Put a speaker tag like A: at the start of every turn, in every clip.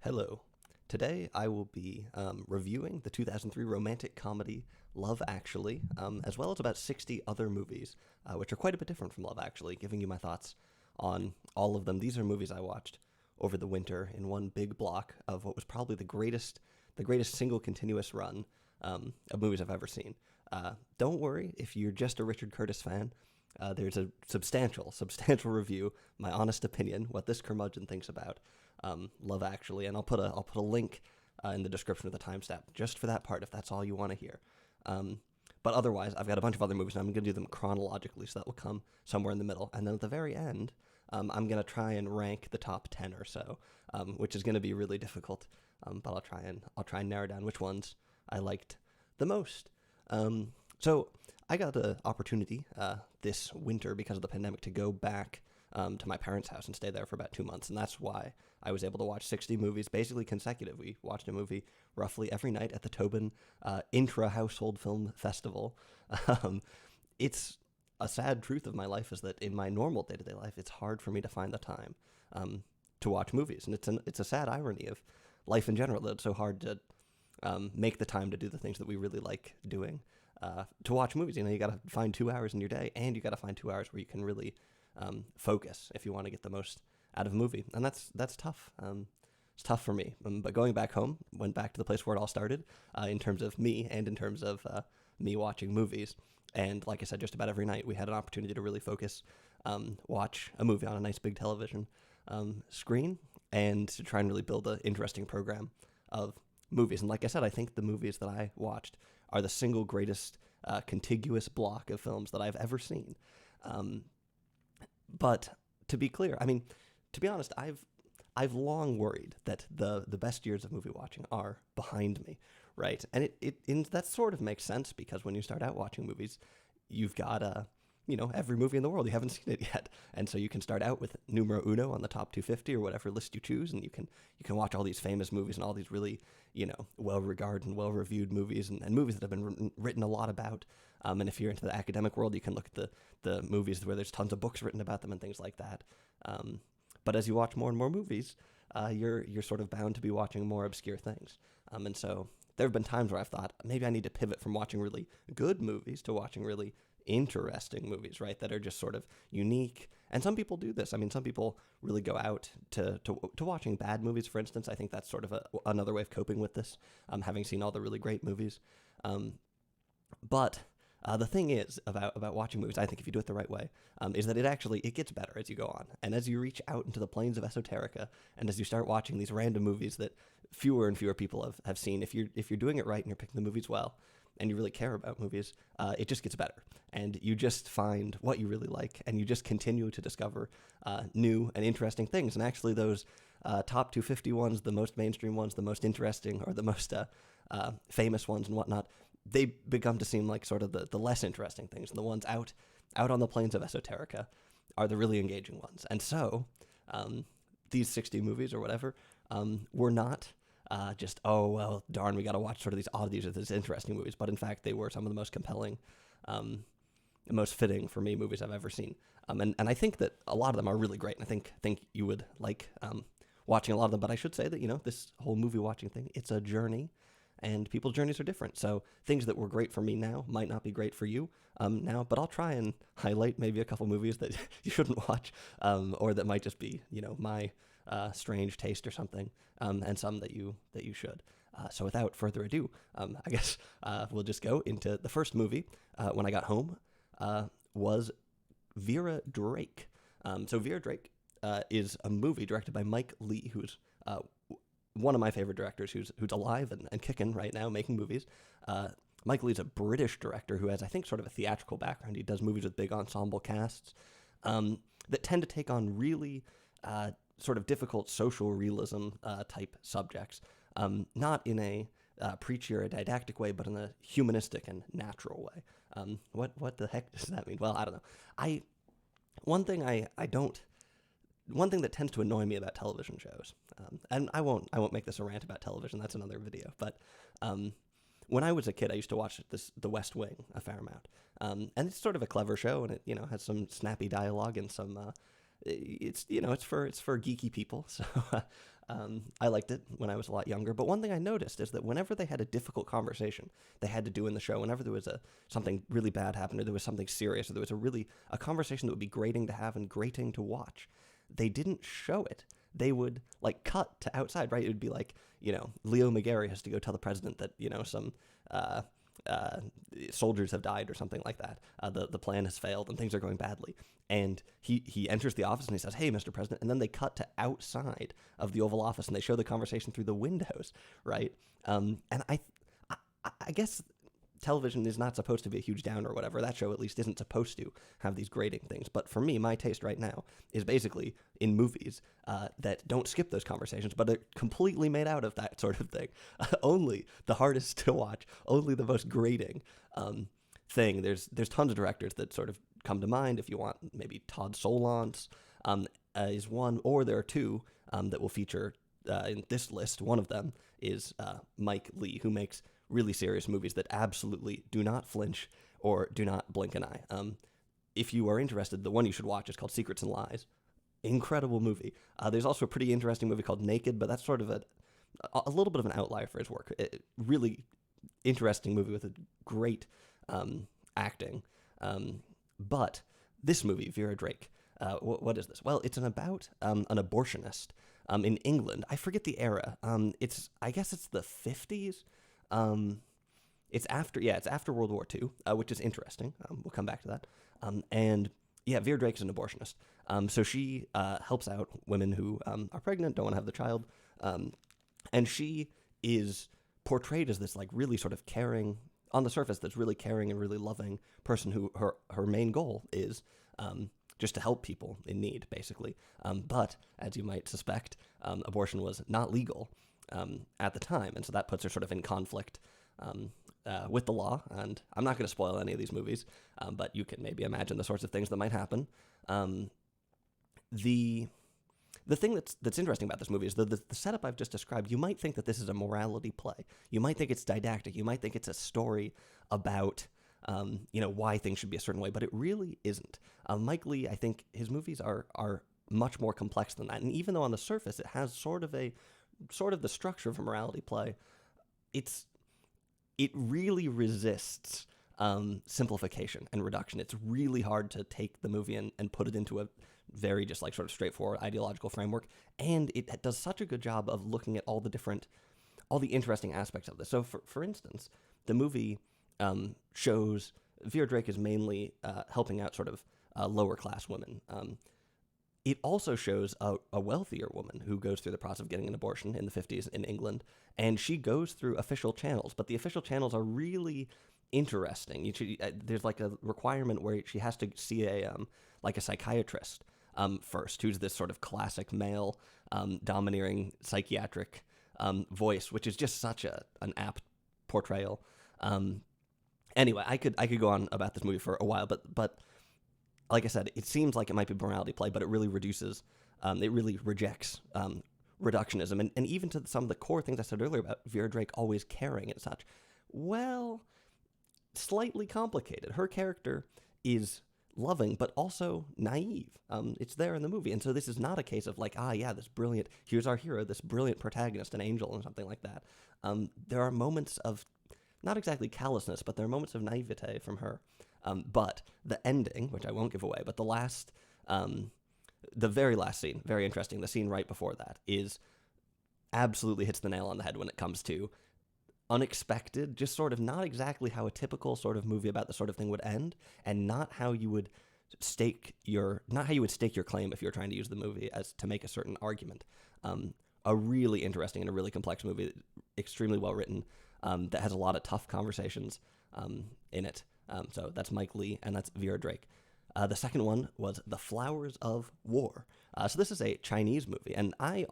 A: Hello. Today I will be reviewing the 2003 romantic comedy Love Actually, as well as about 60 other movies, which are quite a bit different from Love Actually, giving you my thoughts on all of them. These are movies I watched over the winter in one big block of what was probably the greatest single continuous run of movies I've ever seen. Don't worry if you're just a Richard Curtis fan. There's a substantial review, my honest opinion, what this curmudgeon thinks about Love Actually, and I'll put a link in the description of the timestamp just for that part if that's all you want to hear. But otherwise, I've got a bunch of other movies, and I'm going to do them chronologically, so that will come somewhere in the middle. And then at the very end, I'm going to try and rank the top 10 or so, which is going to be really difficult. But I'll try and narrow down which ones I liked the most. So I got the opportunity this winter because of the pandemic to go back to my parents' house and stay there for about 2 months, and that's why I was able to watch 60 movies basically consecutive. We watched a movie roughly every night at the Tobin Intra-Household Film Festival. It's a sad truth of my life is that in my normal day-to-day life, it's hard for me to find the time to watch movies, and it's a sad irony of life in general that it's so hard to make the time to do the things that we really like doing. To watch movies, you got to find 2 hours in your day, and you got to find 2 hours where you can really focus if you want to get the most out of a movie, and that's tough. It's tough for me. But going back home, went back to the place where it all started, in terms of me and in terms of me watching movies. And like I said, just about every night we had an opportunity to really focus, watch a movie on a nice big television screen, and to try and really build an interesting program of movies. And like I said, I think the movies that I watched are the single greatest contiguous block of films that I've ever seen. But to be clear, to be honest, I've long worried that the best years of movie watching are behind me, right? And that sort of makes sense because when you start out watching movies, you've got every movie in the world. You haven't seen it yet, and so you can start out with numero uno on the top 250 or whatever list you choose, and you can watch all these famous movies and all these really well-regarded and well-reviewed movies and movies that have been written a lot about. And if you're into the academic world, you can look at the movies where there's tons of books written about them and things like that. But as you watch more and more movies, you're sort of bound to be watching more obscure things. And so there have been times where I've thought maybe I need to pivot from watching really good movies to watching really interesting movies, right, that are just sort of unique. And some people do this. Some people really go out to watching bad movies, for instance. I think that's sort of another way of coping with this, having seen all the really great movies. But the thing is about watching movies, I think if you do it the right way, is that it gets better as you go on. And as you reach out into the plains of esoterica, and as you start watching these random movies that fewer and fewer people have seen, if you're doing it right and you're picking the movies well, and you really care about movies, it just gets better. And you just find what you really like, and you just continue to discover new and interesting things. And actually those top 250 ones, the most mainstream ones, the most interesting, or the most famous ones and whatnot, they become to seem like sort of the less interesting things. And the ones out on the plains of esoterica are the really engaging ones. And so these 60 movies or whatever were not just, oh, well, darn, we got to watch sort of these oddities of these interesting movies. But in fact, they were some of the most compelling, most fitting for me movies I've ever seen. And I think that a lot of them are really great. And I think you would like watching a lot of them. But I should say that, this whole movie watching thing, it's a journey. And people's journeys are different. So things that were great for me now might not be great for you now. But I'll try and highlight maybe a couple movies that you shouldn't watch, or that might just be, my strange taste or something, and some that you should. So without further ado, I guess we'll just go into the first movie. When I got home, was Vera Drake. So Vera Drake is a movie directed by Mike Leigh, who's one of my favorite directors, who's alive and kicking right now, making movies. Mike Leigh's a British director who has, I think, sort of a theatrical background. He does movies with big ensemble casts that tend to take on really sort of difficult social realism type subjects, not in a preachy or a didactic way, but in a humanistic and natural way. What the heck does that mean? Well, I don't know. One thing that tends to annoy me about television shows, and I won't make this a rant about television. That's another video. But when I was a kid, I used to watch The West Wing a fair amount, and it's sort of a clever show, and it has some snappy dialogue and some it's for geeky people. So I liked it when I was a lot younger. But one thing I noticed is that whenever they had a difficult conversation they had to do in the show, whenever there was something really bad happened, or there was something serious, or there was a conversation that would be grating to have and grating to watch, they didn't show it. They would like cut to outside, right? It would be like, Leo McGarry has to go tell the president that, some soldiers have died or something like that. The plan has failed and things are going badly. And he enters the office and he says, "Hey, Mr. President." And then they cut to outside of the Oval Office and they show the conversation through the windows, right? And I guess television is not supposed to be a huge downer or whatever. That show at least isn't supposed to have these grating things. But for me, my taste right now is basically in movies that don't skip those conversations, but are completely made out of that sort of thing. Only the hardest to watch, only the most grating thing. There's tons of directors that sort of come to mind. If you want, maybe Todd Solondz is one, or there are two that will feature in this list. One of them is Mike Leigh, who makes really serious movies that absolutely do not flinch or do not blink an eye. If you are interested, the one you should watch is called Secrets and Lies. Incredible movie. There's also a pretty interesting movie called Naked, but that's sort of a little bit of an outlier for his work. Really interesting movie with a great acting. But this movie, Vera Drake, what is this? Well, it's about an abortionist in England. I forget the era. I guess it's the 50s. It's after World War II, which is interesting. We'll come back to that. And Vera Drake is an abortionist. So she helps out women who are pregnant, don't want to have the child. And she is portrayed as this like really sort of caring, on the surface, that's really caring and really loving person who her main goal is just to help people in need, basically. But as you might suspect, abortion was not legal at the time, and so that puts her sort of in conflict with the law. And I'm not going to spoil any of these movies, but you can maybe imagine the sorts of things that might happen. The thing that's interesting about this movie is the setup I've just described. You might think that this is a morality play. You might think it's didactic. You might think it's a story about why things should be a certain way, but it really isn't. Mike Leigh, I think his movies are much more complex than that. And even though on the surface it has sort of the structure of a morality play, it really resists simplification and reduction. It's really hard to take the movie and put it into a very just like sort of straightforward ideological framework. And it does such a good job of looking at all the interesting aspects of this. So for instance, the movie shows Vera Drake is mainly helping out sort of lower class women. It also shows a wealthier woman who goes through the process of getting an abortion in the 50s in England, and she goes through official channels, but the official channels are really interesting. There's like a requirement where she has to see a psychiatrist first, who's this sort of classic male domineering psychiatric voice, which is just such an apt portrayal. Anyway, I could go on about this movie for a while, but like I said, it seems like it might be a morality play, but it really it really rejects reductionism. And even to some of the core things I said earlier about Vera Drake always caring and such, well, slightly complicated. Her character is loving, but also naive. It's there in the movie. And so this is not a case of like, here's our hero, this brilliant protagonist, an angel and something like that. There are moments of, not exactly callousness, but there are moments of naivete from her. But the ending, which I won't give away, but the very last scene, very interesting, the scene right before that absolutely hits the nail on the head when it comes to unexpected, just sort of not exactly how a typical sort of movie about the sort of thing would end, and not how you would stake your claim if you're trying to use the movie as to make a certain argument. A really interesting and a really complex movie, extremely well written, that has a lot of tough conversations in it. So that's Mike Leigh, and that's Vera Drake. The second one was The Flowers of War. So this is a Chinese movie, and I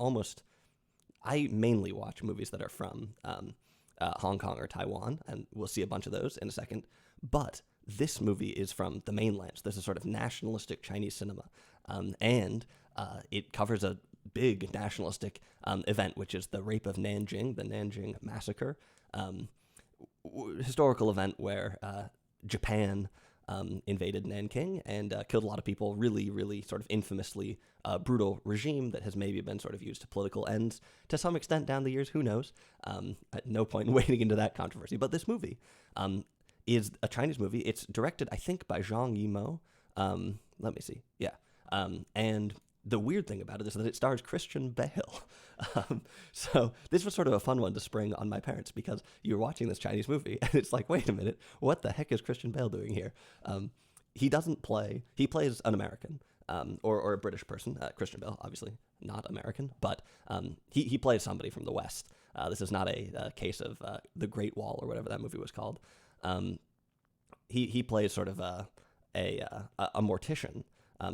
A: mainly watch movies that are from Hong Kong or Taiwan, and we'll see a bunch of those in a second. But this movie is from the mainland. So this is sort of nationalistic Chinese cinema, and it covers a big nationalistic event, which is the rape of Nanjing, the Nanjing massacre, historical event where Japan invaded Nanking and killed a lot of people. Really, really sort of infamously brutal regime that has maybe been sort of used to political ends to some extent down the years. Who knows? At no point in wading into that controversy. But this movie is a Chinese movie. It's directed, I think, by Zhang Yimou. Let me see. Yeah. And the weird thing about it is that it stars Christian Bale. So this was sort of a fun one to spring on my parents because you're watching this Chinese movie and it's like, wait a minute, what the heck is Christian Bale doing here? He plays an American or a British person. Christian Bale, obviously not American, but he plays somebody from the West. This is not a case of The Great Wall or whatever that movie was called. He plays sort of a mortician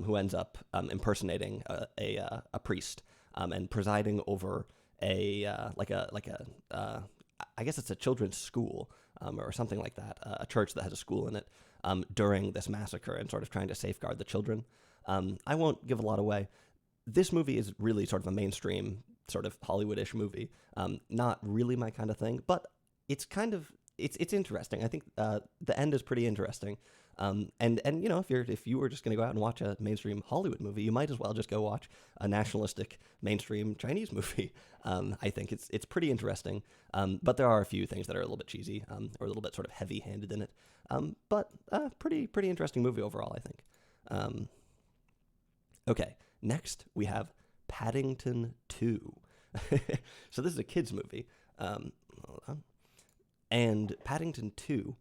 A: who ends up impersonating a priest and presiding over I guess it's a children's school or something like that, a church that has a school in it during this massacre and sort of trying to safeguard the children. I won't give a lot away. This movie is really sort of a mainstream sort of Hollywood-ish movie. Not really my kind of thing, but it's kind of it's interesting. I think the end is pretty interesting. And you know, if you were just going to go out and watch a mainstream Hollywood movie, you might as well just go watch a nationalistic mainstream Chinese movie. I think it's pretty interesting. But there are a few things that are a little bit cheesy or a little bit sort of heavy-handed in it. But pretty interesting movie overall, I think. Okay, next we have Paddington 2. So this is a kids movie. Hold on. And Paddington 2.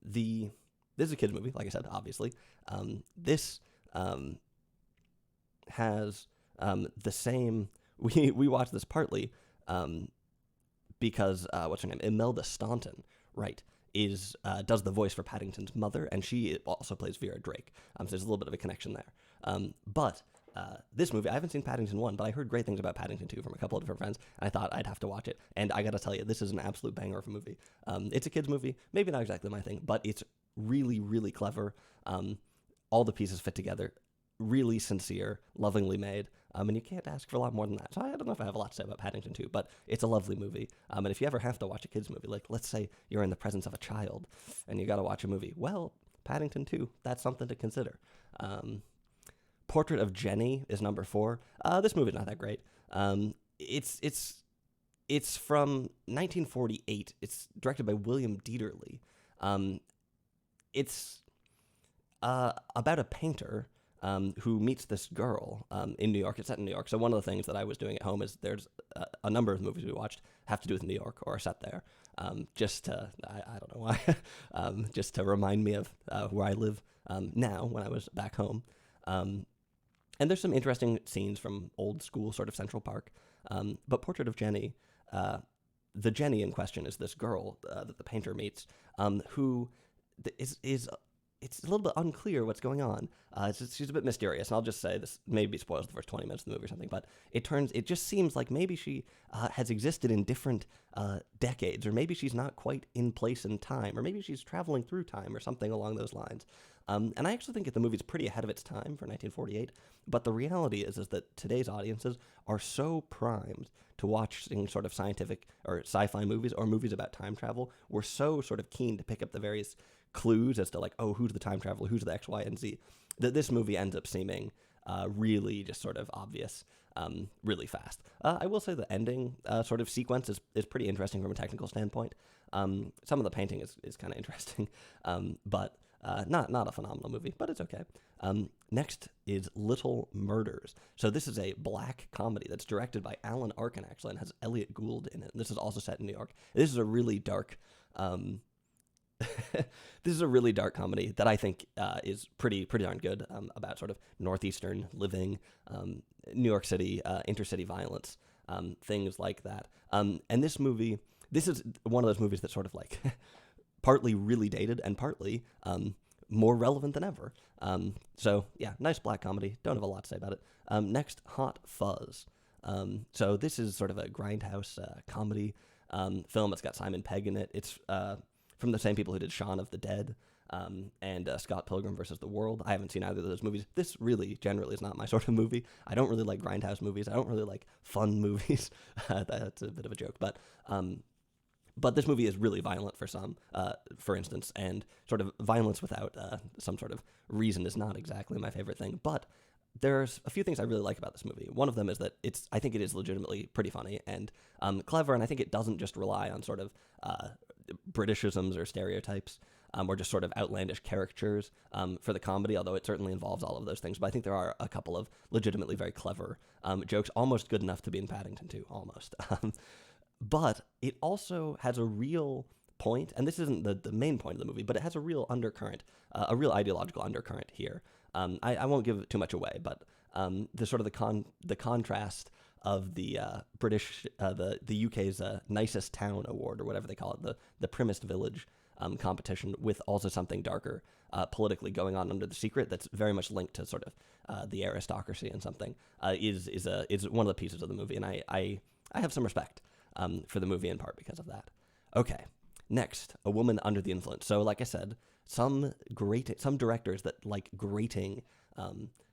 A: This is a kids movie, like I said, obviously. This has the same. We watched this partly because what's her name? Imelda Staunton, right? Does the voice for Paddington's mother, and she also plays Vera Drake. So there's a little bit of a connection there. But this movie, I haven't seen Paddington 1, but I heard great things about Paddington 2 from a couple of different friends, and I thought I'd have to watch it. And I got to tell you, this is an absolute banger of a movie. It's a kid's movie, maybe not exactly my thing, but it's really, really clever. All the pieces fit together, really sincere, lovingly made, and you can't ask for a lot more than that. So I don't know if I have a lot to say about Paddington 2, but it's a lovely movie. And if you ever have to watch a kid's movie, like let's say you're in the presence of a child, and you got to watch a movie, well, Paddington 2, that's something to consider. Portrait of Jenny is number 4. This movie's not that great. It's from 1948. It's directed by William Dieterle. It's about a painter who meets this girl in New York. It's set in New York. So one of the things that I was doing at home is there's a number of movies we watched have to do with New York or are set there. Just to, I don't know why, just to remind me of where I live now when I was back home. And there's some interesting scenes from old school sort of Central Park. But Portrait of Jenny, the Jenny in question is this girl that the painter meets who is it's a little bit unclear what's going on. She's a bit mysterious, and I'll just say this maybe spoils the first 20 minutes of the movie or something, but it just seems like maybe she has existed in different decades, or maybe she's not quite in place in time, or maybe she's traveling through time or something along those lines. And I actually think that the movie's pretty ahead of its time for 1948, but the reality is that today's audiences are so primed to watching sort of scientific or sci-fi movies or movies about time travel. We're so sort of keen to pick up the various clues as to like, oh, who's the time traveler, who's the X, Y, and Z, that this movie ends up seeming really just sort of obvious really fast. I will say the ending sort of sequence is pretty interesting from a technical standpoint. Some of the painting is kind of interesting, but not a phenomenal movie, but it's okay. Next is Little Murders. So this is a black comedy that's directed by Alan Arkin, actually, and has Elliot Gould in it. And this is also set in New York. This is a really dark this is a really dark comedy that I think is pretty darn good about sort of northeastern living, New York City, intercity violence, things like that. And this is one of those movies that's sort of like partly really dated and partly more relevant than ever. So yeah, nice black comedy. Don't have a lot to say about it. Next, Hot Fuzz. So this is sort of a grindhouse comedy film. It's got Simon Pegg in it. It's from the same people who did Shaun of the Dead and Scott Pilgrim versus the World. I haven't seen either of those movies. This really, generally, is not my sort of movie. I don't really like grindhouse movies. I don't really like fun movies. That's a bit of a joke. But But this movie is really violent for some, for instance, and sort of violence without some sort of reason is not exactly my favorite thing. But there's a few things I really like about this movie. One of them is that I think it is legitimately pretty funny and clever, and I think it doesn't just rely on sort of Britishisms or stereotypes or just sort of outlandish caricatures for the comedy, although it certainly involves all of those things. But I think there are a couple of legitimately very clever jokes, almost good enough to be in Paddington 2, almost. But it also has a real point, and this isn't the main point of the movie, but it has a real undercurrent, a real ideological undercurrent here. I won't give too much away, but the sort of the contrast of the British, the UK's nicest town award, or whatever they call it, the primmest village competition, with also something darker politically going on under the secret that's very much linked to sort of the aristocracy and something, is one of the pieces of the movie, and I have some respect for the movie in part because of that. Okay, next, A Woman Under the Influence. So like I said, some directors that like grating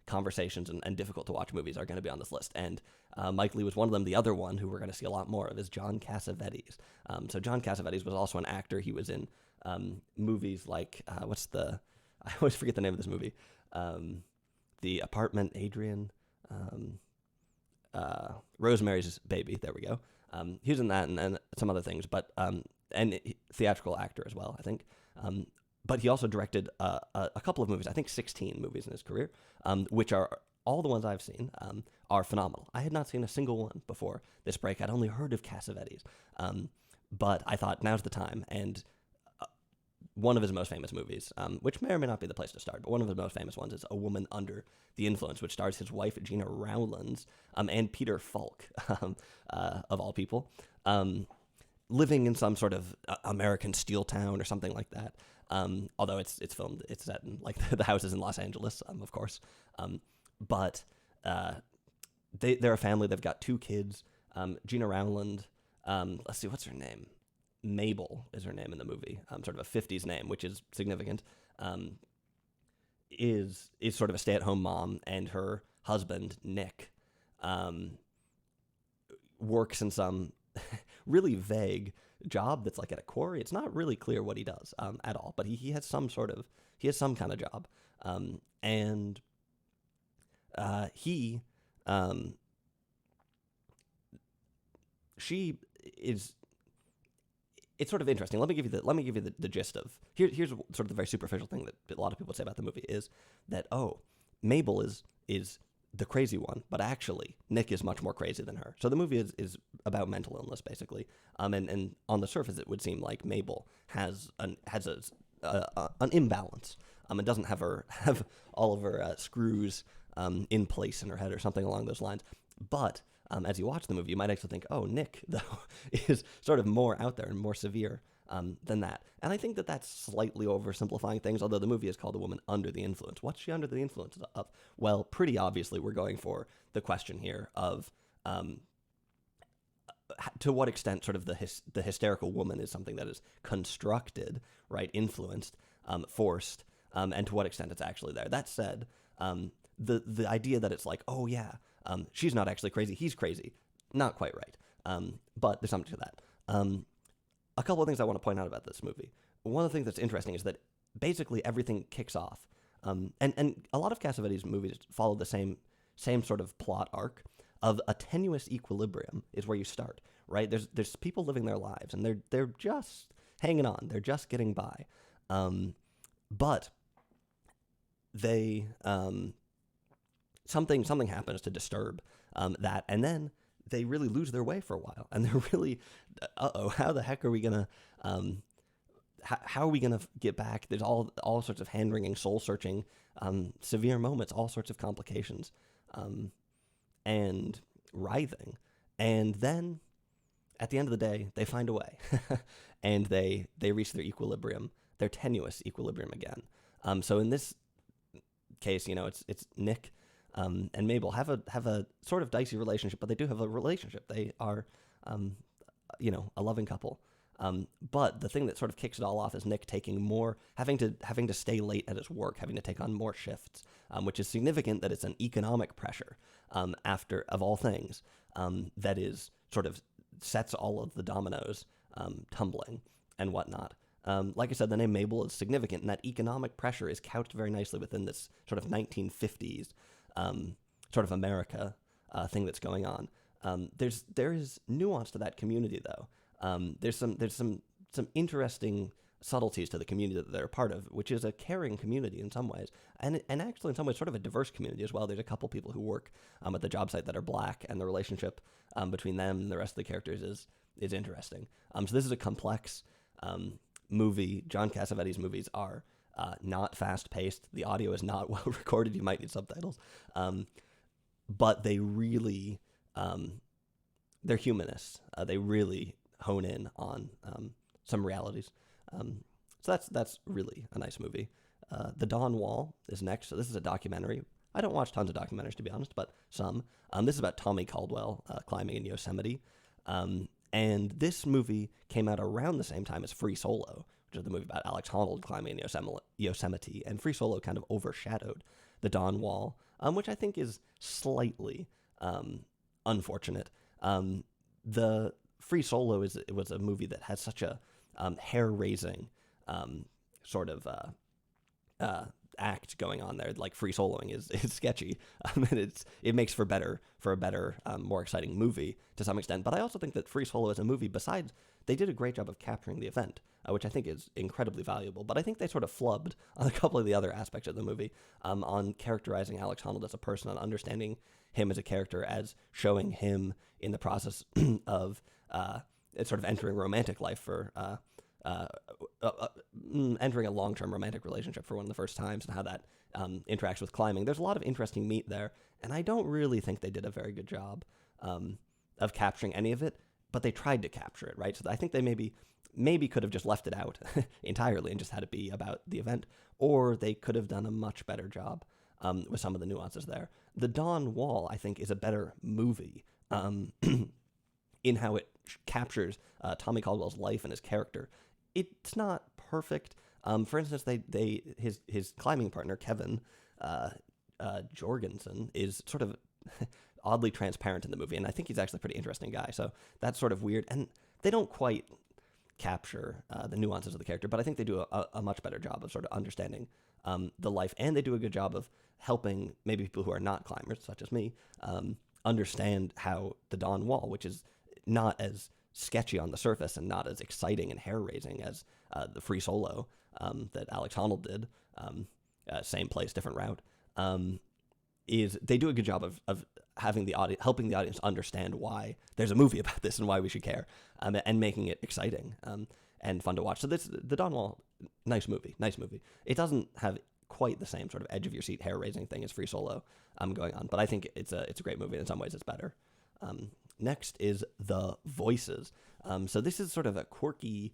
A: conversations and difficult to watch movies are going to be on this list, and Mike Leigh was one of them. The other one who we're going to see a lot more of is John Cassavetes. So John Cassavetes was also an actor. He was in movies like I always forget the name of this movie, The Apartment, Adrian, Rosemary's Baby, there we go. He was in that and some other things, but and theatrical actor as well, I think. But he also directed a couple of movies, I think 16 movies in his career, which are all the ones I've seen are phenomenal. I had not seen a single one before this break. I'd only heard of Cassavetes, but I thought now's the time. And one of his most famous movies, which may or may not be the place to start, but one of his most famous ones is A Woman Under the Influence, which stars his wife, Gina Rowlands, and Peter Falk, of all people, living in some sort of American steel town or something like that. Although it's set in like the houses in Los Angeles, of course. But they're a family. They've got 2 kids. Gina Rowland, let's see, what's her name? Mabel is her name in the movie, sort of a 50s name, which is significant, is sort of a stay-at-home mom, and her husband, Nick, works in some really vague job that's like at a quarry. It's not really clear what he does at all, but he has some kind of job, and she is. It's sort of interesting. Let me give you the gist of here's sort of the very superficial thing that a lot of people say about the movie is that Mabel is the crazy one, but actually Nick is much more crazy than her. So the movie is about mental illness basically, and on the surface it would seem like Mabel has an imbalance, and doesn't have all of her screws in place in her head or something along those lines, but. As you watch the movie, you might actually think, oh, Nick, though, is sort of more out there and more severe than that. And I think that that's slightly oversimplifying things, although the movie is called A Woman Under the Influence. What's she under the influence of? Well, pretty obviously, we're going for the question here of to what extent sort of the hysterical woman is something that is constructed, right, influenced, forced, and to what extent it's actually there. That said, the idea that it's like, oh, yeah, she's not actually crazy, he's crazy. Not quite right. But there's something to that. A couple of things I want to point out about this movie. One of the things that's interesting is that basically everything kicks off. And a lot of Cassavetes' movies follow the same sort of plot arc of a tenuous equilibrium is where you start, right? There's people living their lives, and they're just hanging on. They're just getting by. But they... Something happens to disturb that, and then they really lose their way for a while, and they're really, how the heck are we gonna, how are we gonna get back? There's all sorts of hand-wringing, soul-searching, severe moments, all sorts of complications, and writhing, and then at the end of the day, they find a way, and they reach their equilibrium, their tenuous equilibrium again. So in this case, it's Nick. And Mabel have a sort of dicey relationship, but they do have a relationship. They are, a loving couple. But the thing that sort of kicks it all off is Nick having to stay late at his work, having to take on more shifts, which is significant that it's an economic pressure, of all things, that is sort of sets all of the dominoes tumbling and whatnot. Like I said, the name Mabel is significant, and that economic pressure is couched very nicely within this sort of 1950s sort of America thing that's going on. There is nuance to that community, though. There's some interesting subtleties to the community that they're a part of, which is a caring community in some ways, and actually in some ways sort of a diverse community as well. There's a couple people who work at the job site that are black, and the relationship between them and the rest of the characters is interesting. So this is a complex movie. John Cassavetes' movies are not fast-paced. The audio is not well recorded. You might need subtitles. But they really, they're humanists. They really hone in on some realities. So that's really a nice movie. The Dawn Wall is next. So this is a documentary. I don't watch tons of documentaries, to be honest, but some. This is about Tommy Caldwell climbing in Yosemite. And this movie came out around the same time as Free Solo, which is the movie about Alex Honnold climbing in Yosemite. And Free Solo kind of overshadowed The Dawn Wall, which I think is slightly unfortunate. The Free Solo was a movie that has such a hair-raising sort of act going on there. Like, free soloing is sketchy, and it makes for a better, more exciting movie to some extent. But I also think that Free Solo as a movie, besides, they did a great job of capturing the event, which I think is incredibly valuable. But I think they sort of flubbed on a couple of the other aspects of the movie, on characterizing Alex Honnold as a person, on understanding him as a character, as showing him in the process of sort of entering romantic life for entering a long-term romantic relationship for one of the first times, and how that interacts with climbing. There's a lot of interesting meat there, and I don't really think they did a very good job of capturing any of it, but they tried to capture it, right? So I think they maybe could have just left it out entirely and just had it be about the event, or they could have done a much better job with some of the nuances there. The Dawn Wall, I think, is a better movie in how it captures Tommy Caldwell's life and his character. It's not perfect. For instance, his climbing partner, Kevin Jorgensen, is sort of oddly transparent in the movie, and I think he's actually a pretty interesting guy. So that's sort of weird, and they don't quite capture the nuances of the character, but I think they do a much better job of sort of understanding the life, and they do a good job of helping maybe people who are not climbers, such as me, understand how the Dawn Wall, which is not as sketchy on the surface and not as exciting and hair-raising as the Free Solo that Alex Honnold did, same place, different route, is they do a good job of having the audience, helping the audience understand why there's a movie about this and why we should care, and making it exciting and fun to watch. So the Dawn Wall, nice movie. It doesn't have quite the same sort of edge of your seat, hair-raising thing as Free Solo going on, but I think it's a great movie. In some ways, it's better. Next is The Voices. So this is sort of a quirky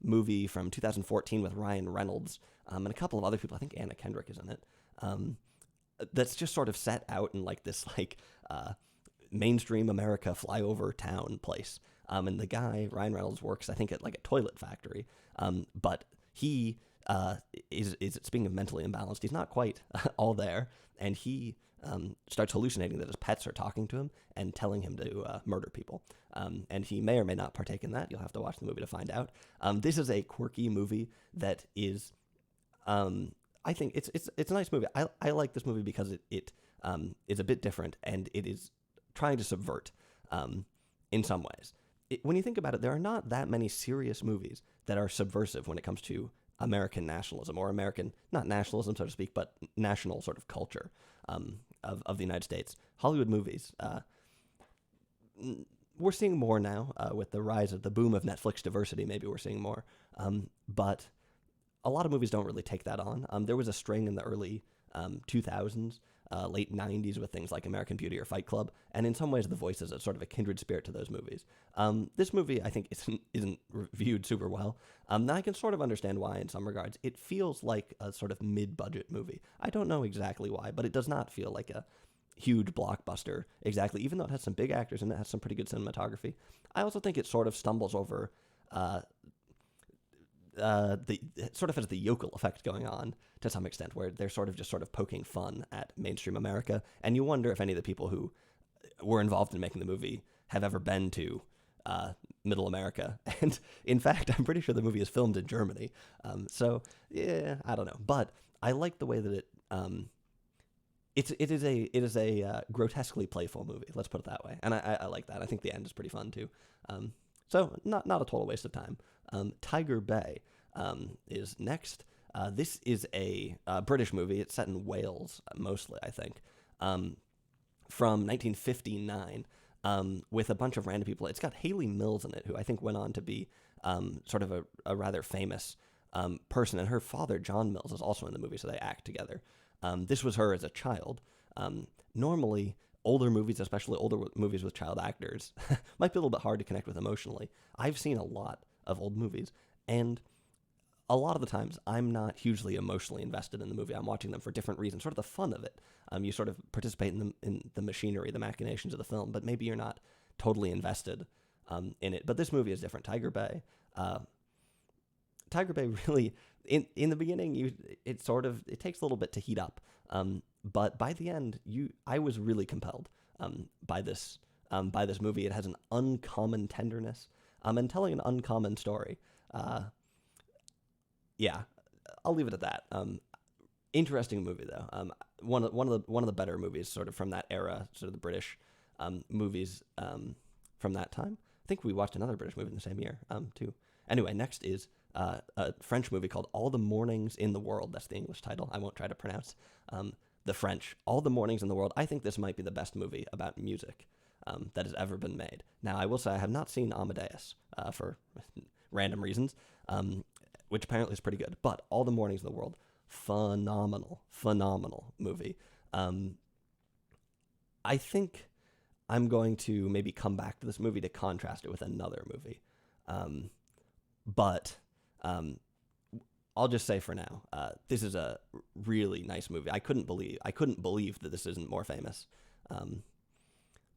A: movie from 2014 with Ryan Reynolds and a couple of other people. I think Anna Kendrick is in it. That's just sort of set out in like this mainstream America flyover town place. And the guy, Ryan Reynolds, works, I think, at like a toilet factory. But he is, speaking of mentally imbalanced, he's not quite all there. And he starts hallucinating that his pets are talking to him and telling him to murder people. And he may or may not partake in that. You'll have to watch the movie to find out. This is a quirky movie that is, I think it's a nice movie. I like this movie because it is a bit different, and it is trying to subvert in some ways. When you think about it, there are not that many serious movies that are subversive when it comes to American nationalism, or American, not nationalism, so to speak, but national sort of culture of the United States. Hollywood movies, we're seeing more now with the rise of the boom of Netflix diversity. Maybe we're seeing more, but a lot of movies don't really take that on. There was a string in the early 2000s, late 90s with things like American Beauty or Fight Club, and in some ways The Voices is sort of a kindred spirit to those movies. This movie, I think, isn't reviewed super well. Now I can sort of understand why in some regards. It feels like a sort of mid-budget movie. I don't know exactly why, but it does not feel like a huge blockbuster exactly, even though it has some big actors and it has some pretty good cinematography. I also think it sort of stumbles over it sort of has the yokel effect going on to some extent, where they're sort of poking fun at mainstream America, and you wonder if any of the people who were involved in making the movie have ever been to Middle America. And in fact, I'm pretty sure the movie is filmed in Germany. So yeah, I don't know, but I like the way that it is a grotesquely playful movie. Let's put it that way, and I like that. I think the end is pretty fun too. So not a total waste of time. Tiger Bay is next. This is a British movie. It's set in Wales mostly, I think, from 1959, with a bunch of random people. It's got Hayley Mills in it, who I think went on to be sort of a rather famous person, and her father, John Mills, is also in the movie, so they act together. This was her as a child. Normally, older movies, especially older movies with child actors, might be a little bit hard to connect with emotionally. I've seen a lot of old movies, and a lot of the times I'm not hugely emotionally invested in the movie. I'm watching them for different reasons, sort of the fun of it. You sort of participate in the machinery, the machinations of the film, but maybe you're not totally invested in it. But this movie is different. Tiger Bay really, in the beginning, it takes a little bit to heat up, but by the end, I was really compelled by this movie. It has an uncommon tenderness, and telling an uncommon story. Yeah, I'll leave it at that. Interesting movie though. One of the better movies, sort of from that era, sort of the British movies from that time. I think we watched another British movie in the same year too. Anyway, next is a French movie called All the Mornings in the World. That's the English title. I won't try to pronounce the French. All the Mornings in the World. I think this might be the best movie about music that has ever been made. Now, I will say I have not seen Amadeus for random reasons, which apparently is pretty good. But All the Mornings in the World, phenomenal movie. I think I'm going to maybe come back to this movie to contrast it with another movie. But I'll just say for now, this is a really nice movie. I couldn't believe that this isn't more famous.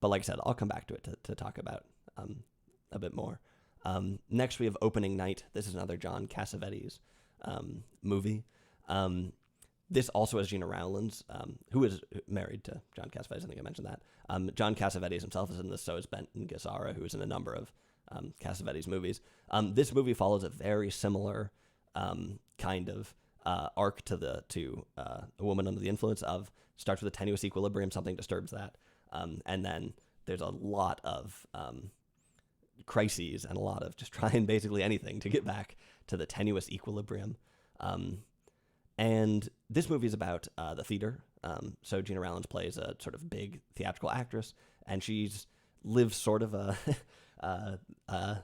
A: But like I said, I'll come back to it to talk about a bit more. Next, we have Opening Night. This is another John Cassavetes movie. This also has Gina Rowlands, who is married to John Cassavetes. I think I mentioned that. John Cassavetes himself is in this, so is Benton Gazzara, who is in a number of Cassavetes movies. This movie follows a very similar kind of arc to A Woman Under the Influence. Starts with a tenuous equilibrium, something disturbs that, and then there's a lot of crises and a lot of just trying basically anything to get back to the tenuous equilibrium. And this movie is about the theater. So Gina Rowlands plays a sort of big theatrical actress, and she's lives sort of a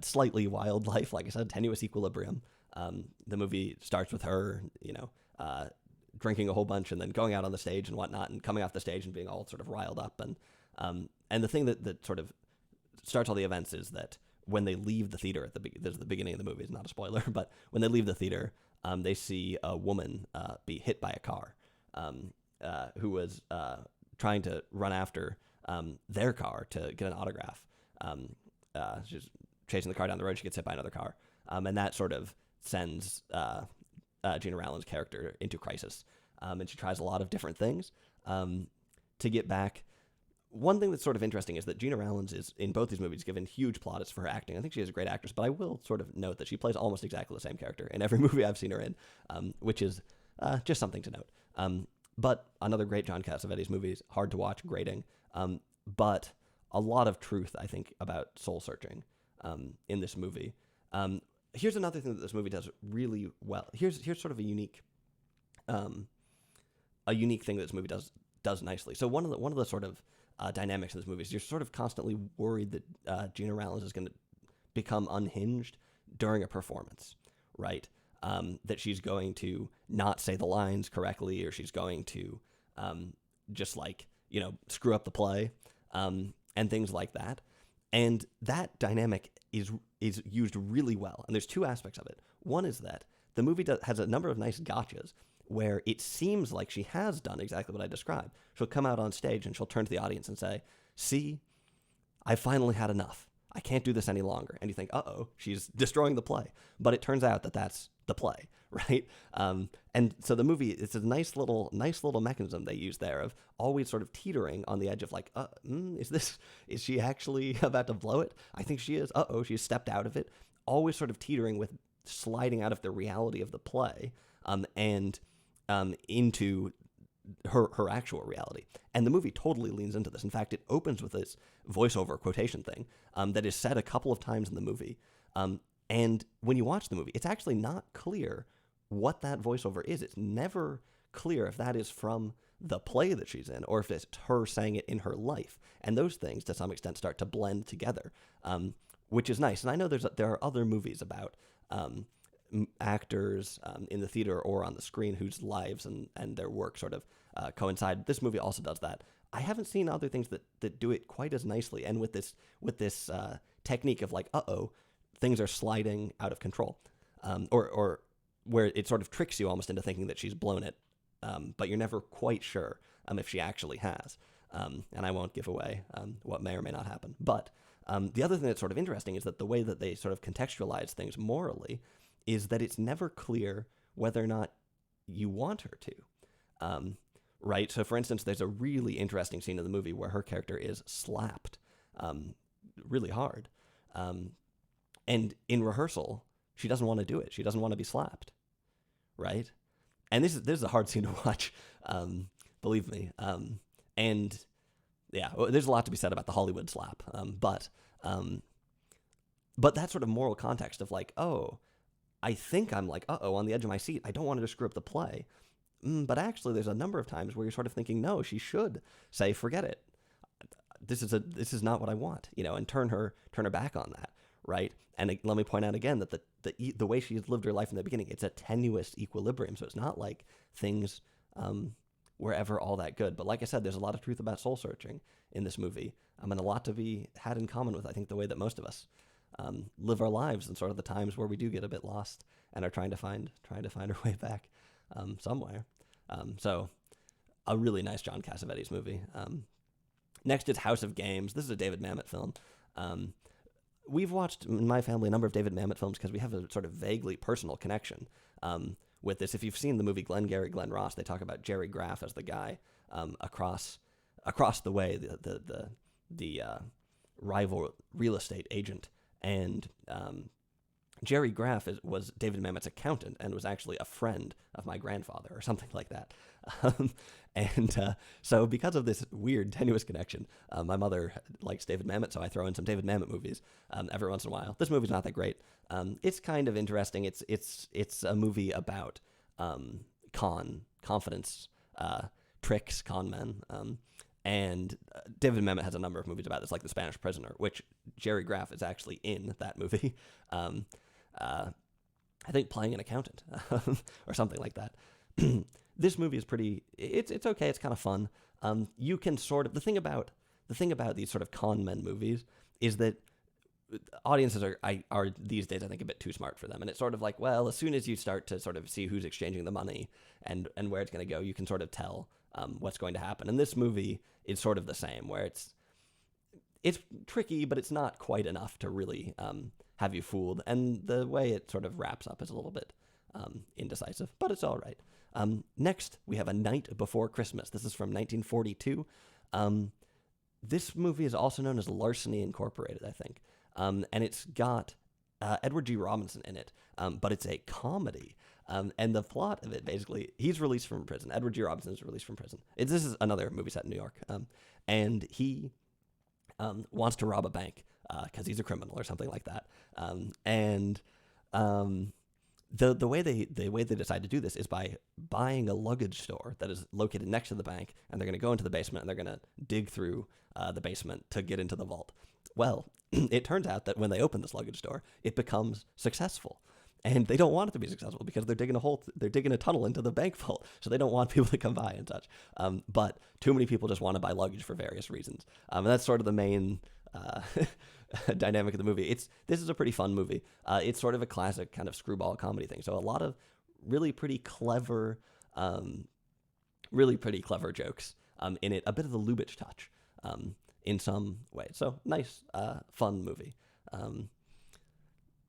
A: slightly wild life, like I said, tenuous equilibrium. The movie starts with her, drinking a whole bunch and then going out on the stage and whatnot, and coming off the stage and being all sort of riled up. And the thing that sort of starts all the events is that when they leave the theater there's the beginning of the movie, it's not a spoiler, but when they leave the theater, they see a woman be hit by a car who was trying to run after their car to get an autograph. She's chasing the car down the road. She gets hit by another car. And that sort of sends Gina Rowlands' character into crisis. And she tries a lot of different things to get back. One thing that's sort of interesting is that Gina Rowlands is, in both these movies, given huge plaudits for her acting. I think she is a great actress, but I will sort of note that she plays almost exactly the same character in every movie I've seen her in, which is just something to note. But another great John Cassavetes movie, hard to watch, grating, but a lot of truth, I think, about soul-searching in this movie. Here's another thing that this movie does really well. Here's sort of a unique thing that this movie does nicely. So one of the sort of dynamics of this movie is you're sort of constantly worried that Gina Rowlands is going to become unhinged during a performance, right? That she's going to not say the lines correctly, or she's going to just screw up the play, and things like that. And that dynamic is used really well. And there's two aspects of it. One is that the movie has a number of nice gotchas where it seems like she has done exactly what I described. She'll come out on stage and she'll turn to the audience and say, "See, I finally had enough. I can't do this any longer. And you think, uh-oh, she's destroying the play. But it turns out that that's the play, right? And so the movie, it's a nice little mechanism they use there of always sort of teetering on the edge of like, is she actually about to blow it? I think she is. Uh-oh, she's stepped out of it. Always sort of teetering with sliding out of the reality of the play and into her actual reality. And the movie totally leans into this. In fact, it opens with this voiceover quotation thing that is said a couple of times in the movie. And when you watch the movie, it's actually not clear what that voiceover is. It's never clear if that is from the play that she's in or if it's her saying it in her life. And those things, to some extent, start to blend together, which is nice. And I know there are other movies about actors in the theater or on the screen whose lives and their work sort of coincide. This movie also does that. I haven't seen other things that do it quite as nicely and with this technique of like, things are sliding out of control, or where it sort of tricks you almost into thinking that she's blown it, but you're never quite sure if she actually has. And I won't give away what may or may not happen. But the other thing that's sort of interesting is that the way that they sort of contextualize things morally is that it's never clear whether or not you want her to. Right? So, for instance, there's a really interesting scene in the movie where her character is slapped really hard. And in rehearsal, she doesn't want to do it. She doesn't want to be slapped, right? And this is a hard scene to watch, believe me. And yeah, there's a lot to be said about the Hollywood slap. But that sort of moral context of like, I think I'm like, on the edge of my seat. I don't want her to screw up the play. But actually, there's a number of times where you're sort of thinking, no, she should say, forget it. This is not what I want, and turn her back on that. Right. And let me point out again that the way she's lived her life in the beginning, it's a tenuous equilibrium. So it's not like things were ever all that good. But like I said, there's a lot of truth about soul searching in this movie, and a lot to be had in common with, I think, the way that most of us live our lives and sort of the times where we do get a bit lost and are trying to find our way back somewhere. So a really nice John Cassavetes movie. Next is House of Games. This is a David Mamet film. We've watched in my family a number of David Mamet films because we have a sort of vaguely personal connection with this. If you've seen the movie Glengarry Glen Ross, they talk about Jerry Graff as the guy across the way, the rival real estate agent, and Jerry Graff was David Mamet's accountant and was actually a friend of my grandfather or something like that. So because of this weird, tenuous connection, my mother likes David Mamet, so I throw in some David Mamet movies every once in a while. This movie's not that great. It's kind of interesting. It's a movie about confidence, tricks, con men. And David Mamet has a number of movies about this, like The Spanish Prisoner, which Jerry Graff is actually in that movie. I think playing an accountant or something like that. This movie is it's okay. It's kind of fun. You can sort of, the thing about these sort of con men movies is that audiences are these days, I think, a bit too smart for them. And it's sort of like, well, as soon as you start to sort of see who's exchanging the money and where it's going to go, you can sort of tell what's going to happen. And this movie is sort of the same, where it's tricky, but it's not quite enough to really have you fooled. And the way it sort of wraps up is a little bit indecisive, but it's all right. Next, we have A Night Before Christmas. This is from 1942. This movie is also known as Larceny Incorporated, I think. And it's got Edward G. Robinson in it, but it's a comedy. And the plot of it, basically, he's released from prison. Edward G. Robinson is released from prison. This is another movie set in New York. And he wants to rob a bank because he's a criminal or something like that. The way they decide to do this is by buying a luggage store that is located next to the bank, and they're going to go into the basement and they're going to dig through the basement to get into the vault. Well, it turns out that when they open this luggage store, it becomes successful. And they don't want it to be successful because they're digging a tunnel into the bank vault, so they don't want people to come by and such. But too many people just want to buy luggage for various reasons. And that's sort of the main dynamic of the movie. This is a pretty fun movie. It's sort of a classic kind of screwball comedy thing. So a lot of really pretty clever jokes in it. A bit of the Lubitsch touch. in some way. So nice, fun movie.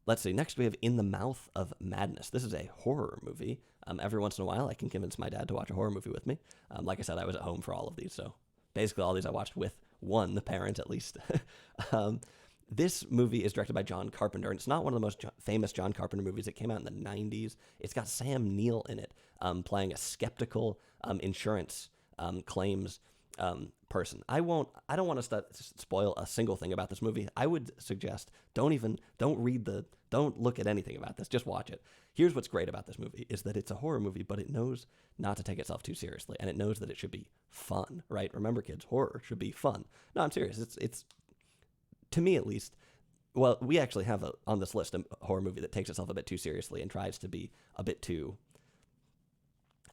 A: Let's see. Next, we have In the Mouth of Madness. This is a horror movie. Every once in a while, I can convince my dad to watch a horror movie with me. Like I said, I was at home for all of these, so basically all these I watched with one parent at least. This movie is directed by John Carpenter, and it's not one of the most famous John Carpenter movies. It came out in the 90s. It's got Sam Neill in it, playing a skeptical insurance claims person. I don't want to spoil a single thing about this movie. I would suggest don't look at anything about this. Just watch it. Here's what's great about this movie is that it's a horror movie, but it knows not to take itself too seriously, and it knows that it should be fun, right? Remember, kids, horror should be fun. No, I'm serious. It's to me at least. Well, we actually have on this list a horror movie that takes itself a bit too seriously and tries to be a bit too,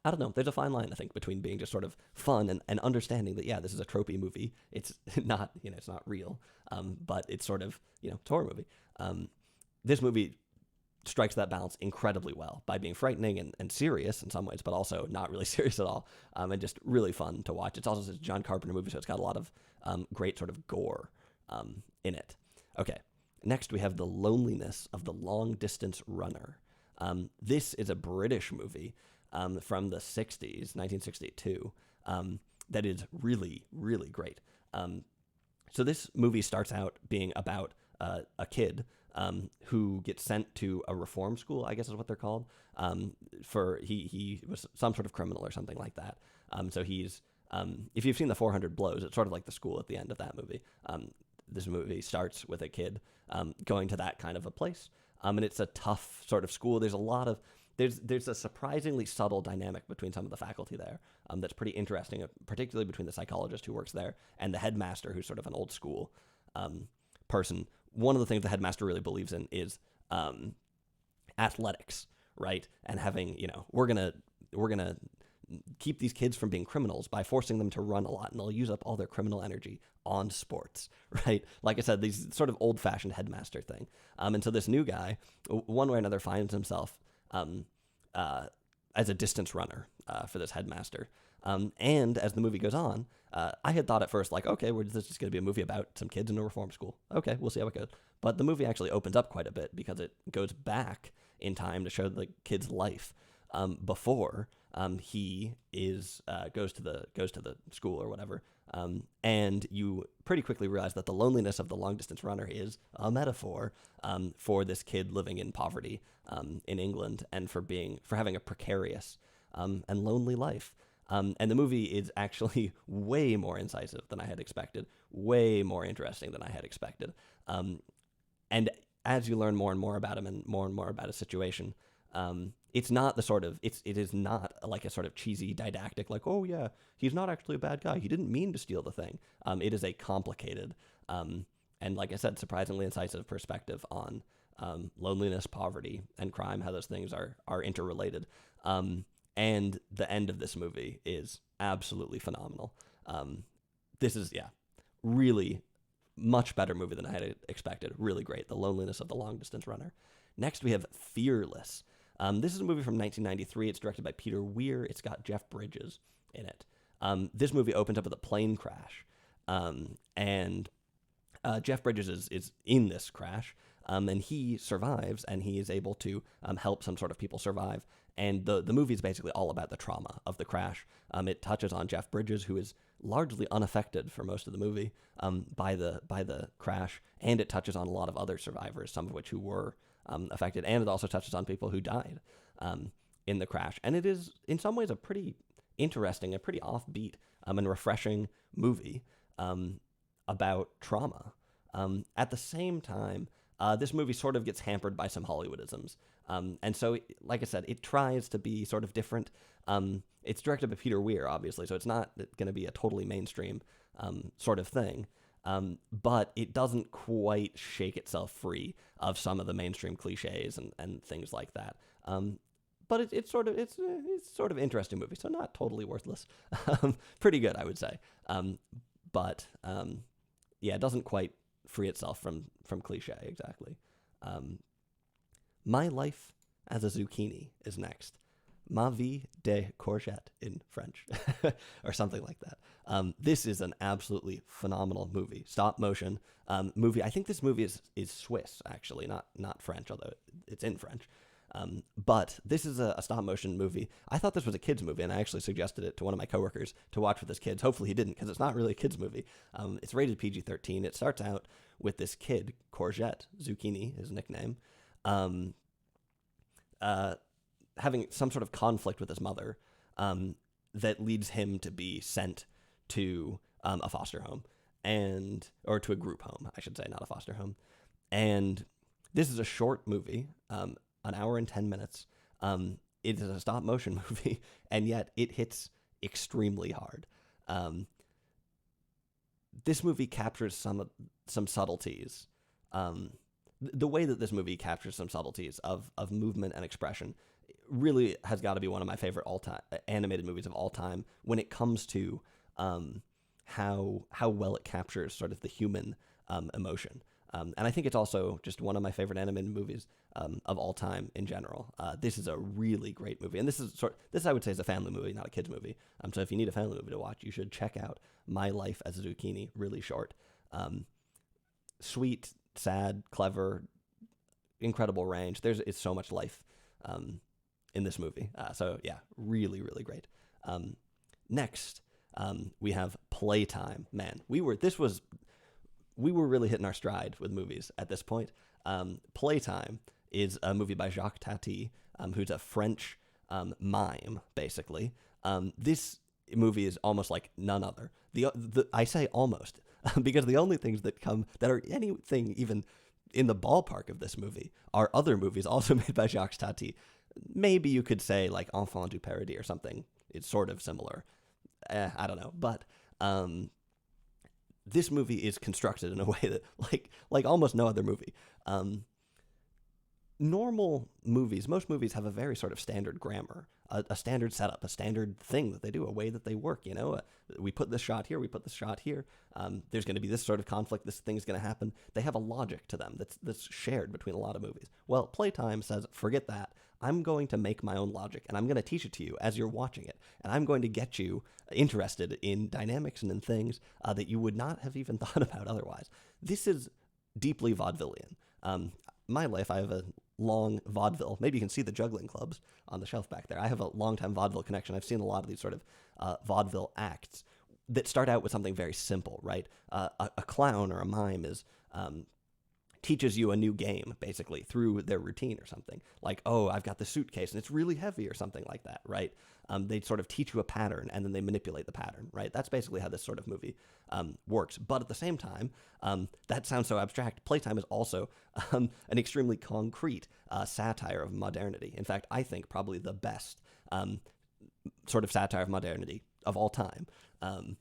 A: I don't know. There's a fine line, I think, between being just sort of fun and understanding that, yeah, this is a tropey movie. It's not, it's not real, but it's sort of, it's a horror movie. This movie strikes that balance incredibly well by being frightening and serious in some ways, but also not really serious at all, and just really fun to watch. It's also a John Carpenter movie, so it's got a lot of great sort of gore in it. Okay, next we have The Loneliness of the Long Distance Runner. This is a British movie from the 60s, 1962, that is really, really great. So this movie starts out being about a kid who gets sent to a reform school, I guess is what they're called, for he was some sort of criminal or something like that. So he's, if you've seen The 400 Blows, it's sort of like the school at the end of that movie. This movie starts with a kid going to that kind of a place, and it's a tough sort of school. There's a lot of There's a surprisingly subtle dynamic between some of the faculty there that's pretty interesting, particularly between the psychologist who works there and the headmaster, who's sort of an old school person. One of the things the headmaster really believes in is athletics, right? And having, we're gonna keep these kids from being criminals by forcing them to run a lot, and they'll use up all their criminal energy on sports, right? Like I said, these sort of old-fashioned headmaster thing. And so this new guy, one way or another, finds himself as a distance runner for this headmaster. And as the movie goes on, I had thought at first, like, okay, this is going to be a movie about some kids in a reform school. Okay, we'll see how it goes. But the movie actually opens up quite a bit because it goes back in time to show the kid's life before he goes to the school or whatever. And you pretty quickly realize that the loneliness of the long distance runner is a metaphor for this kid living in poverty in England and for having a precarious and lonely life. And the movie is actually way more incisive than I had expected, way more interesting than I had expected. And as you learn more and more about him and more about his situation, it's not it is not like a sort of cheesy didactic, like, oh yeah, he's not actually a bad guy. He didn't mean to steal the thing. It is a complicated, and like I said, surprisingly incisive perspective on loneliness, poverty, and crime, how those things are interrelated. And the end of this movie is absolutely phenomenal. This is, really much better movie than I had expected. Really great. The Loneliness of the Long Distance Runner. Next, we have Fearless. This is a movie from 1993. It's directed by Peter Weir. It's got Jeff Bridges in it. This movie opens up with a plane crash. And Jeff Bridges is in this crash. And he survives, and he is able to help some sort of people survive. And the movie is basically all about the trauma of the crash. It touches on Jeff Bridges, who is largely unaffected for most of the movie by the crash, and it touches on a lot of other survivors, some of which who were affected, and it also touches on people who died in the crash. And it is, in some ways, a pretty interesting, a pretty offbeat and refreshing movie about trauma. At the same time, this movie sort of gets hampered by some Hollywoodisms. And so, like I said, it tries to be sort of different. It's directed by Peter Weir, obviously, so it's not going to be a totally mainstream sort of thing. But it doesn't quite shake itself free of some of the mainstream cliches and things like that. But it's sort of interesting movie, so not totally worthless. Pretty good, I would say. But it doesn't quite free itself from cliche exactly. My Life as a Zucchini is next. Ma vie de courgette in French, or something like that. This is an absolutely phenomenal movie. Stop motion movie. I think this movie is Swiss, actually, not French, although it's in French. But this is a stop motion movie. I thought this was a kid's movie, and I actually suggested it to one of my coworkers to watch with his kids. Hopefully he didn't, because it's not really a kid's movie. It's rated PG-13. It starts out with this kid, Courgette, Zucchini, his nickname, having some sort of conflict with his mother that leads him to be sent to a foster home, or to a group home, I should say, not a foster home. And this is a short movie, an hour and 10 minutes. It is a stop motion movie, and yet it hits extremely hard. This movie captures some subtleties. The way that this movie captures some subtleties of movement and expression really has got to be one of my favorite all-time animated movies of all time when it comes to how well it captures sort of the human emotion. And I think it's also just one of my favorite animated movies of all time in general. This is a really great movie, and this I would say is a family movie, not a kids movie. So if you need a family movie to watch, you should check out My Life as a Zucchini. Really short, sweet, sad, clever, incredible range. It's so much life in this movie. So yeah, really, really great. Next, we have Playtime. Man, we were really hitting our stride with movies at this point. Playtime is a movie by Jacques Tati, who's a French mime, basically. This movie is almost like none other. I say almost because the only things that are anything even in the ballpark of this movie are other movies also made by Jacques Tati. Maybe you could say like Enfant du Paradis or something. It's sort of similar. I don't know, but this movie is constructed in a way that like almost no other movie. Normal movies, most movies have a very sort of standard grammar, a standard setup, a standard thing that they do, a way that they work. We put this shot here, we put this shot here. There's going to be this sort of conflict. This thing's going to happen. They have a logic to them that's shared between a lot of movies. Well, Playtime says, forget that. I'm going to make my own logic, and I'm going to teach it to you as you're watching it, and I'm going to get you interested in dynamics and in things that you would not have even thought about otherwise. This is deeply vaudevillian. My life, I have a long vaudeville. Maybe you can see the juggling clubs on the shelf back there. I have a long-time vaudeville connection. I've seen a lot of these sort of vaudeville acts that start out with something very simple, right? A clown or a mime teaches you a new game, basically, through their routine or something. Like, oh, I've got the suitcase, and it's really heavy or something like that, right? They sort of teach you a pattern, and then they manipulate the pattern, right? That's basically how this sort of movie works. But at the same time, that sounds so abstract. Playtime is also an extremely concrete satire of modernity. In fact, I think probably the best sort of satire of modernity of all time. I'm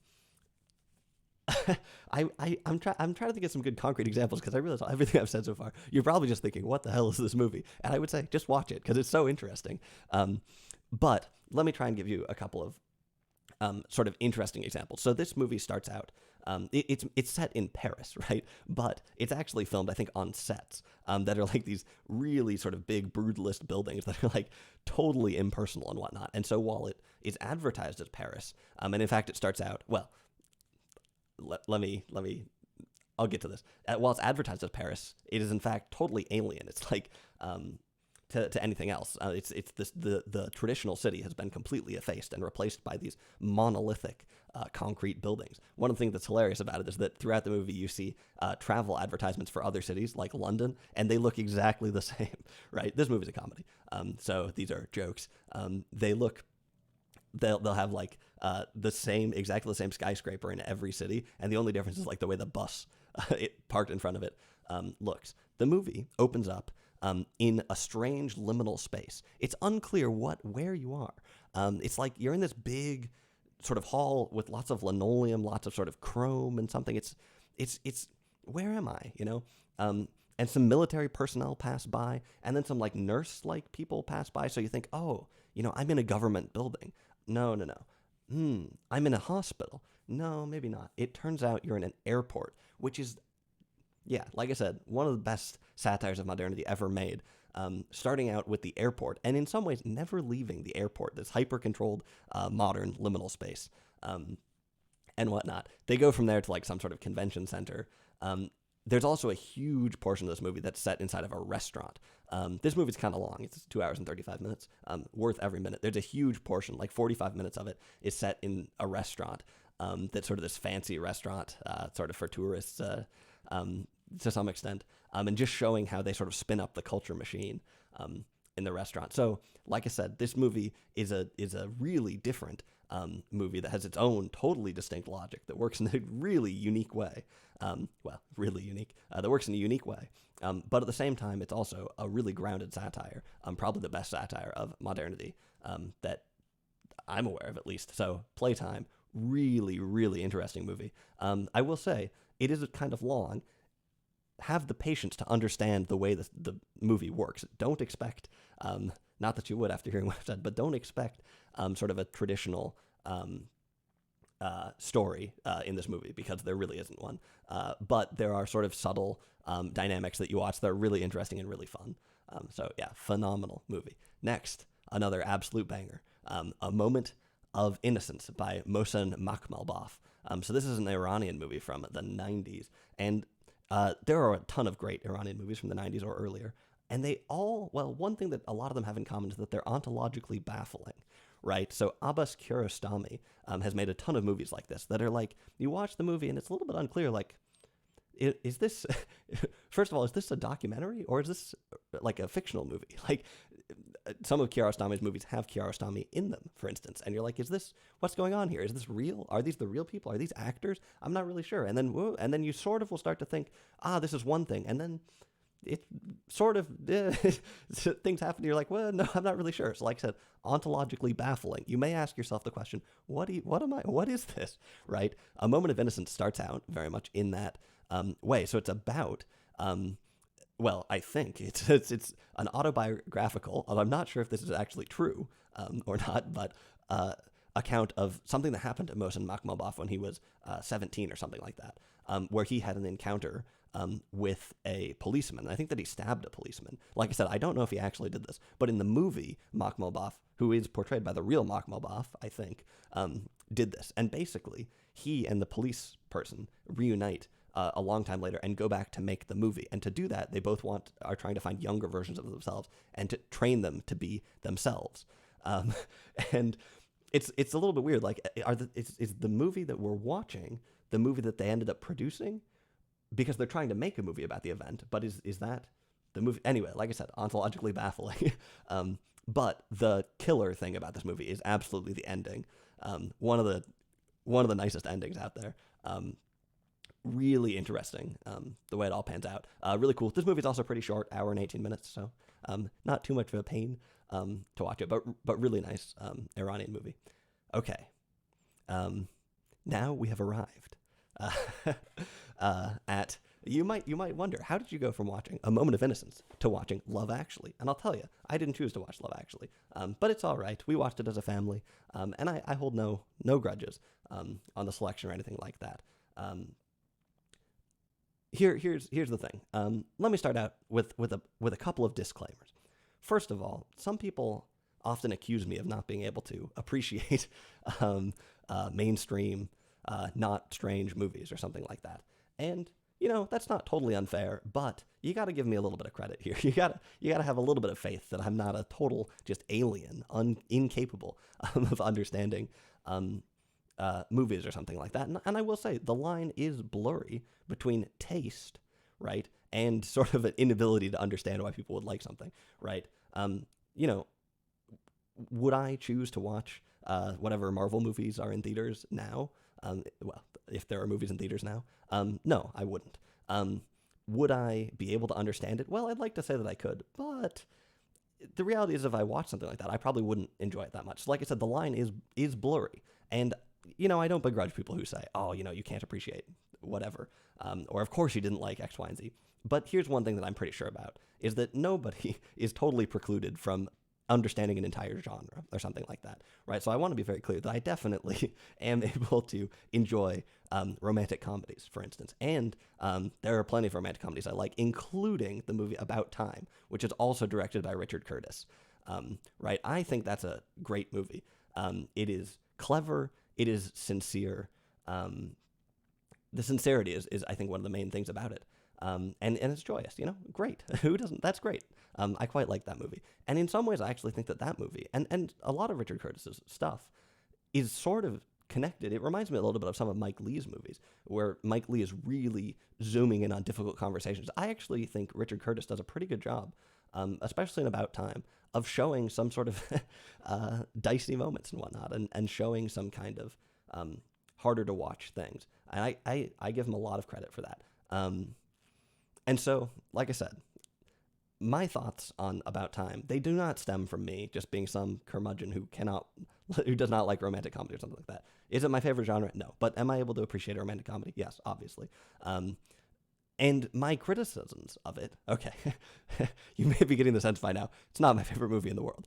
A: trying to think of some good concrete examples because I realize everything I've said so far, you're probably just thinking, what the hell is this movie? And I would say, just watch it because it's so interesting. But let me try and give you a couple of sort of interesting examples. So this movie starts out, it's set in Paris, right? But it's actually filmed, I think, on sets that are like these really sort of big brutalist buildings that are like totally impersonal and whatnot. And so while it is advertised as Paris, and in fact it starts out, well, let me, I'll get to this. While it's advertised as Paris, it is in fact totally alien. It's like to anything else. The traditional city has been completely effaced and replaced by these monolithic concrete buildings. One of the things that's hilarious about it is that throughout the movie you see travel advertisements for other cities like London, and they look exactly the same, right? This movie's a comedy, so these are jokes. They'll have like exactly the same skyscraper in every city, and the only difference is like the way the bus it parked in front of it looks. The movie opens up in a strange liminal space. It's unclear where you are. It's like you're in this big sort of hall with lots of linoleum, lots of sort of chrome and something. It's where am I? And some military personnel pass by, and then some like nurse-like people pass by. So you think, oh, I'm in a government building. No. I'm in a hospital. No, maybe not. It turns out you're in an airport, which is, yeah, like I said, one of the best satires of modernity ever made. starting out with the airport, and in some ways never leaving the airport, this hyper-controlled, modern liminal space, and whatnot. They go from there to like some sort of convention center. There's also a huge portion of this movie that's set inside of a restaurant. This movie's kind of long. It's 2 hours and 35 minutes, worth every minute. There's a huge portion, like 45 minutes of it, is set in a restaurant. That's sort of this fancy restaurant, sort of for tourists to some extent, and just showing how they sort of spin up the culture machine in the restaurant. So, like I said, this movie is a really different movie that has its own totally distinct logic that works in a really unique way. Really unique. That works in a unique way. But at the same time, it's also a really grounded satire, probably the best satire of modernity that I'm aware of, at least. So, Playtime, really, really interesting movie. I will say, it is kind of long. Have the patience to understand the way the movie works. Don't expect, not that you would after hearing what I've said, but don't expect sort of a traditional story in this movie, because there really isn't one. But there are sort of subtle dynamics that you watch that are really interesting and really fun. So yeah, phenomenal movie. Next, another absolute banger, A Moment of Innocence by Mohsen Makhmalbaf. So this is an Iranian movie from the 90s, and there are a ton of great Iranian movies from the 90s or earlier, and they all, well, one thing that a lot of them have in common is that they're ontologically baffling, right? So Abbas Kiarostami has made a ton of movies like this that are like, you watch the movie and it's a little bit unclear, like, is this, first of all, is this a documentary or is this like a fictional movie? Like, some of Kiarostami's movies have Kiarostami in them, for instance, and you're like, what's going on here? Is this real? Are these the real people? Are these actors? I'm not really sure. And then you sort of will start to think, this is one thing, and then it sort of things happen. You're like, well, no, I'm not really sure. So, like I said, ontologically baffling. You may ask yourself the question, what is this? Right? A Moment of Innocence starts out very much in that way. So it's about. Well, I think it's an autobiographical, although I'm not sure if this is actually true or not, but account of something that happened to Mohsen Makhmalbaf when he was 17 or something like that, where he had an encounter with a policeman. I think that he stabbed a policeman. Like I said, I don't know if he actually did this, but in the movie, Makhmalbaf, who is portrayed by the real Makhmalbaf, I think, did this. And basically, he and the police person reunite a long time later and go back to make the movie. And to do that, they both are trying to find younger versions of themselves and to train them to be themselves. And it's a little bit weird. Like, is the movie that we're watching the movie that they ended up producing? Because they're trying to make a movie about the event, but is that the movie? Anyway, like I said, ontologically baffling. But the killer thing about this movie is absolutely the ending. One of the nicest endings out there. Really interesting, the way it all pans out. Really cool. This movie is also pretty short, hour and 18 minutes, so not too much of a pain to watch it, but really nice Iranian movie. Okay, now we have arrived at. You might wonder, how did you go from watching A Moment of Innocence to watching Love Actually? And I'll tell you, I didn't choose to watch Love Actually, but it's all right. We watched it as a family, and I hold no grudges on the selection or anything like that. Here's the thing. Let me start out with a couple of disclaimers. First of all, some people often accuse me of not being able to appreciate mainstream, not strange movies or something like that. And that's not totally unfair, but you got to give me a little bit of credit here. You got to have a little bit of faith that I'm not a total just alien, incapable of understanding movies or something like that. And I will say, the line is blurry between taste, right, and sort of an inability to understand why people would like something, right? Would I choose to watch whatever Marvel movies are in theaters now? Well, if there are movies in theaters now, no, I wouldn't. Would I be able to understand it? Well, I'd like to say that I could, but the reality is, if I watched something like that, I probably wouldn't enjoy it that much. So like I said, the line is blurry, and I don't begrudge people who say, oh, you can't appreciate whatever, or of course you didn't like X, Y, and Z. But here's one thing that I'm pretty sure about, is that nobody is totally precluded from understanding an entire genre or something like that, right? So I want to be very clear that I definitely am able to enjoy romantic comedies, for instance. And there are plenty of romantic comedies I like, including the movie About Time, which is also directed by Richard Curtis, right? I think that's a great movie. It is clever. It is sincere. The sincerity is, I think, one of the main things about it. And it's joyous, great. Who doesn't? That's great. I quite like that movie. And in some ways, I actually think that movie, and a lot of Richard Curtis's stuff, is sort of connected. It reminds me a little bit of some of Mike Leigh's movies, where Mike Leigh is really zooming in on difficult conversations. I actually think Richard Curtis does a pretty good job, especially in About Time, of showing some sort of dicey moments and whatnot, and showing some kind of harder to watch things. And I give him a lot of credit for that. And so, like I said, my thoughts on About Time, they do not stem from me just being some curmudgeon who does not like romantic comedy or something like that. Is it my favorite genre? No. But am I able to appreciate a romantic comedy? Yes, obviously. And my criticisms of it, okay, you may be getting the sense by now, it's not my favorite movie in the world.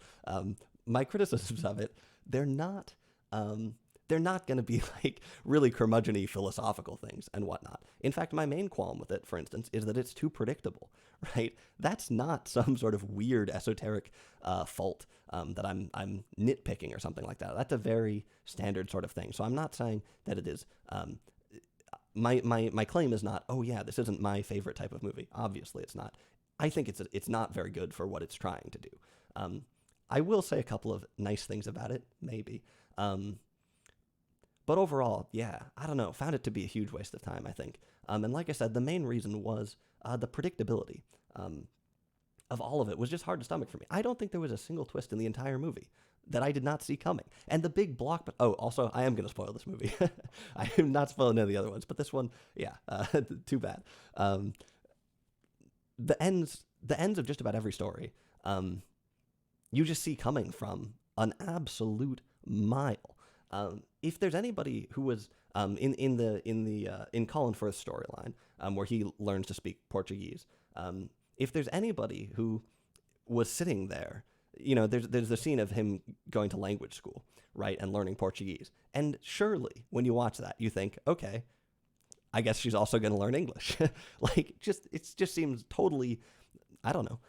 A: My criticisms of it, they're not going to be like really curmudgeon-y philosophical things and whatnot. In fact, my main qualm with it, for instance, is that it's too predictable, right? That's not some sort of weird esoteric fault that I'm nitpicking or something like that. That's a very standard sort of thing. So I'm not saying that it is. My claim is not, oh yeah, this isn't my favorite type of movie. Obviously, it's not. I think it's not very good for what it's trying to do. I will say a couple of nice things about it, maybe. But overall, yeah, I don't know, found it to be a huge waste of time, I think. And like I said, the main reason was the predictability of all of it was just hard to stomach for me. I don't think there was a single twist in the entire movie that I did not see coming. And the big block, but also, I am going to spoil this movie. I am not spoiling any of the other ones, but this one, yeah, too bad. The ends of just about every story, you just see coming from an absolute mile. If there's anybody who was in Colin Firth's storyline, where he learns to speak Portuguese, if there's anybody who was sitting there, there's the scene of him going to language school, right, and learning Portuguese, and surely when you watch that, you think, okay, I guess she's also going to learn English. It just seems totally, I don't know.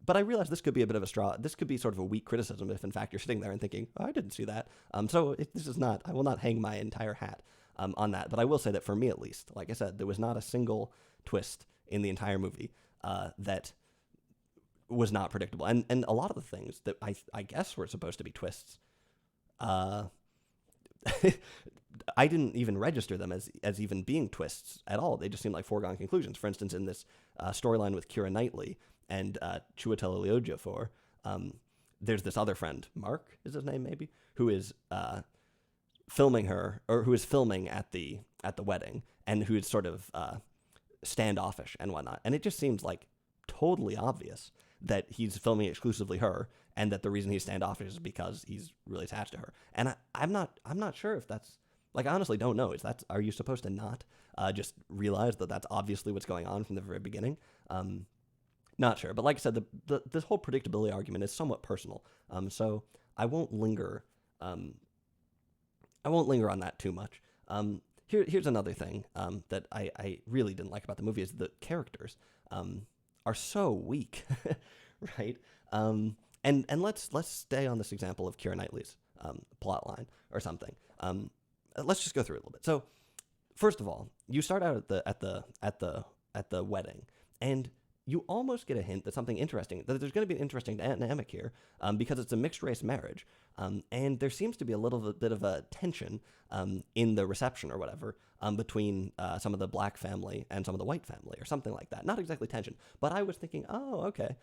A: But I realize this could be a bit of a straw. This could be sort of a weak criticism if, in fact, you're sitting there and thinking, oh, I didn't see that. I will not hang my entire hat on that. But I will say that for me, at least, like I said, there was not a single twist in the entire movie that was not predictable. And a lot of the things that I guess were supposed to be twists, I didn't even register them as even being twists at all. They just seemed like foregone conclusions. For instance, in this storyline with Keira Knightley and Chiwetel Ejiofor, there's this other friend, Mark is his name maybe, who is filming her, or who is filming at the wedding, and who is sort of standoffish and whatnot. And it just seems like totally obvious that he's filming exclusively her, and that the reason he's standoffish is because he's really attached to her. And I'm not sure if that's, I honestly don't know. Are you supposed to not just realize that that's obviously what's going on from the very beginning? Not sure. But like I said, this whole predictability argument is somewhat personal. So I won't linger. I won't linger on that too much. Here's another thing that I really didn't like about the movie is the characters are so weak, right? And let's stay on this example of Keira Knightley's plot line or something. Let's just go through it a little bit. So, first of all, you start out at the wedding, and you almost get a hint that there's going to be an interesting dynamic here, because it's a mixed race marriage, and there seems to be a little bit of a tension in the reception or whatever between some of the black family and some of the white family or something like that. Not exactly tension, but I was thinking, oh, okay,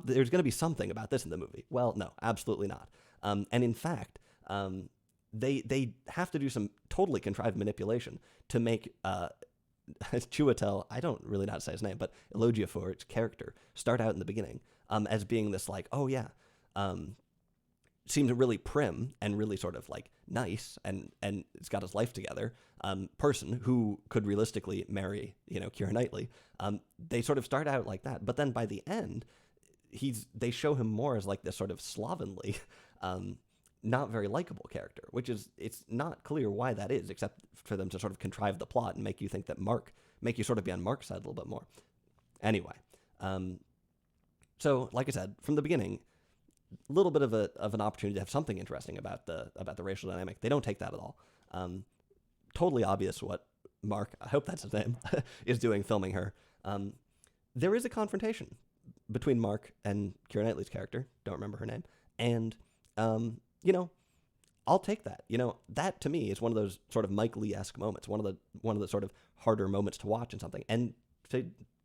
A: there's going to be something about this in the movie. Well, no, absolutely not. And in fact, they have to do some totally contrived manipulation to make Chiwetel, I don't really know how to say his name, but Ejiofor's character start out in the beginning as being this seems really prim and really sort of nice and it's got his life together person who could realistically marry Keira Knightley. They sort of start out like that, but then by the end, they show him more as like this sort of slovenly, not very likable character, which is, it's not clear why that is, except for them to sort of contrive the plot and make you think that make you sort of be on Mark's side a little bit more. Anyway, so like I said, from the beginning, a little bit of an opportunity to have something interesting about the racial dynamic. They don't take that at all. Totally obvious what Mark, I hope that's his name, is doing filming her. There is a confrontation between Mark and Keira Knightley's character, don't remember her name, and I'll take that. That to me is one of those sort of Mike Lee-esque moments, one of the sort of harder moments to watch in something. And to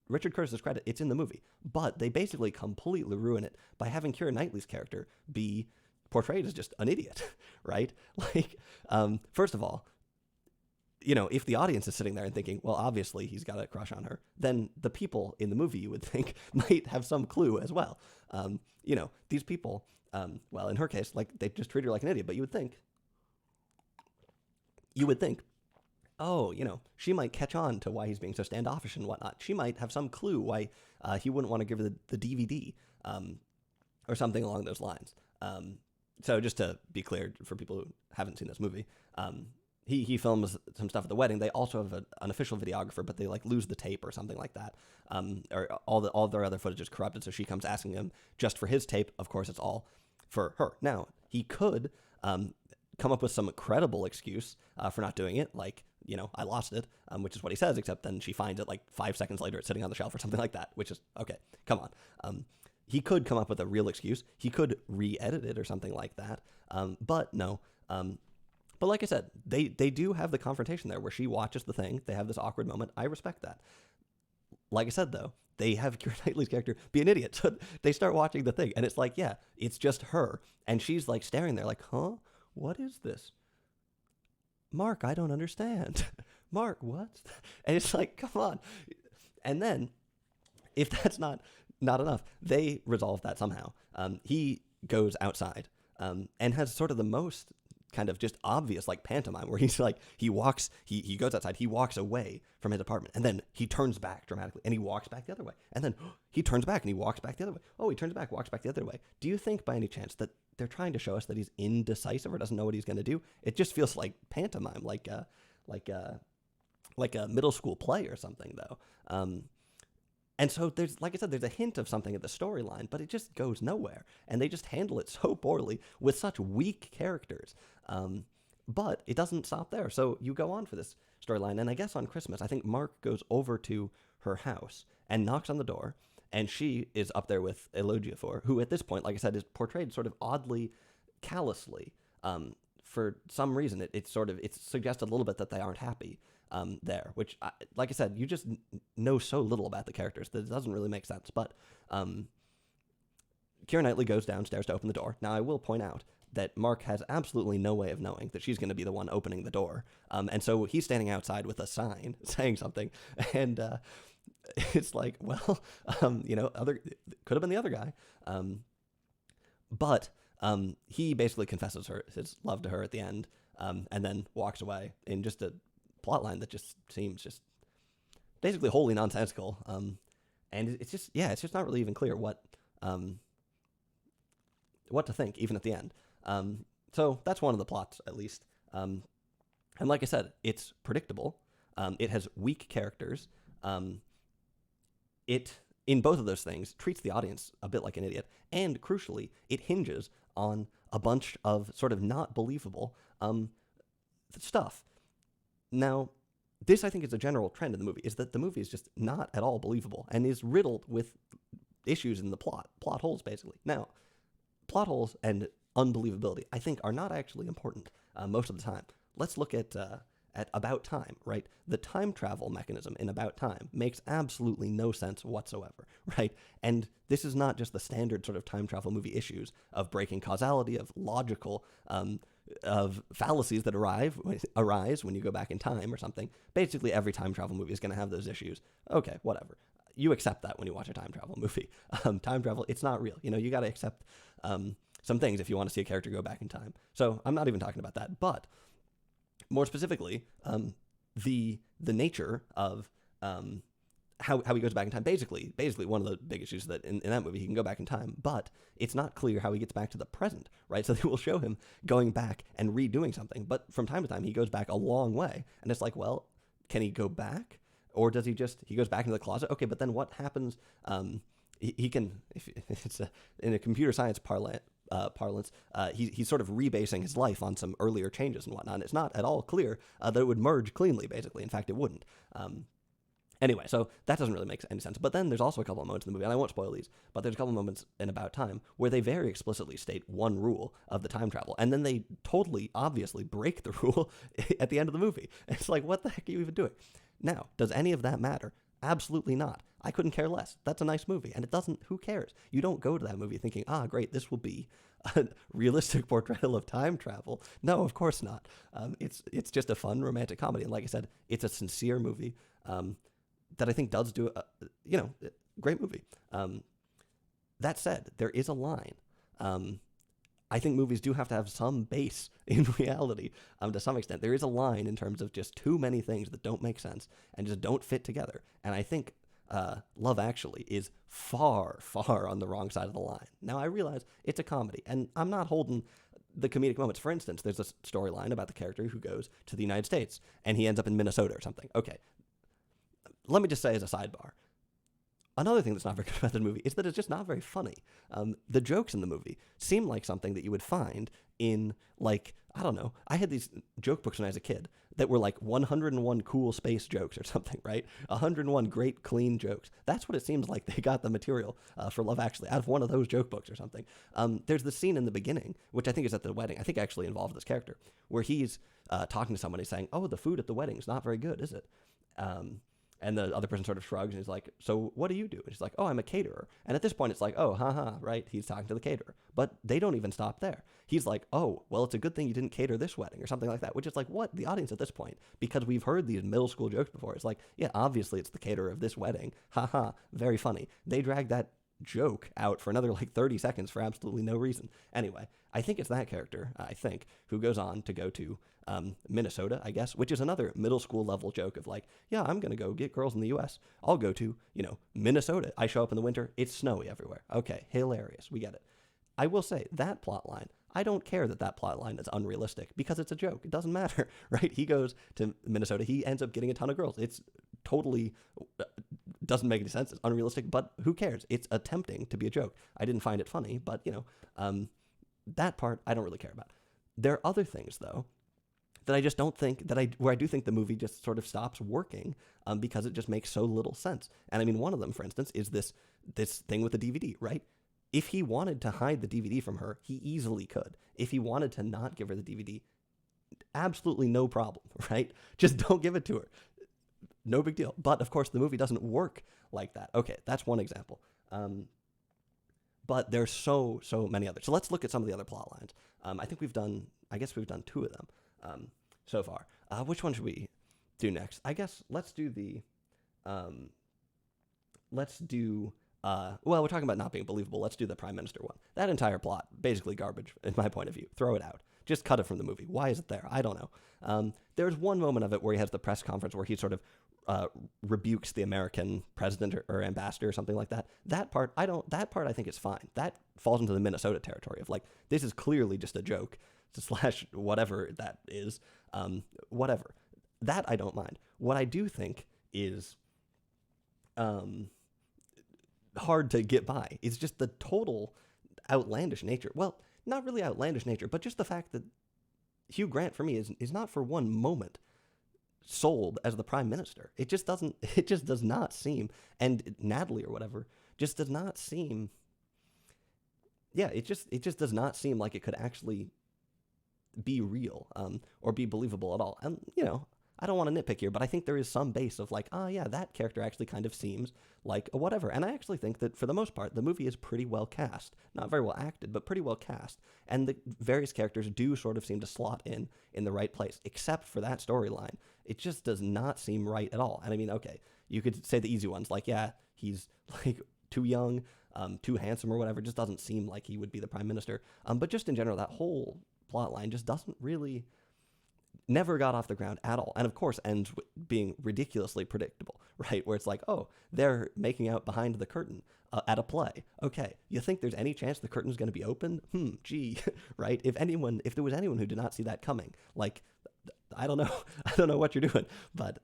A: Richard Curtis's credit, it's in the movie, but they basically completely ruin it by having Keira Knightley's character be portrayed as just an idiot, right? Like, first of all, if the audience is sitting there and thinking, well, obviously he's got a crush on her, then the people in the movie, you would think, might have some clue as well. These people, well, in her case, like, they just treat her like an idiot, but you would think, oh, she might catch on to why he's being so standoffish and whatnot. She might have some clue why he wouldn't want to give her the DVD or something along those lines. So just to be clear for people who haven't seen this movie, he films some stuff at the wedding. They also have an official videographer, but they like lose the tape or something like that. Or all their other footage is corrupted, so she comes asking him just for his tape. Of course, it's all for her. Now, he could come up with some credible excuse for not doing it, like, I lost it, which is what he says, except then she finds it like 5 seconds later, it's sitting on the shelf or something like that, which is, okay, come on. He could come up with a real excuse. He could re-edit it or something like that, but no. But like I said, they do have the confrontation there where she watches the thing. They have this awkward moment. I respect that. Like I said, though, they have Keira Knightley's character be an idiot. So they start watching the thing, and it's like, yeah, it's just her. And she's like staring there like, huh? What is this? Mark, I don't understand. Mark, what? And it's like, come on. And then, if that's not enough, they resolve that somehow. He goes outside and has sort of the most kind of just obvious like pantomime where he's like, he goes outside, he walks away from his apartment, and then he turns back dramatically and he walks back the other way, and then he turns back and he walks back the other way. Oh, he turns back, walks back the other way. Do you think by any chance that they're trying to show us that he's indecisive or doesn't know what he's going to do? It just feels like pantomime, like a middle school play or something, though. And so there's, like I said, there's a hint of something at the storyline, but it just goes nowhere. And they just handle it so poorly with such weak characters. But it doesn't stop there. So you go on for this storyline. And I guess on Christmas, I think Mark goes over to her house and knocks on the door. And she is up there with Ejiofor, who at this point, like I said, is portrayed sort of oddly, callously. For some reason, it's suggested a little bit that they aren't happy. There, which, like I said, you just know so little about the characters that it doesn't really make sense. But Keira Knightley goes downstairs to open the door. Now, I will point out that Mark has absolutely no way of knowing that she's going to be the one opening the door. And so he's standing outside with a sign saying something. And it's like, well, could have been the other guy. But he basically confesses his love to her at the end, and then walks away in just a plotline that just seems just basically wholly nonsensical, and it's just not really even clear what to think even at the end. So that's one of the plots, at least. And like I said, it's predictable. It has weak characters. It, in both of those things, treats the audience a bit like an idiot, and crucially, it hinges on a bunch of sort of not believable stuff. Now, this, I think, is a general trend in the movie, is that the movie is just not at all believable and is riddled with issues in the plot holes, basically. Now, plot holes and unbelievability, I think, are not actually important most of the time. Let's look at About Time, right? The time travel mechanism in About Time makes absolutely no sense whatsoever, right? And this is not just the standard sort of time travel movie issues of breaking causality, of logical of fallacies that arise when you go back in time or something. Basically, every time travel movie is going to have those issues. Okay, whatever. You accept that when you watch a time travel movie. Time travel, it's not real. You got to accept some things if you want to see a character go back in time. So I'm not even talking about that. But more specifically, the nature of how he goes back in time. Basically, one of the big issues is that in that movie he can go back in time, but it's not clear how he gets back to the present, right? So they will show him going back and redoing something, but from time to time he goes back a long way, and it's like, well, can he go back, or does he goes back into the closet? Okay, but then what happens? He can, if it's in a computer science parlance, he's sort of rebasing his life on some earlier changes and whatnot. And it's not at all clear that it would merge cleanly, basically. In fact, it wouldn't. Anyway, so that doesn't really make any sense. But then there's also a couple of moments in the movie, and I won't spoil these, but there's a couple of moments in About Time where they very explicitly state one rule of the time travel, and then they totally, obviously break the rule at the end of the movie. It's like, what the heck are you even doing? Now, does any of that matter? Absolutely not. I couldn't care less. That's a nice movie, and it doesn't, who cares? You don't go to that movie thinking, great, this will be a realistic portrayal of time travel. No, of course not. It's just a fun romantic comedy, and like I said, it's a sincere movie that I think does do a great movie. That said, there is a line. I think movies do have to have some base in reality to some extent. There is a line in terms of just too many things that don't make sense and just don't fit together. And I think Love Actually is far, far on the wrong side of the line. Now, I realize it's a comedy, and I'm not holding the comedic moments. For instance, there's a storyline about the character who goes to the United States, and he ends up in Minnesota or something. Okay, let me just say as a sidebar, another thing that's not very good about the movie is that it's just not very funny. The jokes in the movie seem like something that you would find in, like, I don't know. I had these joke books when I was a kid that were like 101 cool space jokes or something, right? 101 great clean jokes. That's what it seems like they got the material for Love Actually out of one of those joke books or something. There's the scene in the beginning, which I think is at the wedding. I think actually involved this character, where he's talking to somebody saying, "Oh, the food at the wedding is not very good, is it?" And the other person sort of shrugs and he's like, "So what do you do?" And she's like, "Oh, I'm a caterer." And at this point, it's like, oh, haha, right? He's talking to the caterer. But they don't even stop there. He's like, "Oh, well, it's a good thing you didn't cater this wedding," or something like that, which is like, what? The audience at this point, because we've heard these middle school jokes before, it's like, yeah, obviously it's the caterer of this wedding. Haha, very funny. They drag that joke out for another like 30 seconds for absolutely no reason. Anyway, I think it's that character, who goes on to go to Minnesota, I guess, which is another middle school level joke of like, yeah, I'm going to go get girls in the U.S. I'll go to, Minnesota. I show up in the winter. It's snowy everywhere. Okay, hilarious. We get it. I will say that plot line, I don't care that plot line is unrealistic because it's a joke. It doesn't matter, right? He goes to Minnesota. He ends up getting a ton of girls. It's totally doesn't make any sense. It's unrealistic, but who cares? It's attempting to be a joke. I didn't find it funny, but, that part I don't really care about. There are other things, though, that I just don't think where I do think the movie just sort of stops working because it just makes so little sense. And I mean, one of them, for instance, is this thing with the DVD, right? If he wanted to hide the DVD from her, he easily could. If he wanted to not give her the DVD, absolutely no problem, right? Just don't give it to her. No big deal. But of course, the movie doesn't work like that. Okay, that's one example. But there's so many others. So let's look at some of the other plot lines. I think we've done two of them so far. Which one should we do next? I guess let's do well, we're talking about not being believable. Let's do the Prime Minister one. That entire plot, basically garbage, in my point of view. Throw it out. Just cut it from the movie. Why is it there? I don't know. There's one moment of it where he has the press conference where he sort of rebukes the American president or ambassador or something like that. That part I think is fine. That falls into the Minnesota territory of like, this is clearly just a joke / whatever that is. Whatever. That I don't mind. What I do think is hard to get by is just the total outlandish nature. Well, not really outlandish nature, but just the fact that Hugh Grant for me is not for one moment sold as the prime minister. It just does not seem, and Natalie or whatever just does not seem, yeah, it just does not seem like it could actually be real or be believable at all. And I don't want to nitpick here, but I think there is some base of like, yeah, that character actually kind of seems like a whatever. And I actually think that for the most part, the movie is pretty well cast. Not very well acted, but pretty well cast. And the various characters do sort of seem to slot in the right place, except for that storyline. It just does not seem right at all. And I mean, okay, you could say the easy ones, like, yeah, he's like too young, too handsome or whatever. It just doesn't seem like he would be the prime minister. But just in general, that whole plot line just doesn't really... never got off the ground at all. And of course ends with being ridiculously predictable, right? Where it's like, oh, they're making out behind the curtain at a play. Okay, you think there's any chance the curtain's going to be open? Gee, right? If there was anyone who did not see that coming, like, I don't know, I don't know what you're doing, but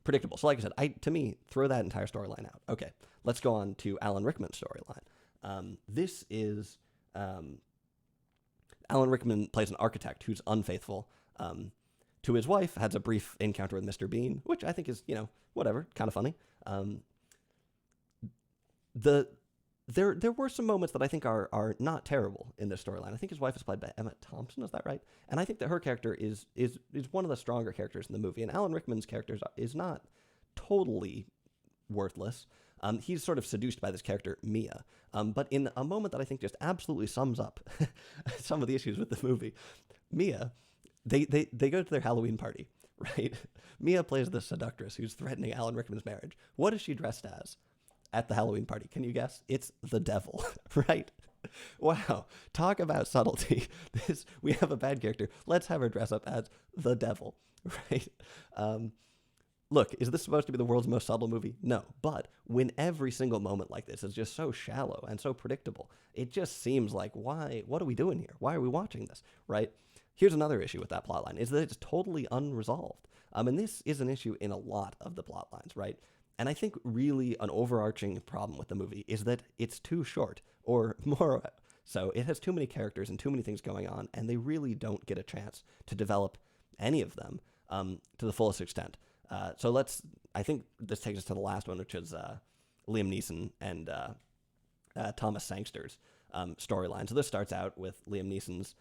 A: predictable. So like I said, to me, throw that entire storyline out. Okay, let's go on to Alan Rickman's storyline. This is... Alan Rickman plays an architect who's unfaithful to his wife, has a brief encounter with Mr. Bean, which I think is, whatever, kind of funny. There were some moments that I think are not terrible in this storyline. I think his wife is played by Emma Thompson, is that right? And I think that her character is one of the stronger characters in the movie, and Alan Rickman's character is not totally worthless. He's sort of seduced by this character, Mia. But in a moment that I think just absolutely sums up some of the issues with the movie, Mia, they go to their Halloween party, right? Mia plays the seductress who's threatening Alan Rickman's marriage. What is she dressed as at the Halloween party? Can you guess? It's the devil, right? Wow, talk about subtlety. We have a bad character. Let's have her dress up as the devil, right? Look, is this supposed to be the world's most subtle movie? No. But when every single moment like this is just so shallow and so predictable, it just seems like, why? What are we doing here? Why are we watching this, right? Here's another issue with that plotline, is that it's totally unresolved. And this is an issue in a lot of the plot lines, right? And I think really an overarching problem with the movie is that it's too short, or more so. It has too many characters and too many things going on, and they really don't get a chance to develop any of them to the fullest extent. I think this takes us to the last one, which is Liam Neeson and Thomas Sangster's storyline. So this starts out with Liam Neeson's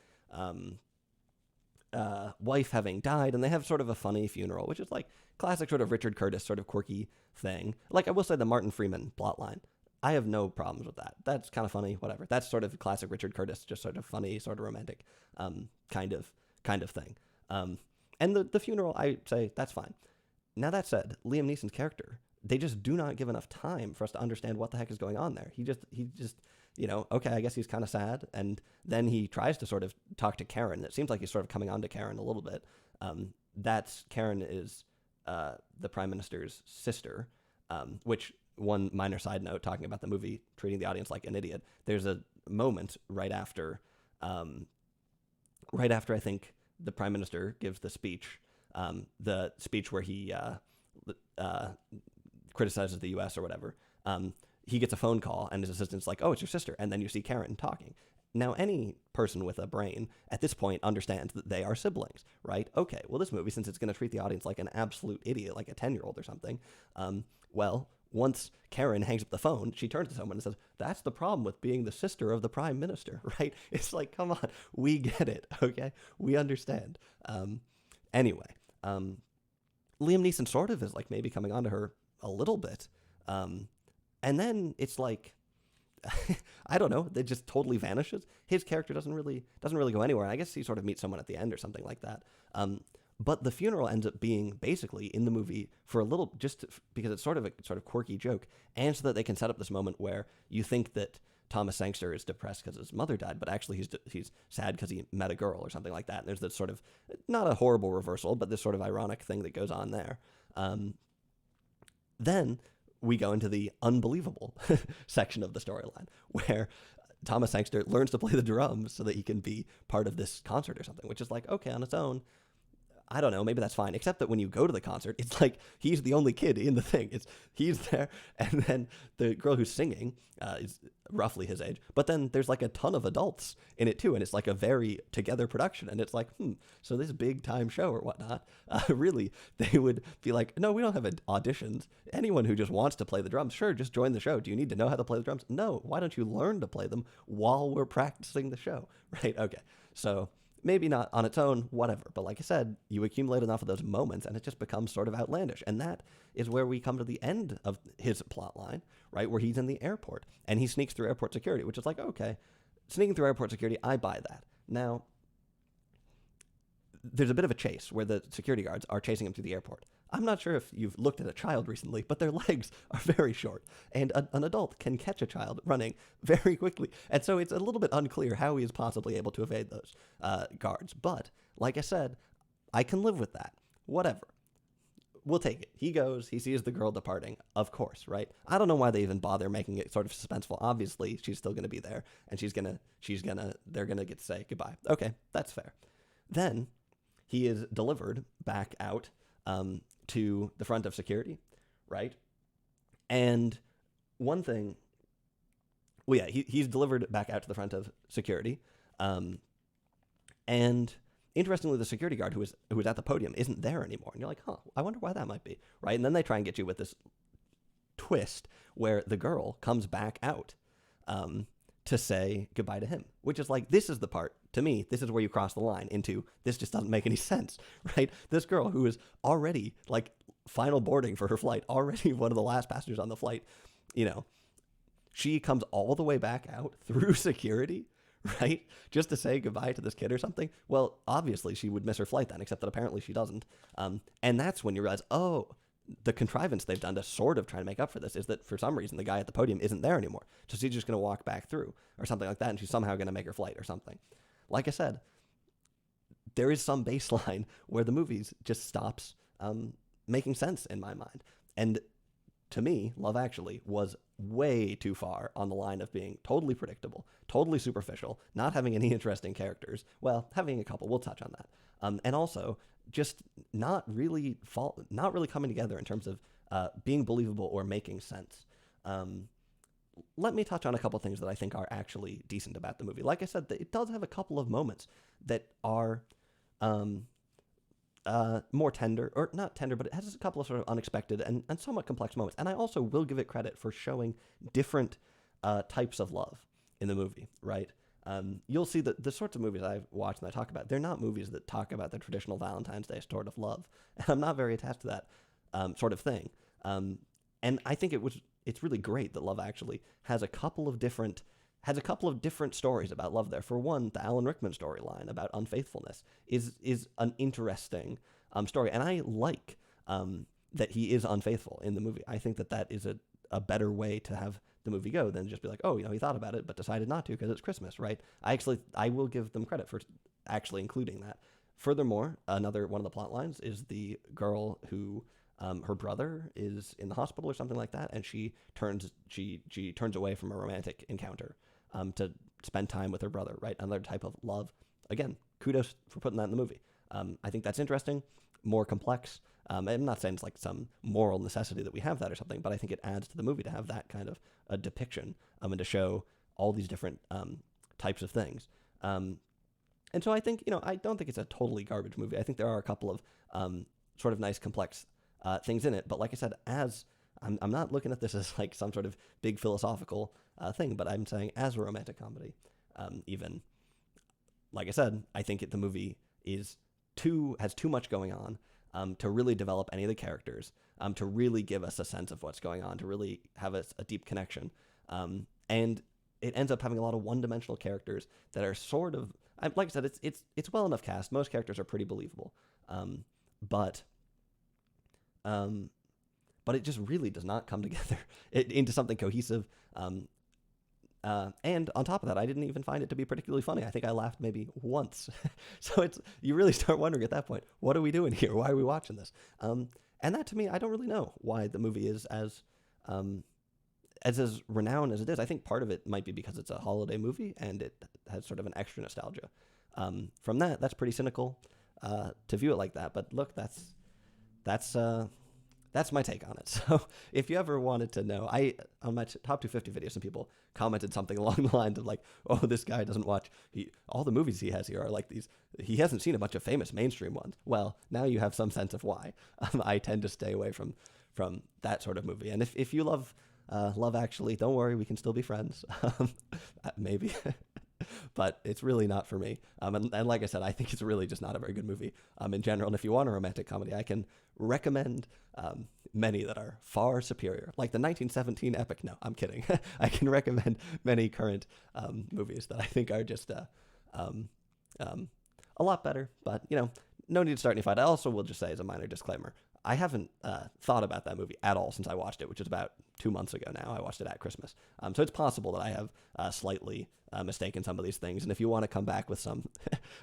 A: wife having died, and they have sort of a funny funeral, which is like classic sort of Richard Curtis sort of quirky thing. Like, I will say the Martin Freeman plotline, I have no problems with that. That's kind of funny, whatever. That's sort of classic Richard Curtis, just sort of funny, sort of romantic kind of thing. And the funeral, I say, that's fine. Now, that said, Liam Neeson's character, they just do not give enough time for us to understand what the heck is going on there. He just, okay, I guess he's kind of sad. And then he tries to sort of talk to Karen. It seems like he's sort of coming on to Karen a little bit. Karen is the Prime Minister's sister, which, one minor side note, talking about the movie, treating the audience like an idiot, there's a moment right after I think the Prime Minister gives the speech where he criticizes the U.S. or whatever, he gets a phone call and his assistant's like, oh, it's your sister. And then you see Karen talking. Now, any person with a brain at this point understands that they are siblings, right? Okay, well, this movie, since it's going to treat the audience like an absolute idiot, like a 10-year-old or something, once Karen hangs up the phone, she turns to someone and says, that's the problem with being the sister of the Prime Minister, right? It's like, come on, we get it, okay? We understand. Anyway, Liam Neeson sort of is like maybe coming on to her a little bit. And then it's like, I don't know, it just totally vanishes. His character doesn't really go anywhere. I guess he sort of meets someone at the end or something like that. But the funeral ends up being basically in the movie for a little, just because it's sort of a quirky joke, and so that they can set up this moment where you think that Thomas Sangster is depressed because his mother died, but actually he's sad because he met a girl or something like that. And there's this sort of, not a horrible reversal, but this sort of ironic thing that goes on there. Then we go into the unbelievable section of the storyline, where Thomas Sangster learns to play the drums so that he can be part of this concert or something, which is like, okay, on its own, I don't know, maybe that's fine. Except that when you go to the concert, it's like he's the only kid in the thing. He's there, and then the girl who's singing is roughly his age. But then there's like a ton of adults in it too, and it's like a very together production. And it's like, so this big time show or whatnot, really, they would be like, no, we don't have auditions. Anyone who just wants to play the drums, sure, just join the show. Do you need to know how to play the drums? No. Why don't you learn to play them while we're practicing the show? Right? Okay. So maybe not on its own, whatever. But like I said, you accumulate enough of those moments and it just becomes sort of outlandish. And that is where we come to the end of his plot line, right? Where he's in the airport and he sneaks through airport security, which is like, okay, sneaking through airport security, I buy that. Now, there's a bit of a chase where the security guards are chasing him through the airport. I'm not sure if you've looked at a child recently, but their legs are very short, and an adult can catch a child running very quickly. And so it's a little bit unclear how he is possibly able to evade those guards. But, like I said, I can live with that. Whatever. We'll take it. He goes, he sees the girl departing, of course, right? I don't know why they even bother making it sort of suspenseful. Obviously, she's still going to be there, and they're going to get to say goodbye. Okay, that's fair. Then he is delivered back out to the front of security, right? And one thing, well, yeah, he's delivered back out to the front of security, and interestingly, the security guard who was at the podium isn't there anymore. And you're like, huh, I wonder why that might be, right? And then they try and get you with this twist where the girl comes back out to say goodbye to him, which is like, this is the part, to me, this is where you cross the line into, this just doesn't make any sense, right? This girl who is already, like, final boarding for her flight, already one of the last passengers on the flight, she comes all the way back out through security, right? Just to say goodbye to this kid or something. Well, obviously she would miss her flight then, except that apparently she doesn't. And that's when you realize, oh, the contrivance they've done to sort of try to make up for this is that for some reason the guy at the podium isn't there anymore. So she's just going to walk back through or something like that, and she's somehow going to make her flight or something. Like I said, there is some baseline where the movies just stops making sense in my mind. And to me, Love Actually was way too far on the line of being totally predictable, totally superficial, not having any interesting characters. Well, having a couple, we'll touch on that. And also just not really coming together in terms of being believable or making sense. Let me touch on a couple things that I think are actually decent about the movie. Like I said, it does have a couple of moments that are more tender, or not tender, but it has a couple of sort of unexpected and somewhat complex moments. And I also will give it credit for showing different types of love in the movie, right? You'll see that the sorts of movies I've watched and I talk about, they're not movies that talk about the traditional Valentine's Day sort of love. And I'm not very attached to that sort of thing. And I think it's really great that Love Actually has a couple of different stories about love there. For one, the Alan Rickman storyline about unfaithfulness is an interesting story. And I like that he is unfaithful in the movie. I think that is a better way to have the movie go than just be like, oh, he thought about it, but decided not to because it's Christmas, right? I will give them credit for actually including that. Furthermore, another one of the plot lines is the girl who her brother is in the hospital or something like that, and she turns away from a romantic encounter to spend time with her brother, right? Another type of love. Again, kudos for putting that in the movie. I think that's interesting, more complex. I'm not saying it's like some moral necessity that we have that or something, but I think it adds to the movie to have that kind of a depiction and to show all these different types of things. And so I think, I don't think it's a totally garbage movie. I think there are a couple of sort of nice, complex things in it. But like I said, I'm not looking at this as like some sort of big philosophical thing, but I'm saying as a romantic comedy, even, like I said, I think the movie has too much going on to really develop any of the characters, to really give us a sense of what's going on, to really have a deep connection. And it ends up having a lot of one-dimensional characters that are sort of, like I said, it's well enough cast. Most characters are pretty believable, but it just really does not come together into something cohesive. And on top of that, I didn't even find it to be particularly funny. I think I laughed maybe once. So you really start wondering at that point, what are we doing here? Why are we watching this? And that to me, I don't really know why the movie is as renowned as it is. I think part of it might be because it's a holiday movie and it has sort of an extra nostalgia. From that's pretty cynical to view it like that. But look, that's my take on it. So if you ever wanted to know, on my top 250 videos, some people commented something along the lines of like, oh, this guy doesn't watch, all the movies he has here are like these, he hasn't seen a bunch of famous mainstream ones. Well, now you have some sense of why. I tend to stay away from that sort of movie. And if you love Love Actually, don't worry, we can still be friends. Maybe. But it's really not for me. And like I said, I think it's really just not a very good movie in general. And if you want a romantic comedy, I can recommend many that are far superior, like the 1917 epic. No, I'm kidding. I can recommend many current movies that I think are just a lot better. But, no need to start any fight. I also will just say as a minor disclaimer, I haven't thought about that movie at all since I watched it, which is about 2 months ago now. I watched it at Christmas. So it's possible that I have slightly mistaken some of these things. And if you want to come back with some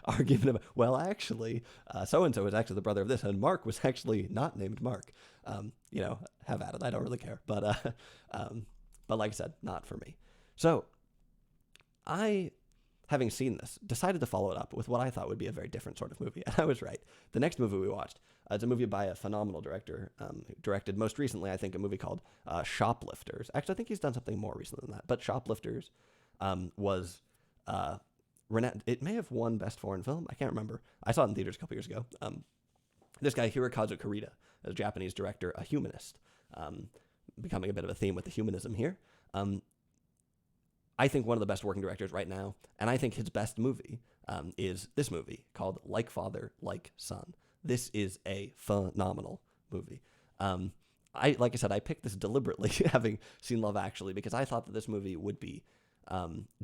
A: argument about, well, actually, so-and-so is actually the brother of this, and Mark was actually not named Mark, have at it. I don't really care. But like I said, not for me. So I, having seen this, decided to follow it up with what I thought would be a very different sort of movie. And I was right. The next movie we watched is a movie by a phenomenal director who directed most recently, I think, a movie called Shoplifters. Actually, I think he's done something more recently than that. But Shoplifters was renowned. It may have won Best Foreign Film. I can't remember. I saw it in theaters a couple years ago. This guy, Hirokazu Kurita, a Japanese director, a humanist, becoming a bit of a theme with the humanism here. I think one of the best working directors right now, and I think his best movie is this movie called Like Father, Like Son. This is a phenomenal movie. Like I said, I picked this deliberately, having seen Love Actually, because I thought that this movie would be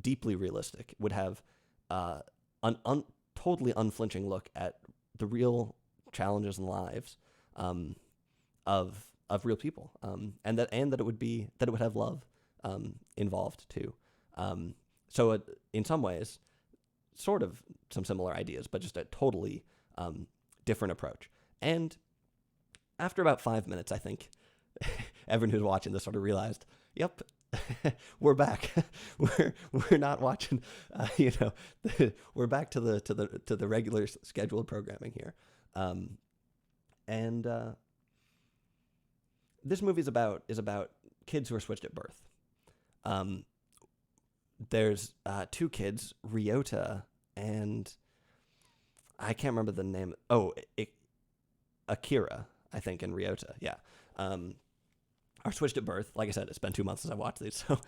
A: deeply realistic, would have an totally unflinching look at the real challenges and lives of real people, and that it would have love involved too. So in some ways, sort of some similar ideas, but just a totally different approach. And after about 5 minutes, I think everyone who's watching this sort of realized, yep, we're back. we're not watching, we're back to the regular scheduled programming here. And this movie is about kids who are switched at birth. There's 2 kids, Ryota and I can't remember the name. Oh, Akira, I think, and Ryota. Yeah. Are switched at birth. Like I said, it's been 2 months since I watched these, so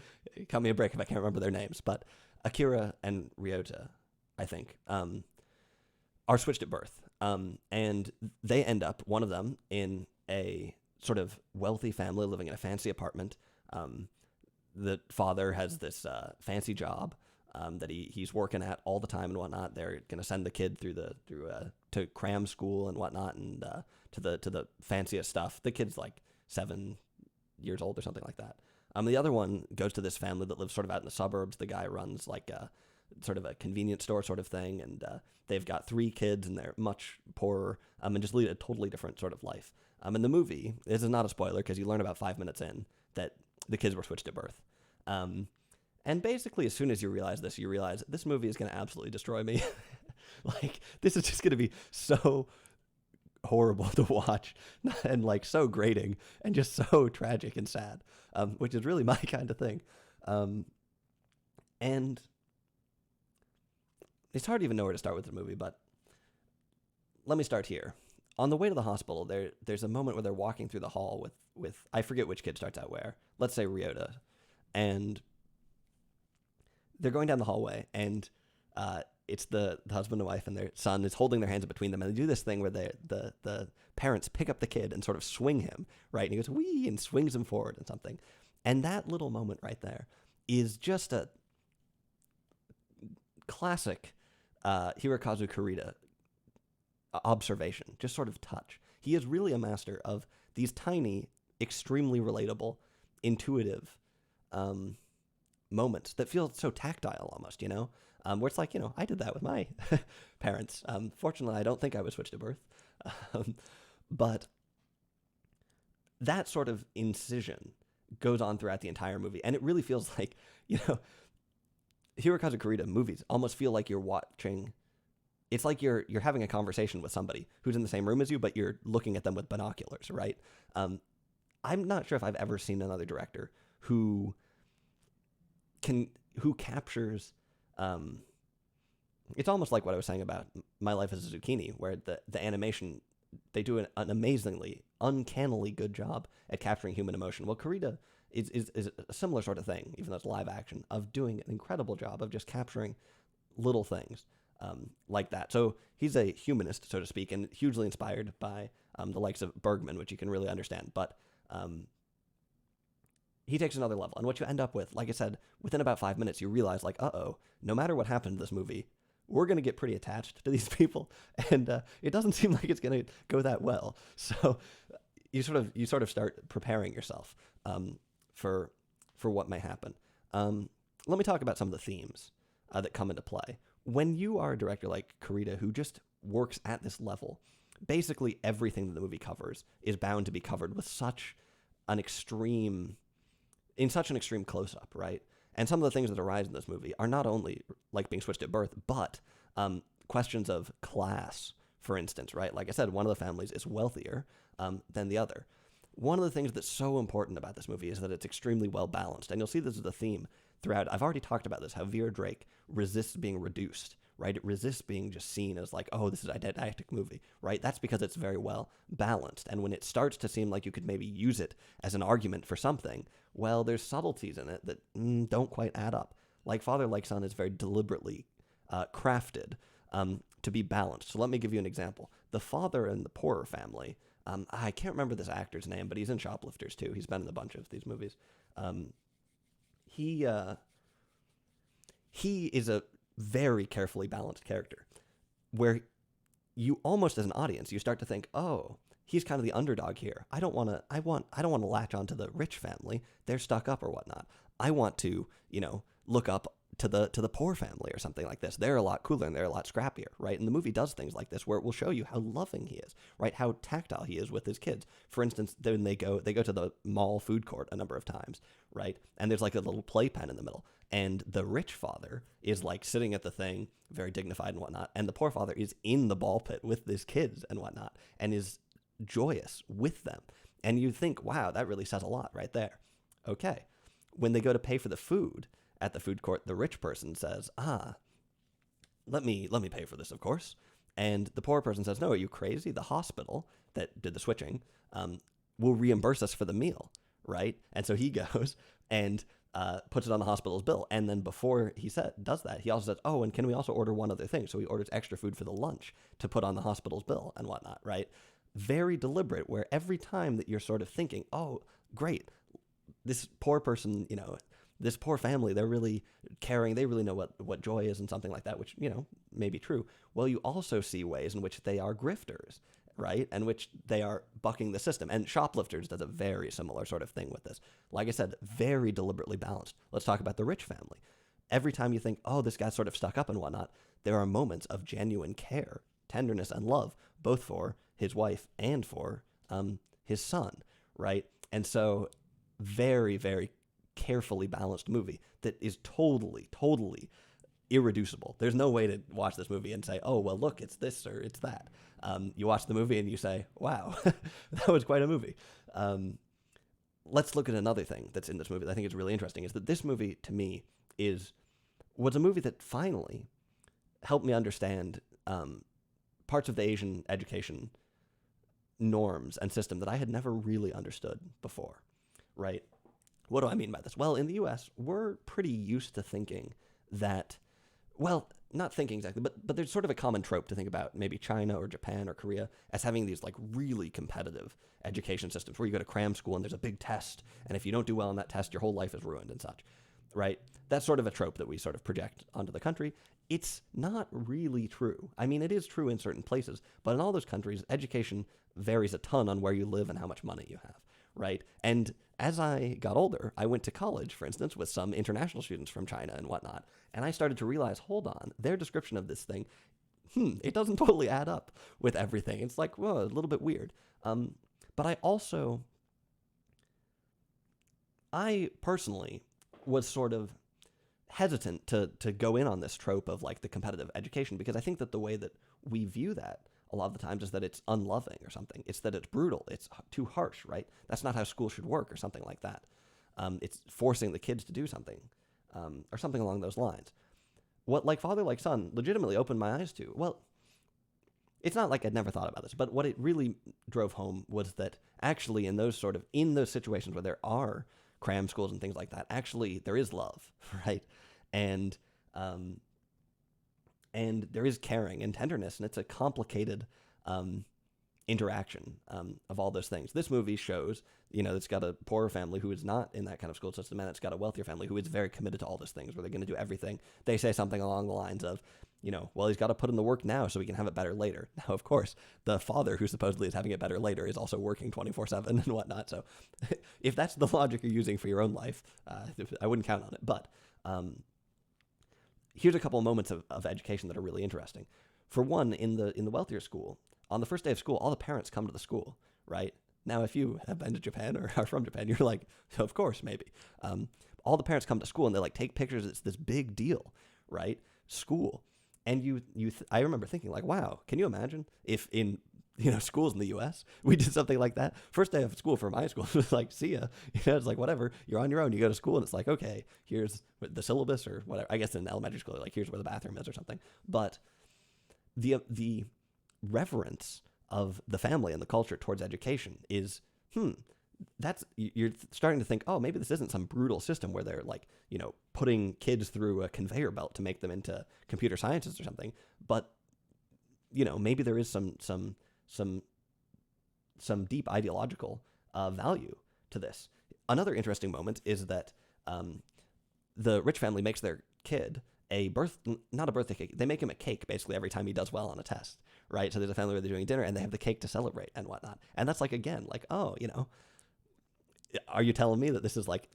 A: cut me a break if I can't remember their names. But Akira and Ryota, I think, are switched at birth. And they end up, one of them, in a sort of wealthy family living in a fancy apartment. The father has this fancy job that he's working at all the time and whatnot. They're going to send the kid to cram school and whatnot, and to the fanciest stuff. The kid's like 7 years old or something like that. The other one goes to this family that lives sort of out in the suburbs. The guy runs like a sort of a convenience store sort of thing, and they've got 3 kids, and they're much poorer, and just lead a totally different sort of life. In the movie, this is not a spoiler because you learn about 5 minutes in that the kids were switched at birth. And basically, as soon as you realize this movie is going to absolutely destroy me. Like, this is just going to be so horrible to watch and like so grating and just so tragic and sad, which is really my kind of thing. And it's hard to even know where to start with the movie, but let me start here. On the way to the hospital, there's a moment where they're walking through the hall with I forget which kid starts out where. Let's say Ryota. And they're going down the hallway, and it's the husband and wife and their son is holding their hands between them, and they do this thing where the parents pick up the kid and sort of swing him, right? And he goes, wee, and swings him forward and something. And that little moment right there is just a classic Hirokazu Kurita observation, just sort of touch. He is really a master of these tiny, extremely relatable, intuitive moments that feel so tactile almost, where it's like, I did that with my parents. Fortunately, I don't think I was switched at birth. But that sort of incision goes on throughout the entire movie. And it really feels like, Hirokazu Kurita movies almost feel like you're watching. It's like you're having a conversation with somebody who's in the same room as you, but you're looking at them with binoculars, right? I'm not sure if I've ever seen another director who captures. It's almost like what I was saying about My Life as a Zucchini, where the animation, they do an amazingly, uncannily good job at capturing human emotion. Well, Kurita is a similar sort of thing, even though it's live action, of doing an incredible job of just capturing little things like that. So he's a humanist, so to speak, and hugely inspired by the likes of Bergman, which you can really understand. But he takes another level. And what you end up with, like I said, within about 5 minutes, you realize, like, no matter what happened in this movie, we're going to get pretty attached to these people, and it doesn't seem like it's going to go that well. So you sort of start preparing yourself for what may happen. Let me talk about some of the themes that come into play. When you are a director like Kurita, who just works at this level, basically everything that the movie covers is bound to be covered with such an extreme close-up, right? And some of the things that arise in this movie are not only like being switched at birth, but questions of class, for instance, right? Like I said, one of the families is wealthier than the other. One of the things that's so important about this movie is that it's extremely well balanced. And you'll see this as a theme throughout. I've already talked about this, how Vera Drake resists being reduced, right? It resists being just seen as like, oh, this is a didactic movie, right? That's because it's very well balanced. And when it starts to seem like you could maybe use it as an argument for something, well, there's subtleties in it that don't quite add up. Like Father, Like Son is very deliberately crafted to be balanced. So let me give you an example. The father in the poorer family, I can't remember this actor's name, but he's in Shoplifters too. He's been in a bunch of these movies. He is a very carefully balanced character, where you almost as an audience, you start to think, oh, he's kind of the underdog here. I don't want to latch onto the rich family. They're stuck up or whatnot. I want to, look up to the poor family or something like this. They're a lot cooler and they're a lot scrappier, right? And the movie does things like this where it will show you how loving he is, right? How tactile he is with his kids. For instance, then they go to the mall food court a number of times, right? And there's like a little playpen in the middle. And the rich father is like sitting at the thing, very dignified and whatnot. And the poor father is in the ball pit with his kids and whatnot and is joyous with them. And you think, wow, that really says a lot right there. Okay. When they go to pay for the food at the food court, the rich person says, let me pay for this, of course. And the poor person says, no, are you crazy? The hospital that did the switching will reimburse us for the meal, right? And so he goes and puts it on the hospital's bill. And then before he does that, he also says, oh, and can we also order one other thing? So he orders extra food for the lunch to put on the hospital's bill and whatnot, right? Very deliberate, where every time that you're sort of thinking, oh, great, this poor person, this poor family, they're really caring, they really know what joy is and something like that, which, may be true. Well, you also see ways in which they are grifters, right? And which they are bucking the system. And Shoplifters does a very similar sort of thing with this. Like I said, very deliberately balanced. Let's talk about the rich family. Every time you think, oh, this guy's sort of stuck up and whatnot, there are moments of genuine care, tenderness, and love, both for his wife and for his son, right? And so very, very carefully balanced movie that is totally, totally irreducible. There's no way to watch this movie and say, oh, well, look, it's this or it's that. You watch the movie and you say, wow, that was quite a movie. Let's look at another thing that's in this movie that I think is really interesting, is that this movie, to me, was a movie that finally helped me understand parts of the Asian education norms and system that I had never really understood before, right? What do I mean by this? Well, in the U.S., we're pretty used to thinking that, well, not thinking exactly, but there's sort of a common trope to think about maybe China or Japan or Korea as having these like really competitive education systems where you go to cram school and there's a big test, and if you don't do well on that test, your whole life is ruined and such, right? That's sort of a trope that we sort of project onto the country. It's not really true. I mean, it is true in certain places, but in all those countries, education varies a ton on where you live and how much money you have, right? And as I got older, I went to college, for instance, with some international students from China and whatnot, and I started to realize, hold on, their description of this thing, it doesn't totally add up with everything. It's like, whoa, a little bit weird. But I personally was sort of hesitant to go in on this trope of like the competitive education, because I think that the way that we view that a lot of the times is that it's unloving or something. It's that it's brutal. It's too harsh, right? That's not how school should work or something like that. It's forcing the kids to do something or something along those lines. What Like Father, Like Son legitimately opened my eyes to, well, it's not like I'd never thought about this, but what it really drove home was that actually in those situations where there are cram schools and things like that, actually there is love, right? And there is caring and tenderness, and it's a complicated interaction of all those things. This movie shows, it's got a poorer family who is not in that kind of school system, and it's got a wealthier family who is very committed to all those things, where they're going to do everything. They say something along the lines of, well, he's got to put in the work now so he can have it better later. Now, of course, the father who supposedly is having it better later is also working 24/7 and whatnot. So if that's the logic you're using for your own life, I wouldn't count on it. But here's a couple of moments of education that are really interesting. For one, in the wealthier school, on the first day of school, all the parents come to the school, right? Now, if you have been to Japan or are from Japan, you're like, of course, maybe. All the parents come to school and they take pictures. It's this big deal, right? School. And I remember thinking like, wow, can you imagine if in, schools in the U.S., we did something like that? First day of school for my school, it was like, see ya. It's like, whatever, you're on your own. You go to school and it's like, okay, here's the syllabus or whatever. I guess in elementary school, like, here's where the bathroom is or something. But the reverence of the family and the culture towards education is, you're starting to think, oh, maybe this isn't some brutal system where they're like, putting kids through a conveyor belt to make them into computer scientists or something. But, maybe there is some deep ideological value to this. Another interesting moment is that the rich family makes their kid not a birthday cake. They make him a cake basically every time he does well on a test, right? So there's a family where they're doing dinner and they have the cake to celebrate and whatnot. And that's like, again, like, oh, are you telling me that this is like,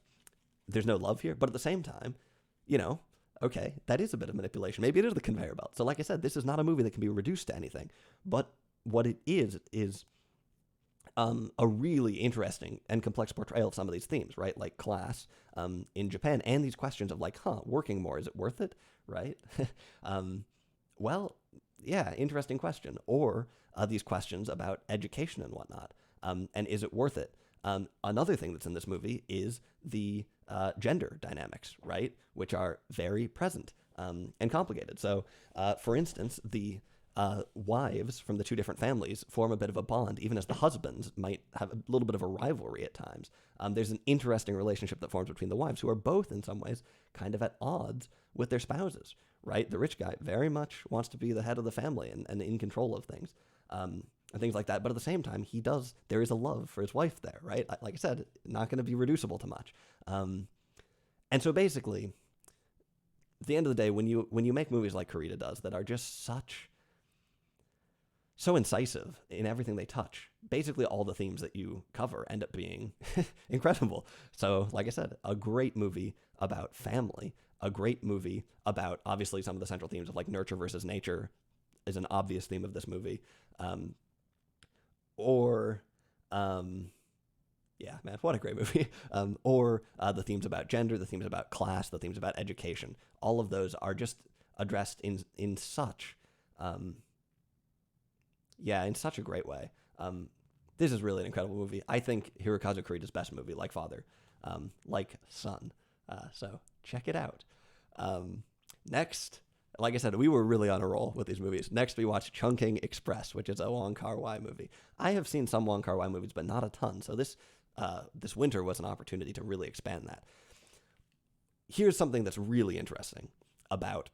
A: there's no love here? But at the same time, okay, that is a bit of manipulation. Maybe it is the conveyor belt. So like I said, this is not a movie that can be reduced to anything. But what it is a really interesting and complex portrayal of some of these themes, right? Like class in Japan, and these questions of like, working more, is it worth it, right? Well, yeah, interesting question. Or these questions about education and whatnot, and is it worth it? Another thing that's in this movie is the gender dynamics, right? Which are very present and complicated. So, for instance, the wives from the two different families form a bit of a bond, even as the husbands might have a little bit of a rivalry at times. There's an interesting relationship that forms between the wives, who are both, in some ways, kind of at odds with their spouses, right? The rich guy very much wants to be the head of the family and in control of things, and things like that. But at the same time, there is a love for his wife there, right? Like I said, not going to be reducible to much. And so basically, at the end of the day, when you make movies like Kurita does that are just so incisive in everything they touch, basically all the themes that you cover end up being incredible. So, like I said, a great movie about family, a great movie about, obviously, some of the central themes of like nurture versus nature is an obvious theme of this movie. Yeah, man, what a great movie. Or the themes about gender, the themes about class, the themes about education. All of those are just addressed in such... in such a great way. This is really an incredible movie. I think Hirokazu Kurita's best movie, like Father, like Son. So check it out. Next, like I said, we were really on a roll with these movies. Next, we watched Chungking Express, which is a Wong Kar-wai movie. I have seen some Wong Kar-wai movies, but not a ton. So this winter was an opportunity to really expand that. Here's something that's really interesting about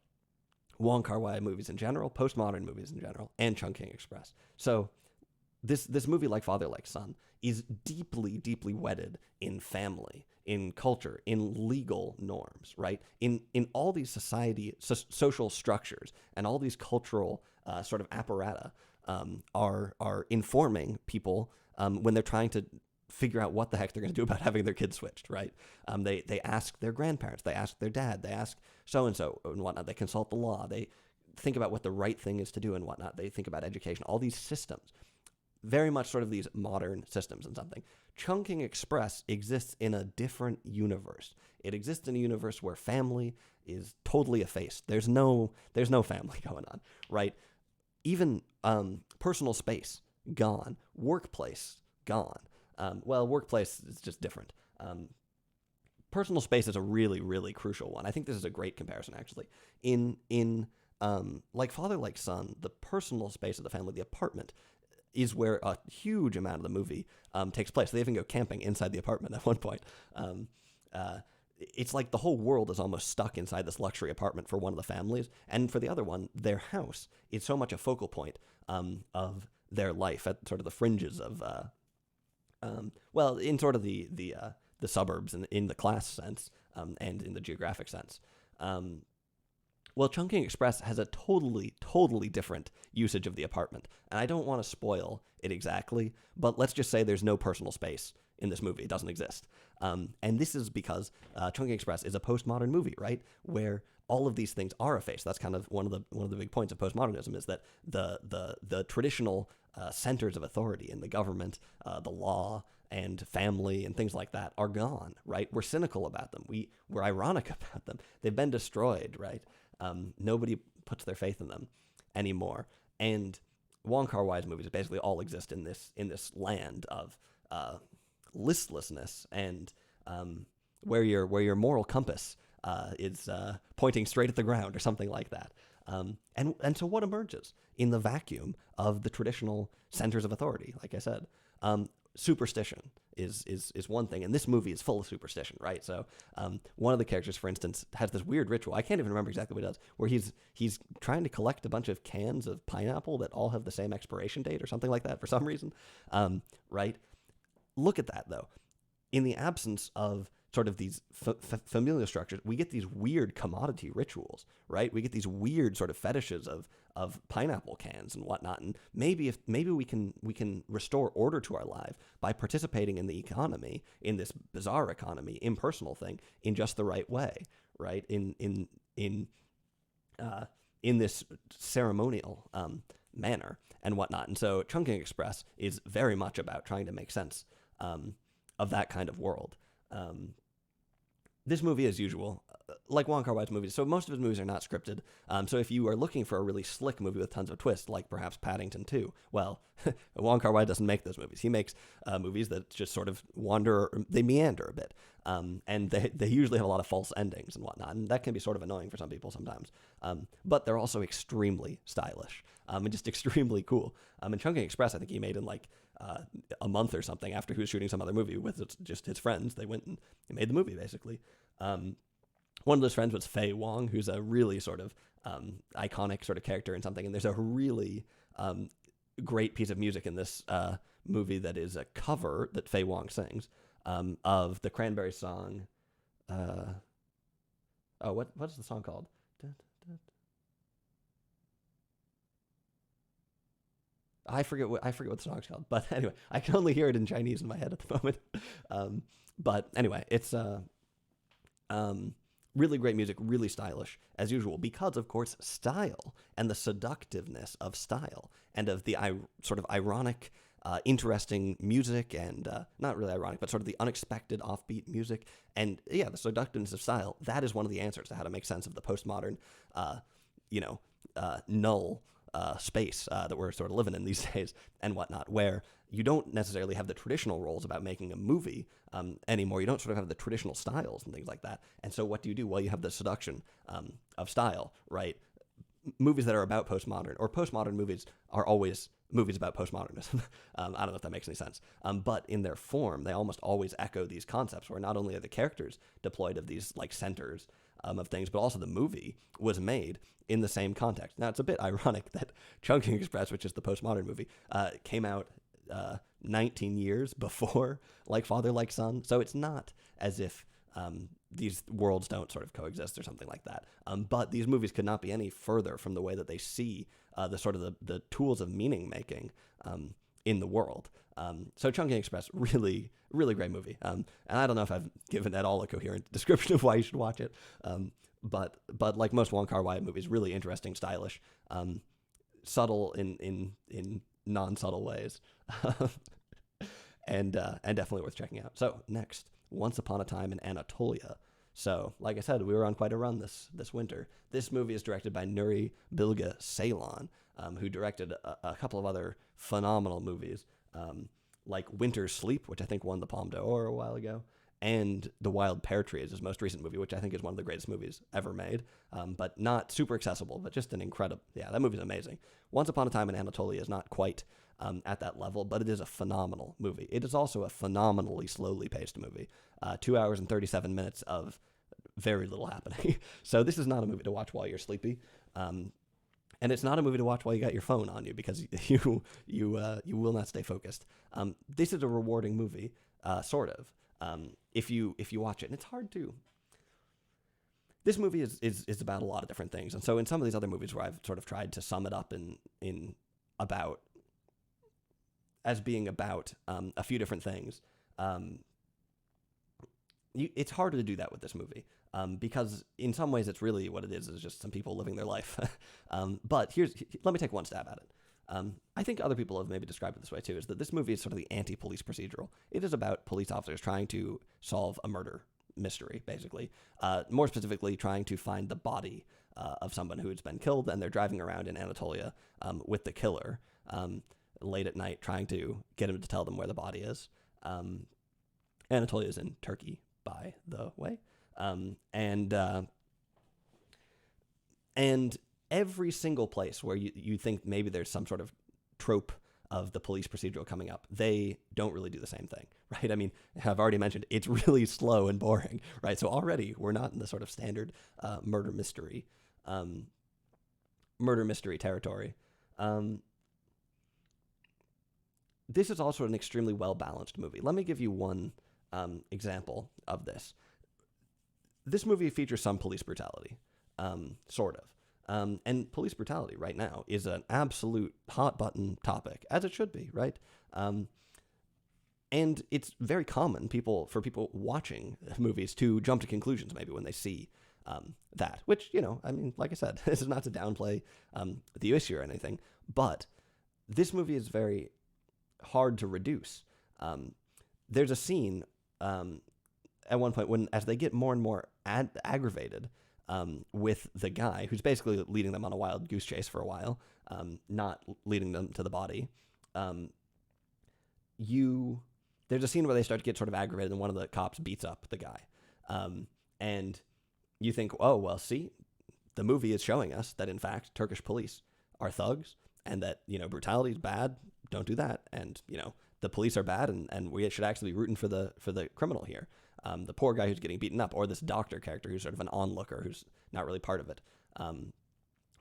A: Wong Kar-wai movies in general, postmodern movies in general, and Chungking Express. So this movie, like Father, like Son, is deeply, deeply wedded in family, in culture, in legal norms, right? In all these social structures and all these cultural sort of apparata are informing people when they're trying to figure out what the heck they're going to do about having their kids switched, right? They ask their grandparents, they ask their dad, they ask so-and-so and whatnot, they consult the law, they think about what the right thing is to do and whatnot, they think about education, all these systems, very much sort of these modern systems and something. Chungking Express exists in a different universe. It exists in a universe where family is totally effaced. There's no family going on, right? Even personal space, gone. Workplace, gone. Workplace is just different. Personal space is a really, really crucial one. I think this is a great comparison, actually. In like Father, like Son, the personal space of the family, the apartment, is where a huge amount of the movie takes place. They even go camping inside the apartment at one point. It's like the whole world is almost stuck inside this luxury apartment for one of the families, and for the other one, their house is so much a focal point of their life at sort of the fringes of, well, in sort of the suburbs in the class sense, and in the geographic sense. Well, Chungking Express has a totally different usage of the apartment. And I don't want to spoil it exactly, but let's just say there's no personal space in this movie. It doesn't exist. And this is because Chungking Express is a postmodern movie, right? Where all of these things are effaced. That's kind of one of the big points of postmodernism, is that the traditional centers of authority in the government, the law, and family and things like that are gone, right? We're cynical about them. We're ironic about them. They've been destroyed, right? Nobody puts their faith in them anymore. And Wong Kar-wai's movies basically all exist in this land of listlessness, and where your moral compass is pointing straight at the ground or something like that. And so what emerges in the vacuum of the traditional centers of authority? Like I said, superstition is one thing, and this movie is full of superstition, right? So one of the characters, for instance, has this weird ritual. I can't even remember exactly what he does, where he's trying to collect a bunch of cans of pineapple that all have the same expiration date or something like that for some reason, right? Look at that, though. In the absence of sort of these familial structures, we get these weird commodity rituals, right? We get these weird sort of fetishes of pineapple cans and whatnot. And maybe we can restore order to our life by participating in the economy, in this bizarre economy, impersonal thing, in just the right way, right? In this ceremonial manner and whatnot. And so Chungking Express is very much about trying to make sense of that kind of world. This movie, as usual, like Wong Kar-wai's movies, so most of his movies are not scripted. So if you are looking for a really slick movie with tons of twists, like perhaps Paddington 2, well, Wong Kar-wai doesn't make those movies. He makes movies that just sort of they meander a bit. And they usually have a lot of false endings and whatnot, and that can be sort of annoying for some people sometimes. But they're also extremely stylish, and just extremely cool. And Chungking Express, I think he made in like a month or something after he was shooting some other movie with just his friends. They went and made the movie, basically. One of those friends was Faye Wong, who's a really sort of iconic sort of character in something. And there's a really great piece of music in this movie that is a cover that Faye Wong sings of the Cranberries song. What's the song called? I forget what the song's called, but anyway, I can only hear it in Chinese in my head at the moment. But anyway, it's really great music, really stylish as usual, because of course style and the seductiveness of style and of the sort of ironic, interesting music, and not really ironic, but sort of the unexpected offbeat music, and yeah, the seductiveness of style. That is one of the answers to how to make sense of the postmodern, null space that we're sort of living in these days and whatnot, where you don't necessarily have the traditional roles about making a movie anymore. You don't sort of have the traditional styles and things like that. And so what do? Well, you have the seduction of style, right? Movies that are about postmodern, or postmodern movies, are always movies about postmodernism. I don't know if that makes any sense. But in their form, they almost always echo these concepts, where not only are the characters deployed of these like centers of things, but also the movie was made in the same context. Now, it's a bit ironic that Chungking Express, which is the postmodern movie, came out 19 years before Like Father, Like Son. So it's not as if these worlds don't sort of coexist or something like that. But these movies could not be any further from the way that they see the sort of the tools of meaning making in the world. So Chungking Express, really, really great movie. And I don't know if I've given at all a coherent description of why you should watch it. But like most Wong Kar-wai movies, really interesting, stylish, subtle in non-subtle ways, and definitely worth checking out. So next, Once Upon a Time in Anatolia. So, like I said, we were on quite a run this winter. This movie is directed by Nuri Bilge Ceylan, who directed a couple of other phenomenal movies, like Winter's Sleep, which I think won the Palme d'Or a while ago, and The Wild Pear Tree is his most recent movie, which I think is one of the greatest movies ever made, but not super accessible, but just an incredible, yeah, that movie's amazing. Once Upon a Time in Anatolia is not quite at that level, but it is a phenomenal movie. It is also a phenomenally slowly paced movie, 2 hours and 37 minutes of very little happening. So this is not a movie to watch while you're sleepy. And it's not a movie to watch while you got your phone on you, because you will not stay focused. This is a rewarding movie, sort of. If you watch it, and it's hard to. This movie is about a lot of different things, and so in some of these other movies where I've sort of tried to sum it up in about as being about a few different things, it's harder to do that with this movie. Because in some ways it's really what it is just some people living their life. But let me take one stab at it. I think other people have maybe described it this way too, is that this movie is sort of the anti-police procedural. It is about police officers trying to solve a murder mystery, basically. More specifically, trying to find the body of someone who has been killed, and they're driving around in Anatolia with the killer late at night, trying to get him to tell them where the body is. Anatolia is in Turkey, by the way. And every single place where you think maybe there's some sort of trope of the police procedural coming up, they don't really do the same thing, right? I mean, I've already mentioned it's really slow and boring, right? So already we're not in the sort of standard murder mystery territory. This is also an extremely well-balanced movie. Let me give you one example of this. This movie features some police brutality, sort of. And police brutality right now is an absolute hot-button topic, as it should be, right? And it's very common for people watching movies to jump to conclusions maybe when they see that, which, I mean, like I said, this is not to downplay the issue or anything, but this movie is very hard to reduce. There's a scene at one point as they get more and more aggravated with the guy who's basically leading them on a wild goose chase for a while, not leading them to the body. There's a scene where they start to get sort of aggravated, and one of the cops beats up the guy. And you think, oh, well, see, the movie is showing us that, in fact, Turkish police are thugs, and that, brutality is bad, don't do that, and, the police are bad, and we should actually be rooting for the criminal here. The poor guy who's getting beaten up, or this doctor character who's sort of an onlooker who's not really part of it.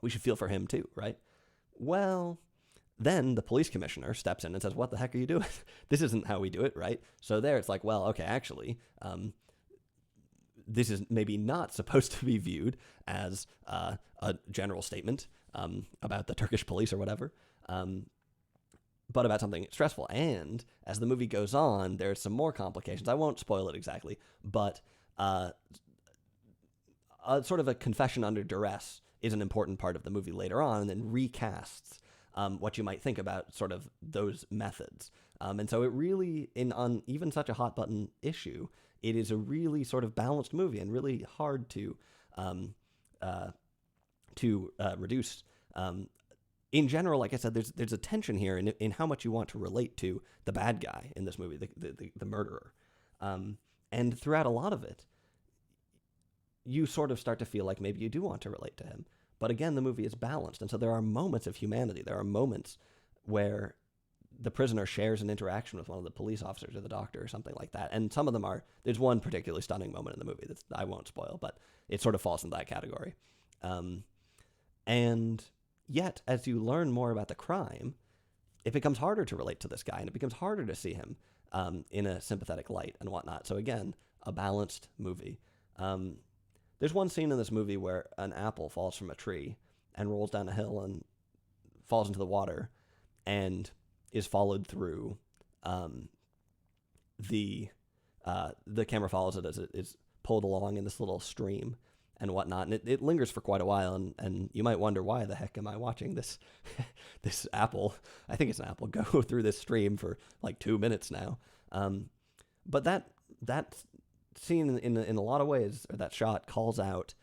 A: We should feel for him too, right? Well, then the police commissioner steps in and says, what the heck are you doing? This isn't how we do it, right? So there it's like, well, okay, actually, this is maybe not supposed to be viewed as a general statement about the Turkish police or whatever, but about something stressful. And as the movie goes on, there's some more complications. I won't spoil it exactly, but sort of a confession under duress is an important part of the movie later on, and then recasts what you might think about sort of those methods. And so it really, on even such a hot button issue, it is a really sort of balanced movie and really hard to reduce. In general, like I said, there's a tension here in how much you want to relate to the bad guy in this movie, the murderer. And throughout a lot of it, you sort of start to feel like maybe you do want to relate to him. But again, the movie is balanced, and so there are moments of humanity. There are moments where the prisoner shares an interaction with one of the police officers or the doctor or something like that. And some of them there's one particularly stunning moment in the movie that I won't spoil, but it sort of falls in that category. And yet, as you learn more about the crime, it becomes harder to relate to this guy, and it becomes harder to see him in a sympathetic light and whatnot. So again, a balanced movie. There's one scene in this movie where an apple falls from a tree and rolls down a hill and falls into the water and is followed through. The camera follows it as it is pulled along in this little stream and whatnot, and it lingers for quite a while, and you might wonder, why the heck am I watching this this apple, I think it's an apple, go through this stream for like 2 minutes now. But that scene in a lot of ways, or that shot, calls out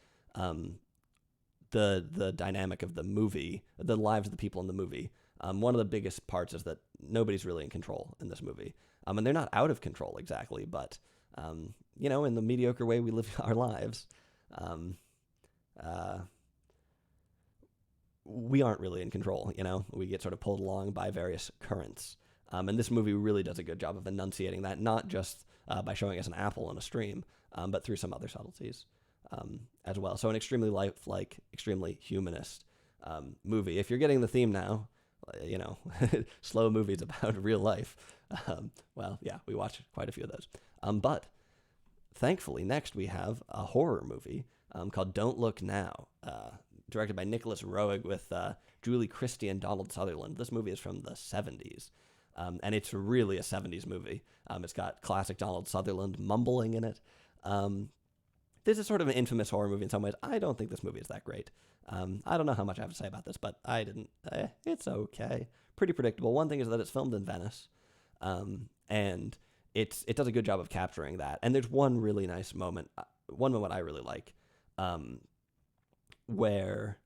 A: the dynamic of the movie, the lives of the people in the movie. One of the biggest parts is that nobody's really in control in this movie. And they're not out of control exactly, but, in the mediocre way we live our lives, we aren't really in control, We get sort of pulled along by various currents. And this movie really does a good job of enunciating that, not just by showing us an apple in a stream, but through some other subtleties as well. So an extremely lifelike, extremely humanist movie. If you're getting the theme now, slow movies about real life. Well, yeah, we watched quite a few of those. But thankfully, next we have a horror movie called Don't Look Now, directed by Nicholas Roeg with Julie Christie and Donald Sutherland. This movie is from the 70s, and it's really a 70s movie. It's got classic Donald Sutherland mumbling in it. This is sort of an infamous horror movie in some ways. I don't think this movie is that great. I don't know how much I have to say about this, but I didn't. It's okay. Pretty predictable. One thing is that it's filmed in Venice, and it does a good job of capturing that. And there's one really nice moment, one moment I really like, where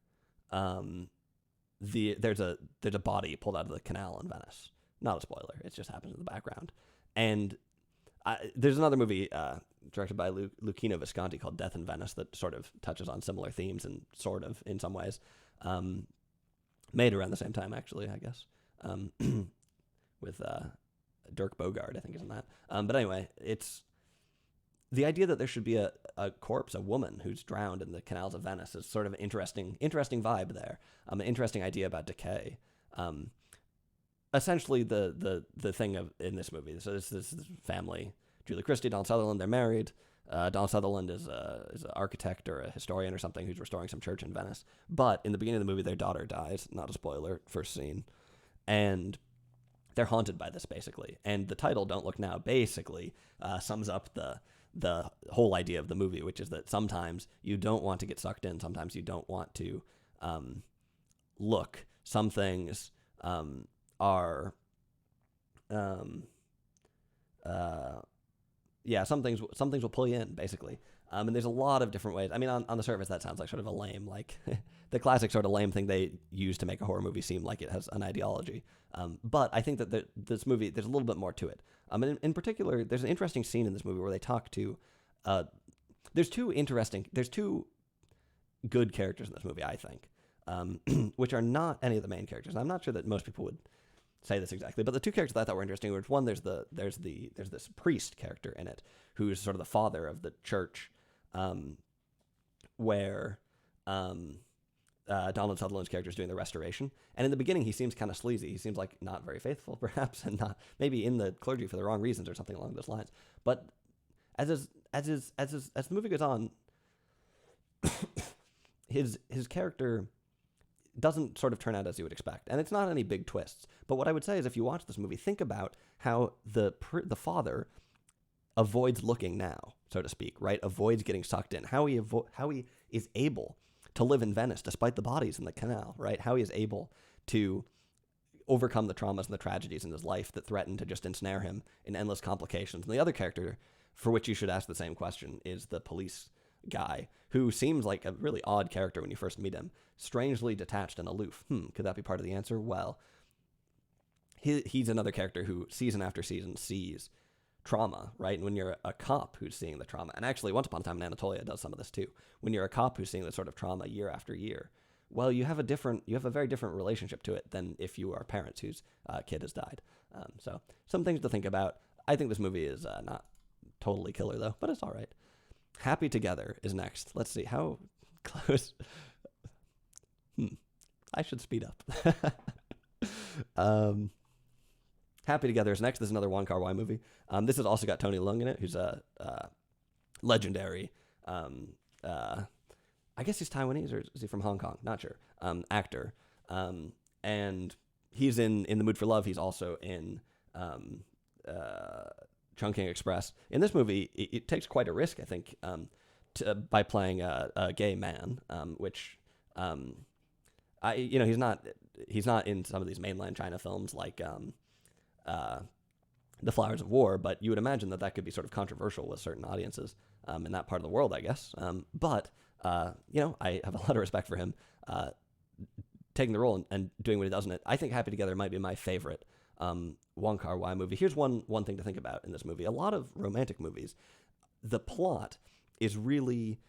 A: there's a body pulled out of the canal in Venice. Not a spoiler. It just happens in the background. And there's another movie directed by Luchino Visconti called Death in Venice that sort of touches on similar themes and sort of, in some ways, made around the same time, actually, I guess, with Dirk Bogarde, I think, is in that. But anyway, it's the idea that there should be a corpse, a woman who's drowned in the canals of Venice is sort of an interesting vibe there. An interesting idea about decay. Essentially, the thing in this movie. So this family, Julie Christie, Donald Sutherland, they're married. Donald Sutherland is an architect or a historian or something who's restoring some church in Venice. But in the beginning of the movie, their daughter dies. Not a spoiler, first scene. And they're haunted by this, basically. And the title, Don't Look Now, basically sums up the whole idea of the movie, which is that sometimes you don't want to get sucked in. Sometimes you don't want to look. Some things are... some things will pull you in, basically. And there's a lot of different ways. I mean, on the surface, that sounds like sort of a lame, like the classic sort of lame thing they use to make a horror movie seem like it has an ideology. But I think that this movie, there's a little bit more to it. In particular, there's an interesting scene in this movie where they talk to, there's two good characters in this movie, I think, which are not any of the main characters. I'm not sure that most people would say this exactly, but the two characters that I thought were interesting were, one, there's this priest character in it who's sort of the father of the church, where Donald Sutherland's character is doing the restoration. And in the beginning, he seems kind of sleazy. He seems like not very faithful, perhaps, and not maybe in the clergy for the wrong reasons or something along those lines. But as the movie goes on, his character doesn't sort of turn out as you would expect, and it's not any big twists. But what I would say is, if you watch this movie, think about how the father avoids looking now, so to speak, right? Avoids getting sucked in. How he is able to live in Venice despite the bodies in the canal, right? How he is able to overcome the traumas and the tragedies in his life that threaten to just ensnare him in endless complications. And the other character, for which you should ask the same question, is the police guy, who seems like a really odd character when you first meet him. Strangely detached and aloof. Could that be part of the answer? Well, he's another character who season after season sees trauma, right? And when you're a cop who's seeing the trauma, and actually Once Upon a Time in Anatolia does some of this too, when you're a cop who's seeing this sort of trauma year after year, well, you have a very different relationship to it than if you are parents whose kid has died. So some things to think about. I think this movie is not totally killer though, but it's all right. Happy Together is next. Let's see how close. I should speed up. Happy Together is next. This is another kar-wai movie. This has also got Tony Leung in it, who's a legendary, I guess he's Taiwanese, or is he from Hong Kong? Not sure. Actor. And he's in The Mood for Love. He's also in Chungking Express. In this movie, it takes quite a risk, I think, by playing a gay man, which... he's not in some of these mainland China films like The Flowers of War, but you would imagine that could be sort of controversial with certain audiences in that part of the world, I guess. But I have a lot of respect for him taking the role and doing what he does in it. I think Happy Together might be my favorite Wong Kar-wai movie. Here's one thing to think about in this movie. A lot of romantic movies, the plot is really...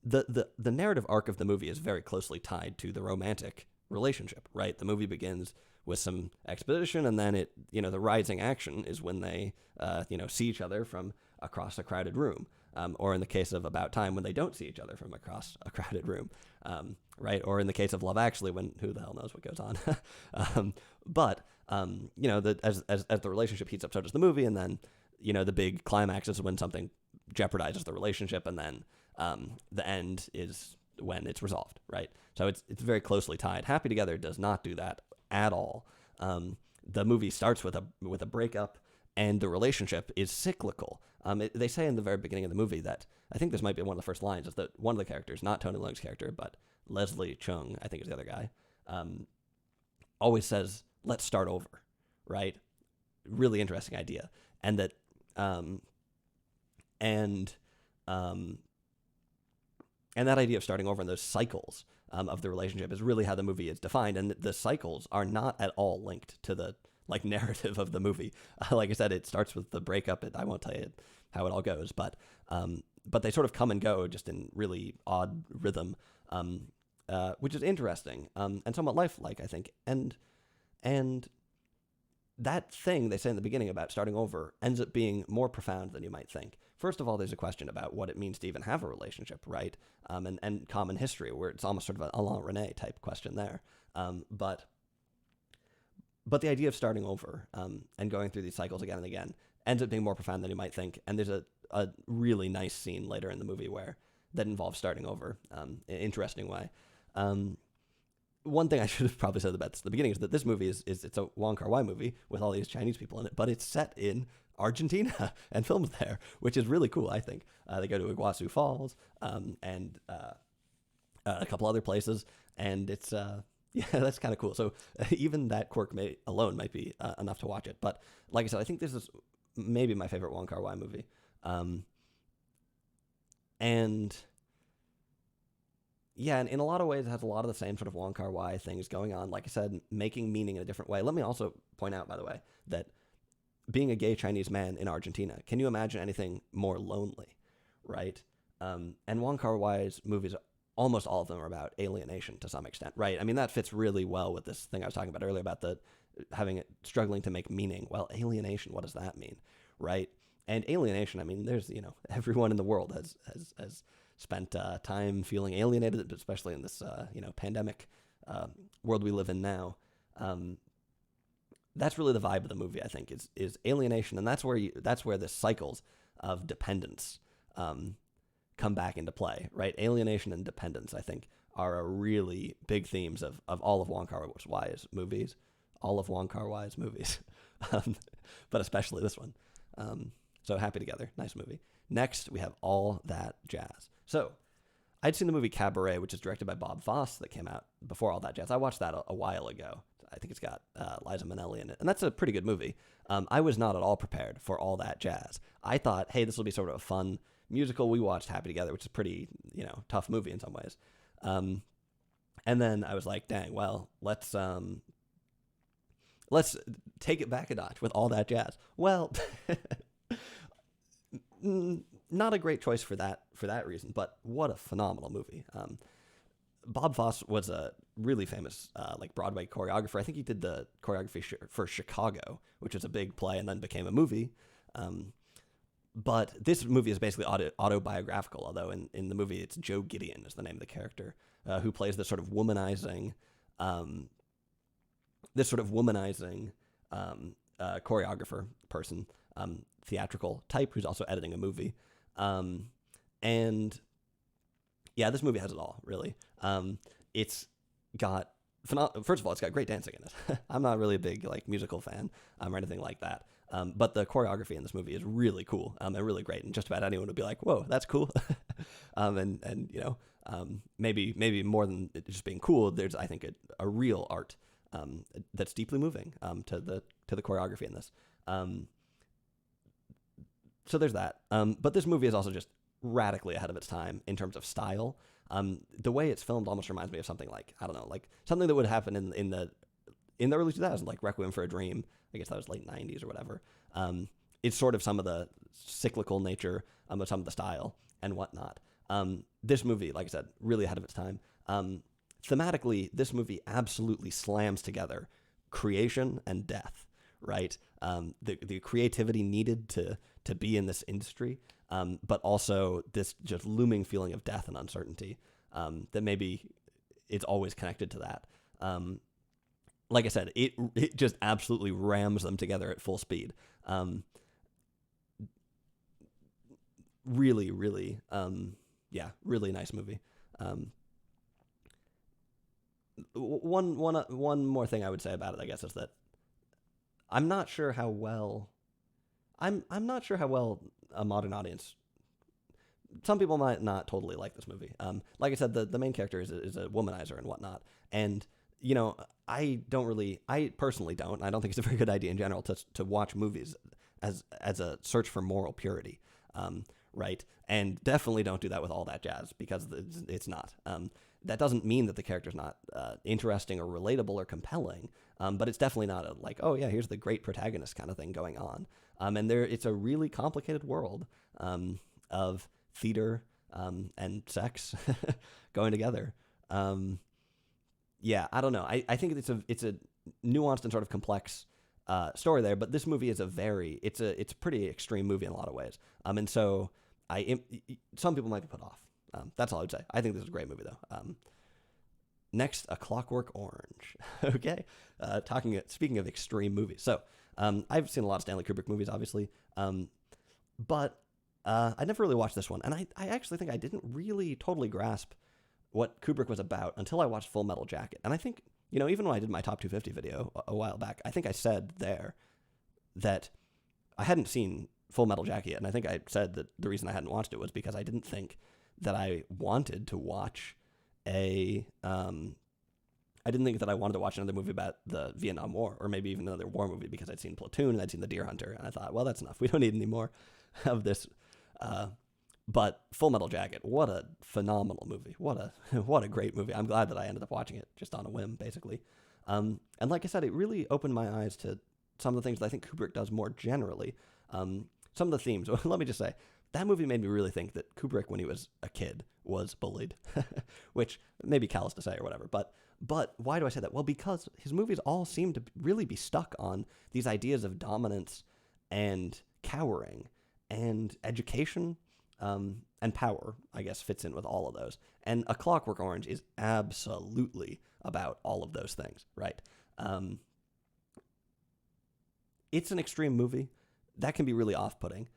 A: The narrative arc of the movie is very closely tied to the romantic relationship, right? The movie begins with some exposition, and then the rising action is when they, see each other from across a crowded room. or in the case of About Time, when they don't see each other from across a crowded room, right? Or in the case of Love Actually, when who the hell knows what goes on. As the relationship heats up, so does the movie, and then, the big climax is when something jeopardizes the relationship, and then the end is when it's resolved, right? So it's very closely tied. Happy Together does not do that at all. The movie starts with a breakup, and the relationship is cyclical. They say in the very beginning of the movie that, I think this might be one of the first lines, is that one of the characters, not Tony Leung's character, but Leslie Chung, I think is the other guy, always says, "Let's start over," right? Really interesting idea. And that, and that idea of starting over and those cycles of the relationship is really how the movie is defined. And the cycles are not at all linked to the narrative of the movie. Like I said, it starts with the breakup. I won't tell you how it all goes, but they sort of come and go just in really odd rhythm, which is interesting and somewhat lifelike, I think. And that thing they say in the beginning about starting over ends up being more profound than you might think. First of all, there's a question about what it means to even have a relationship, right? And common history, where it's almost sort of an Alain René type question there. But the idea of starting over and going through these cycles again and again ends up being more profound than you might think. And there's a really nice scene later in the movie that involves starting over in an interesting way. One thing I should have probably said about this at the beginning is that this movie it's a Wong Kar-wai movie with all these Chinese people in it, but it's set in Argentina and filmed there, which is really cool, I think. They go to Iguazu Falls and a couple other places, and it's that's kind of cool. So even that quirk alone might be enough to watch it. But like I said, I think this is maybe my favorite Wong Kar-wai movie. And in a lot of ways, it has a lot of the same sort of Wong Kar-wai things going on. Like I said, making meaning in a different way. Let me also point out, by the way, that being a gay Chinese man in Argentina, can you imagine anything more lonely, right? And Wong Kar-wai's movies, almost all of them are about alienation to some extent, right? I mean, that fits really well with this thing I was talking about earlier about struggling to make meaning. Well, alienation, what does that mean, right? And alienation, I mean, there's, everyone in the world has spent time feeling alienated, especially in this, pandemic world we live in now. That's really the vibe of the movie, I think, is alienation, and that's where the cycles of dependence come back into play, right? Alienation and dependence, I think, are a really big themes of all of Wong Kar-wai's movies, but especially this one. So Happy Together, nice movie. Next, we have All That Jazz. So I'd seen the movie Cabaret, which is directed by Bob Fosse, that came out before All That Jazz. I watched that a while ago. I think it's got Liza Minnelli in it, and that's a pretty good movie. I was not at all prepared for All That Jazz. I thought, hey, this will be sort of a fun musical. We watched Happy Together, which is a pretty, tough movie in some ways. And then I was like, dang, well, let's take it back a notch with All That Jazz. Well, not a great choice for that reason, but what a phenomenal movie. Bob Fosse was a really famous Broadway choreographer. I think he did the choreography for Chicago, which was a big play and then became a movie. But this movie is basically autobiographical, although in the movie it's Joe Gideon is the name of the character, who plays this sort of womanizing choreographer person, theatrical type, who's also editing a movie. And yeah, this movie has it all, really. It's got, first of all, it's got great dancing in it. I'm not really a big musical fan or anything like that. But the choreography in this movie is really cool and really great, and just about anyone would be like, "Whoa, that's cool." Maybe more than it just being cool, there's, I think, a real art that's deeply moving to the choreography in this. So there's that. But this movie is also just radically ahead of its time in terms of style. The way it's filmed almost reminds me of something something that would happen in the early 2000s, like Requiem for a Dream. I guess that was late 90s or whatever. It's sort of some of the cyclical nature of some of the style and whatnot. This movie, like I said, really ahead of its time. Thematically, this movie absolutely slams together creation and death, right? The creativity needed to be in this industry, but also this just looming feeling of death and uncertainty that maybe it's always connected to that. Like I said, it just absolutely rams them together at full speed. Really, really, really nice movie. One more thing I would say about it, I guess, is that I'm not sure how well a modern audience. Some people might not totally like this movie. Like I said, the main character is a womanizer and whatnot, and I personally don't. I don't think it's a very good idea in general to watch movies as a search for moral purity, right? And definitely don't do that with All That Jazz, because it's not. That doesn't mean that the character's not interesting or relatable or compelling, but it's definitely not a like, oh yeah, here's the great protagonist kind of thing going on. And it's a really complicated world of theater and sex going together. I don't know. I think it's a nuanced and sort of complex story there, but this movie is it's a pretty extreme movie in a lot of ways. And so some people might be put off. That's all I would say. I think this is a great movie though. Next, A Clockwork Orange. Okay. Speaking of extreme movies. So, I've seen a lot of Stanley Kubrick movies, obviously. But I never really watched this one. And I actually think I didn't really totally grasp what Kubrick was about until I watched Full Metal Jacket. And I think, even when I did my Top 250 video a while back, I think I said there that I hadn't seen Full Metal Jacket yet. And I think I said that the reason I hadn't watched it was because I didn't think that I wanted to watch I didn't think that I wanted to watch another movie about the Vietnam War, or maybe even another war movie, because I'd seen Platoon and I'd seen The Deer Hunter, and I thought, well, that's enough. We don't need any more of this. But Full Metal Jacket, what a phenomenal movie. What a great movie. I'm glad that I ended up watching it just on a whim, basically. And like I said, it really opened my eyes to some of the things that I think Kubrick does more generally. Some of the themes. Let me just say, that movie made me really think that Kubrick, when he was a kid, was bullied, which may be callous to say or whatever. But why do I say that? Well, because his movies all seem to really be stuck on these ideas of dominance and cowering and education, and power, I guess, fits in with all of those. And A Clockwork Orange is absolutely about all of those things, right? It's an extreme movie. That can be really off-putting.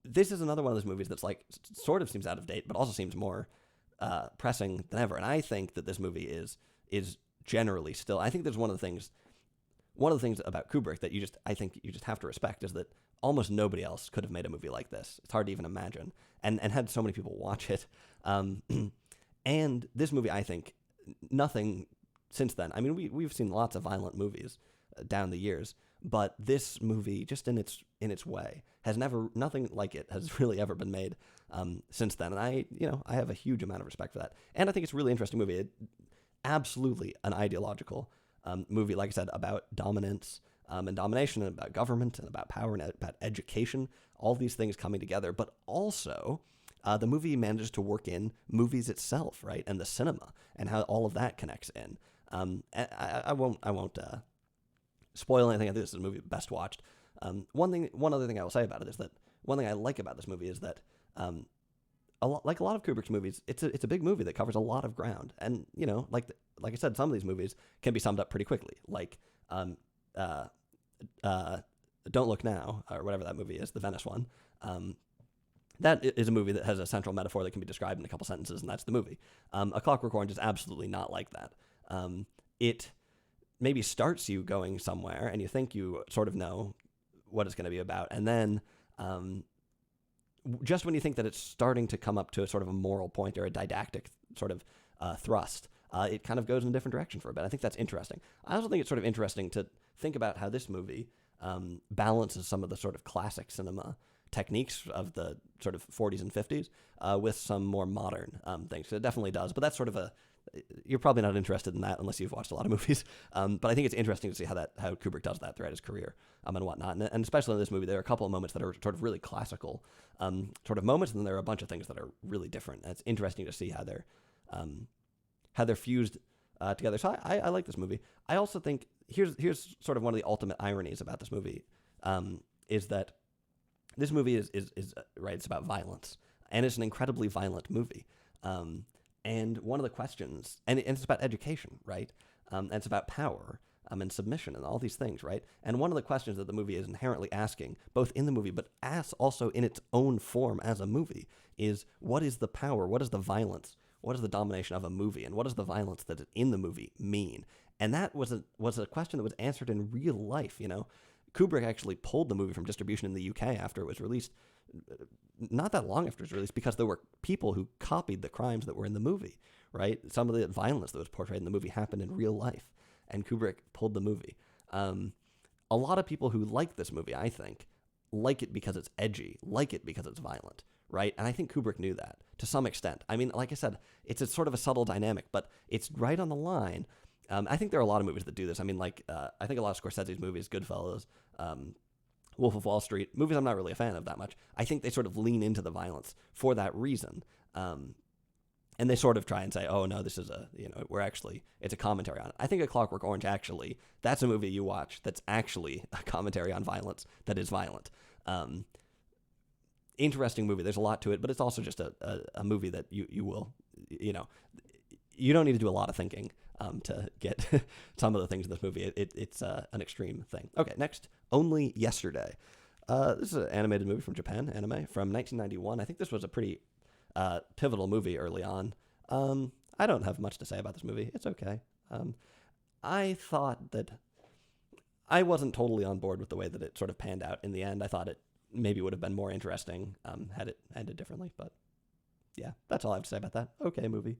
A: This is another one of those movies that's like sort of seems out of date, but also seems more pressing than ever. And I think that this movie is generally still. I think there's one of the things about Kubrick that I think you just have to respect, is that almost nobody else could have made a movie like this. It's hard to even imagine, and had so many people watch it. And this movie, I think, nothing since then. I mean, we've seen lots of violent movies down the years, but this movie, just in its way, nothing like it has really ever been made since then. And I have a huge amount of respect for that. And I think it's a really interesting movie. Absolutely an ideological movie, like I said, about dominance and domination, and about government, and about power, and about education, all these things coming together. But also, the movie manages to work in movies itself, right, and the cinema, and how all of that connects in. I won't spoil anything. I think this is a movie best watched. One other thing I will say about it is that one thing I like about this movie is that, like a lot of Kubrick's movies, it's a big movie that covers a lot of ground, and like I said, some of these movies can be summed up pretty quickly. Like, Don't Look Now, or whatever that movie is, the Venice one. That is a movie that has a central metaphor that can be described in a couple sentences, and that's the movie. A Clockwork Orange is absolutely not like that. It maybe starts you going somewhere, and you think you sort of know what it's going to be about, and then just when you think that it's starting to come up to a sort of a moral point or a didactic sort of thrust, it kind of goes in a different direction for a bit. I think that's interesting. I also think it's sort of interesting to think about how this movie balances some of the sort of classic cinema techniques of the sort of 40s and 50s with some more modern things. So it definitely does, but that's sort of you're probably not interested in that unless you've watched a lot of movies. But I think it's interesting to see how Kubrick does that throughout his career and whatnot. And especially in this movie, there are a couple of moments that are sort of really classical sort of moments, and then there are a bunch of things that are really different. And it's interesting to see how they're fused together. So I like this movie. I also think here's sort of one of the ultimate ironies about this movie, is that this movie is right. It's about violence, and it's an incredibly violent movie. And one of the questions, and it's about education, right? And it's about power, and submission, and all these things, right? And one of the questions that the movie is inherently asking, both in the movie, but as also in its own form as a movie, is what is the power? What is the violence? What is the domination of a movie? And what does the violence that is in the movie mean? And that was a question that was answered in real life, you know? Kubrick actually pulled the movie from distribution in the UK after it was released, not that long after it was released, because there were people who copied the crimes that were in the movie, right? Some of the violence that was portrayed in the movie happened in real life, and Kubrick pulled the movie. A lot of people who like this movie, I think, like it because it's edgy, like it because it's violent, right? And I think Kubrick knew that to some extent. I mean, like I said, it's a sort of a subtle dynamic, but it's right on the line. I think there are a lot of movies that do this. I mean, like, I think a lot of Scorsese's movies, Goodfellas, Wolf of Wall Street, movies I'm not really a fan of that much. I think they sort of lean into the violence for that reason. And they sort of try and say, oh, no, this is it's a commentary on it. I think A Clockwork Orange, actually, that's a movie you watch that's actually a commentary on violence that is violent. Interesting movie. There's a lot to it, but it's also just a movie that you will, you don't need to do a lot of thinking to get some of the things in this movie. It's an extreme thing. Okay, next, Only Yesterday. This is an animated movie from Japan, anime, from 1991. I think this was a pretty pivotal movie early on. I don't have much to say about this movie. It's okay. I thought that I wasn't totally on board with the way that it sort of panned out in the end. I thought it maybe would have been more interesting had it ended differently. But yeah, that's all I have to say about that. Okay, movie.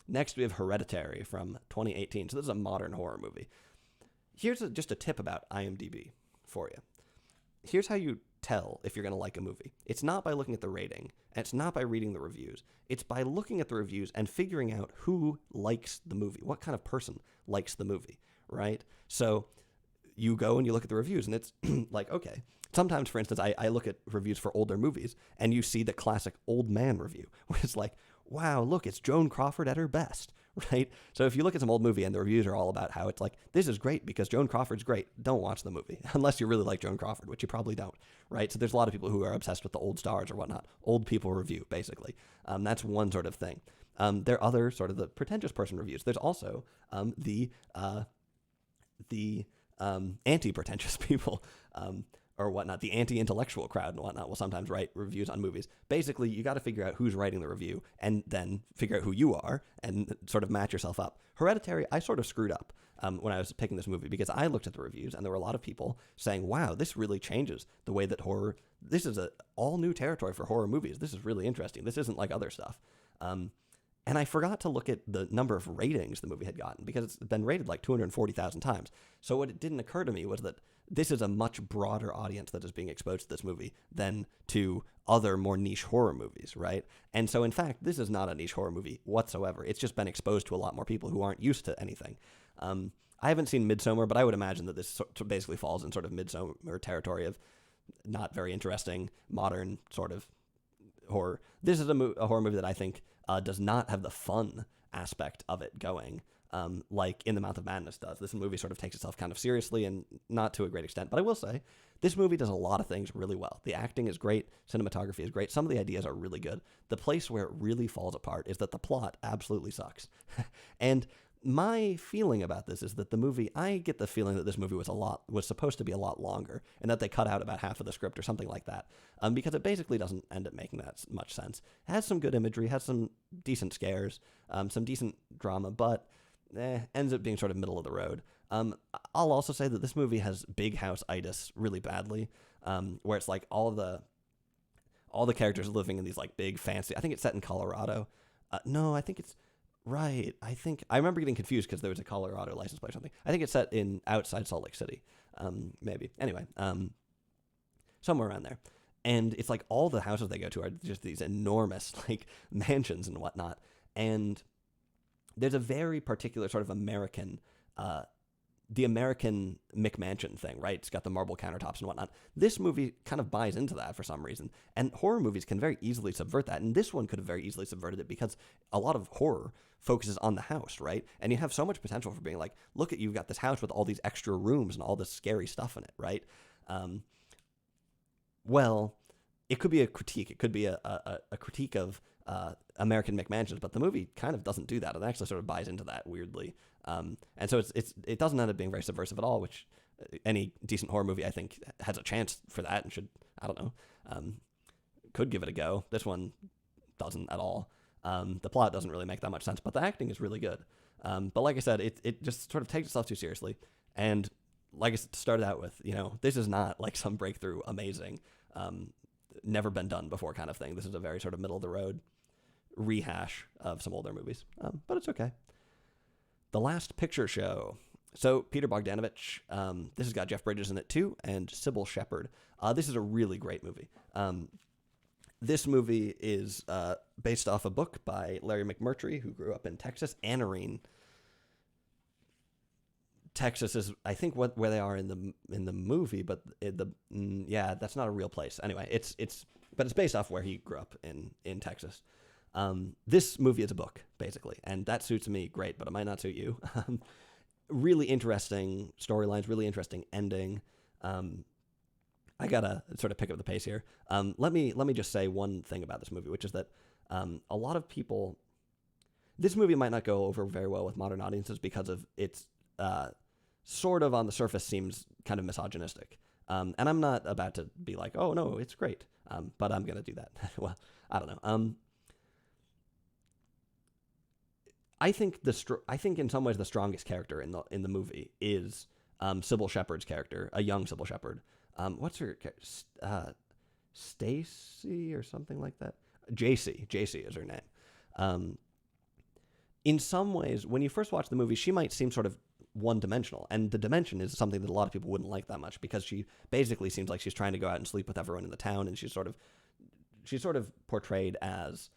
A: Next, we have Hereditary from 2018. So this is a modern horror movie. Here's just a tip about IMDb for you. Here's how you tell if you're going to like a movie. It's not by looking at the rating, and it's not by reading the reviews. It's by looking at the reviews and figuring out who likes the movie, what kind of person likes the movie, right? So you go and you look at the reviews, and it's like, okay. Sometimes, for instance, I look at reviews for older movies, and you see the classic old man review, where it's like, wow, look, it's Joan Crawford at her best, right? So if you look at some old movie and the reviews are all about how it's like, this is great because Joan Crawford's great, don't watch the movie, unless you really like Joan Crawford, which you probably don't, right? So there's a lot of people who are obsessed with the old stars or whatnot. Old people review, basically. That's one sort of thing. There are other sort of the pretentious person reviews. There's also the anti-pretentious people, or whatnot, the anti-intellectual crowd and whatnot will sometimes write reviews on movies. Basically, you got to figure out who's writing the review and then figure out who you are and sort of match yourself up. Hereditary, I sort of screwed up when I was picking this movie because I looked at the reviews and there were a lot of people saying, wow, this really changes the way that horror, this is a all new territory for horror movies. This is really interesting. This isn't like other stuff. And I forgot to look at the number of ratings the movie had gotten because it's been rated like 240,000 times. So what it didn't occur to me was that this is a much broader audience that is being exposed to this movie than to other more niche horror movies, right? And so, in fact, this is not a niche horror movie whatsoever. It's just been exposed to a lot more people who aren't used to anything. I haven't seen Midsommar, but I would imagine that this basically falls in sort of Midsommar territory of not very interesting, modern sort of horror. This is a horror movie that I think does not have the fun aspect of it going like In the Mouth of Madness does. This movie sort of takes itself kind of seriously and not to a great extent. But I will say, this movie does a lot of things really well. The acting is great. Cinematography is great. Some of the ideas are really good. The place where it really falls apart is that the plot absolutely sucks. And my feeling about this is that the movie, I get the feeling that this movie was supposed to be a lot longer and that they cut out about half of the script or something like that, because it basically doesn't end up making that much sense. It has some good imagery, has some decent scares, some decent drama, but ends up being sort of middle of the road. I'll also say that this movie has big house-itis really badly, where it's like all the characters living in these like big fancy, I think it's set in Colorado. No, I think it's right. I remember getting confused because there was a Colorado license plate or something. I think it's set in outside Salt Lake City, maybe. Anyway, somewhere around there. And it's like all the houses they go to are just these enormous like mansions and whatnot. And there's a very particular sort of American the American McMansion thing, right? It's got the marble countertops and whatnot. This movie kind of buys into that for some reason. And horror movies can very easily subvert that. And this one could have very easily subverted it because a lot of horror focuses on the house, right? And you have so much potential for being like, look at, you've got this house with all these extra rooms and all this scary stuff in it, right? Well, it could be a critique. It could be a critique of American McMansions, but the movie kind of doesn't do that. It actually sort of buys into that weirdly. And so it doesn't end up being very subversive at all, which any decent horror movie, I think, has a chance for that and should, I don't know, could give it a go. This one doesn't at all. The plot doesn't really make that much sense, but the acting is really good. But like I said, it just sort of takes itself too seriously. And like I started out with, this is not like some breakthrough, amazing, never been done before kind of thing. This is a very sort of middle of the road rehash of some older movies, but it's okay. The Last Picture Show. So Peter Bogdanovich, this has got Jeff Bridges in it too, and Sybil Shepherd. This is a really great movie. This movie is based off a book by Larry McMurtry, who grew up in Texas. Anarene, Texas is, I think, where they are in the movie, but that's not a real place. Anyway, it's based off where he grew up in Texas. This movie is a book, basically, and that suits me great, but it might not suit you. Really interesting storylines, really interesting ending. I gotta sort of pick up the pace here. Let me just say one thing about this movie, which is that a lot of people, this movie might not go over very well with modern audiences because of its sort of on the surface seems kind of misogynistic. And I'm not about to be like, oh no, it's great, but I'm gonna do that. Well, I don't know. I think in some ways the strongest character in the movie is Sybil Shepherd's character, a young Sybil Shepherd. What's her Stacy or something like that? JC is her name. In some ways, when you first watch the movie, she might seem sort of one-dimensional, and the dimension is something that a lot of people wouldn't like that much because she basically seems like she's trying to go out and sleep with everyone in the town, and she's sort of portrayed as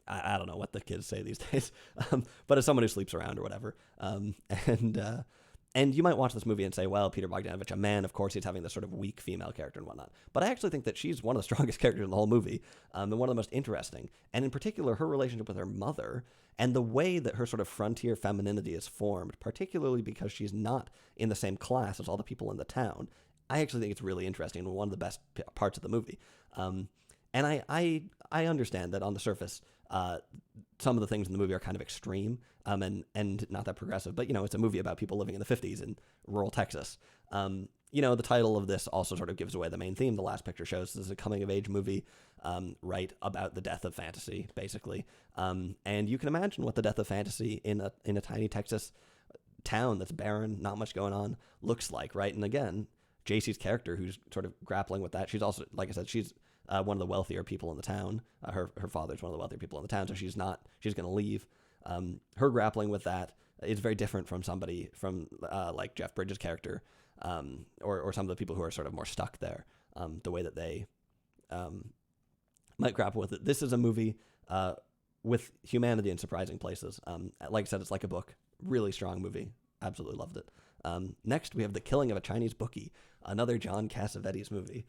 A: I don't know what the kids say these days, but as someone who sleeps around or whatever. And you might watch this movie and say, well, Peter Bogdanovich, a man, of course, he's having this sort of weak female character and whatnot. But I actually think that she's one of the strongest characters in the whole movie, and one of the most interesting. And in particular, her relationship with her mother and the way that her sort of frontier femininity is formed, particularly because she's not in the same class as all the people in the town. I actually think it's really interesting and one of the best parts of the movie. And I understand that on the surface, some of the things in the movie are kind of extreme and not that progressive, but it's a movie about people living in the 50s in rural Texas. The title of this also sort of gives away the main theme. The Last Picture Shows this is a coming of age movie, right, about the death of fantasy, basically. And you can imagine what the death of fantasy in a tiny Texas town that's barren, not much going on, looks like, right? And again, JC's character, who's sort of grappling with that, she's also, like I said, she's one of the wealthier people in the town. Her father's one of the wealthier people in the town, so she's going to leave. Her grappling with that is very different from somebody from like Jeff Bridges' character, or some of the people who are sort of more stuck there, the way that they might grapple with it. This is a movie with humanity in surprising places. Like I said, it's like a book. Really strong movie. Absolutely loved it. Next, we have The Killing of a Chinese Bookie, another John Cassavetes movie.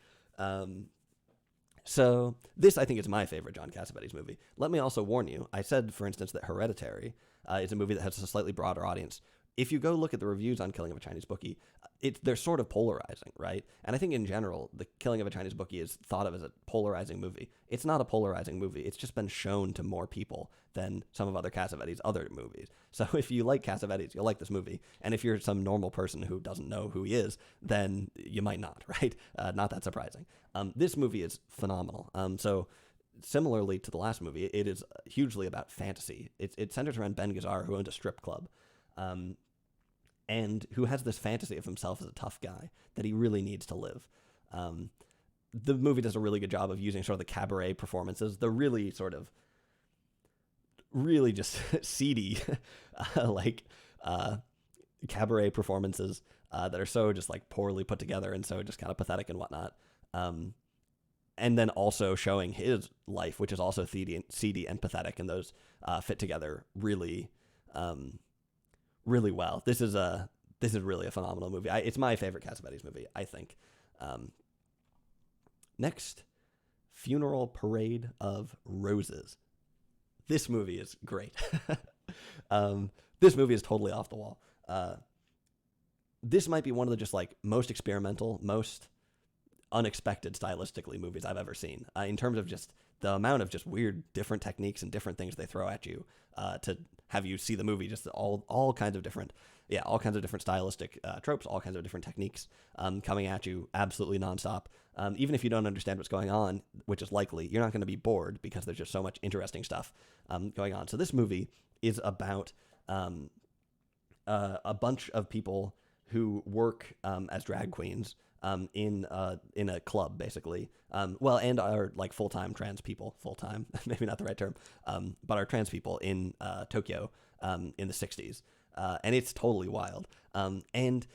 A: So this, I think, is my favorite John Cassavetes movie. Let me also warn you, I said, for instance, that Hereditary is a movie that has a slightly broader audience. If you go look at the reviews on Killing of a Chinese Bookie, they're sort of polarizing, right? And I think in general, The Killing of a Chinese Bookie is thought of as a polarizing movie. It's not a polarizing movie. It's just been shown to more people than some of other Cassavetes' other movies. So if you like Cassavetes, you'll like this movie. And if you're some normal person who doesn't know who he is, then you might not, right? Not that surprising. This movie is phenomenal. So similarly to the last movie, it is hugely about fantasy. It centers around Ben Gazzar, who owns a strip club. And who has this fantasy of himself as a tough guy that he really needs to live. The movie does a really good job of using sort of the cabaret performances, the really just seedy, cabaret performances that are so just like poorly put together and so just kind of pathetic and whatnot. And then also showing his life, which is also seedy and pathetic, and those fit together really really well. This is really a phenomenal movie. It's my favorite Cassavetes movie, I think. Um, Next, Funeral Parade of Roses. This movie is great. This movie is totally off the wall. This might be one of the just like most experimental, most unexpected stylistically movies I've ever seen, in terms of just the amount of just weird different techniques and different things they throw at you to have you see the movie. Just all kinds of different, all kinds of different stylistic tropes, all kinds of different techniques coming at you absolutely nonstop. Even if you don't understand what's going on, which is likely, you're not going to be bored because there's just so much interesting stuff going on. So this movie is about a bunch of people who work as drag queens in a club, basically. And are like full-time trans people, full-time, maybe not the right term, but are trans people in Tokyo in the 60s. And it's totally wild. And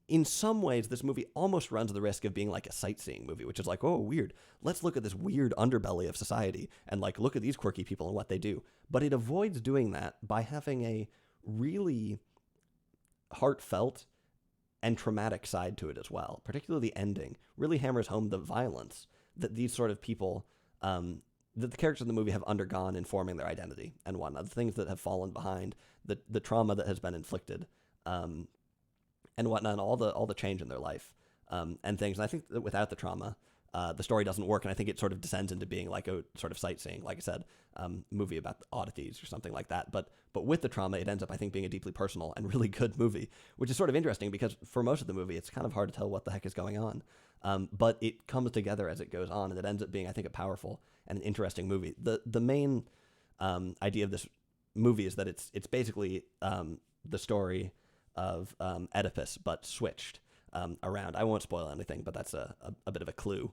A: in some ways, this movie almost runs the risk of being like a sightseeing movie, which is like, oh, weird. Let's look at this weird underbelly of society and like look at these quirky people and what they do. But it avoids doing that by having a really heartfelt and traumatic side to it as well. Particularly the ending really hammers home the violence that these sort of people, that the characters in the movie have undergone in forming their identity and whatnot, the things that have fallen behind, the trauma that has been inflicted, and whatnot, and all the change in their life and things. And I think that without the trauma, the story doesn't work, and I think it sort of descends into being like a sort of sightseeing, like I said, movie about oddities or something like that. But with the trauma, it ends up, I think, being a deeply personal and really good movie, which is sort of interesting because for most of the movie, it's kind of hard to tell what the heck is going on. But it comes together as it goes on, and it ends up being, I think, a powerful and an interesting movie. The main idea of this movie is that it's basically the story of Oedipus, but switched around. I won't spoil anything, but that's a bit of a clue.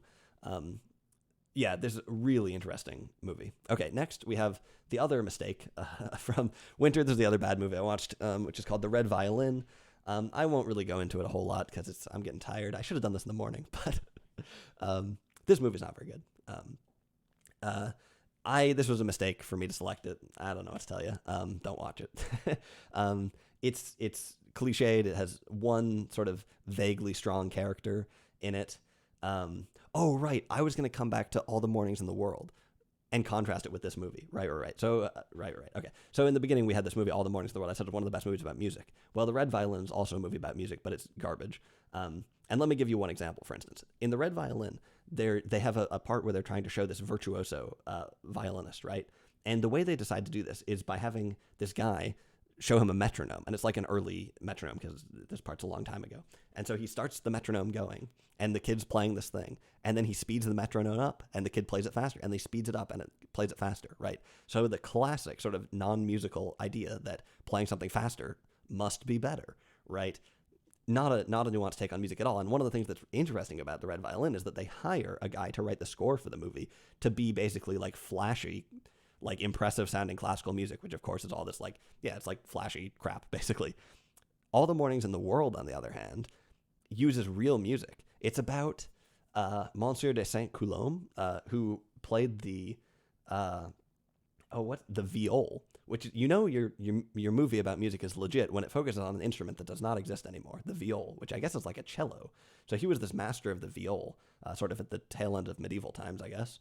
A: This is a really interesting movie. Okay, next we have the other mistake from Winter. This is the other bad movie I watched, which is called The Red Violin. I won't really go into it a whole lot because I'm getting tired. I should have done this in the morning, but this movie's not very good. This was a mistake for me to select it. I don't know what to tell you. Don't watch it. It's cliched. It has one sort of vaguely strong character in it. Oh, right. I was going to come back to All the Mornings in the World and contrast it with this movie. Right. So, right. Okay. So in the beginning, we had this movie, All the Mornings in the World. I said it's one of the best movies about music. Well, The Red Violin is also a movie about music, but it's garbage. And let me give you one example, for instance. In The Red Violin, they have a part where they're trying to show this virtuoso violinist, right? And the way they decide to do this is by having this guy show him a metronome. And it's like an early metronome because this part's a long time ago. And so he starts the metronome going and the kid's playing this thing. And then he speeds the metronome up and the kid plays it faster. And he speeds it up and it plays it faster, right? So the classic sort of non-musical idea that playing something faster must be better, right? Not a nuanced take on music at all. And one of the things that's interesting about The Red Violin is that they hire a guy to write the score for the movie to be basically like flashy, like impressive sounding classical music, which of course is all this like, it's like flashy crap, basically. All the Mornings in the World, on the other hand, uses real music. It's about Monsieur de Saint-Coulombe, who played the viol, which, your movie about music is legit when it focuses on an instrument that does not exist anymore, the viol, which I guess is like a cello. So he was this master of the viol, sort of at the tail end of medieval times, I guess.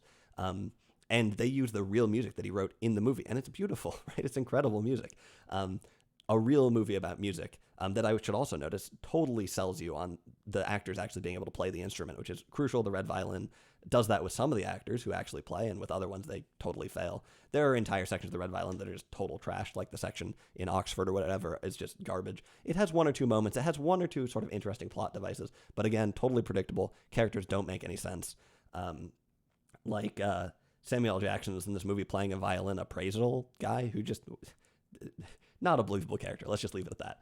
A: And they use the real music that he wrote in the movie. And it's beautiful, right? It's incredible music. A real movie about music that I should also notice totally sells you on the actors actually being able to play the instrument, which is crucial. The Red Violin does that with some of the actors who actually play, and with other ones, they totally fail. There are entire sections of The Red Violin that are just total trash, like the section in Oxford or whatever is just garbage. It has one or two moments. It has one or two sort of interesting plot devices, but again, totally predictable. Characters don't make any sense. Samuel L. Jackson is in this movie playing a violin appraisal guy who just not a believable character. Let's just leave it at that.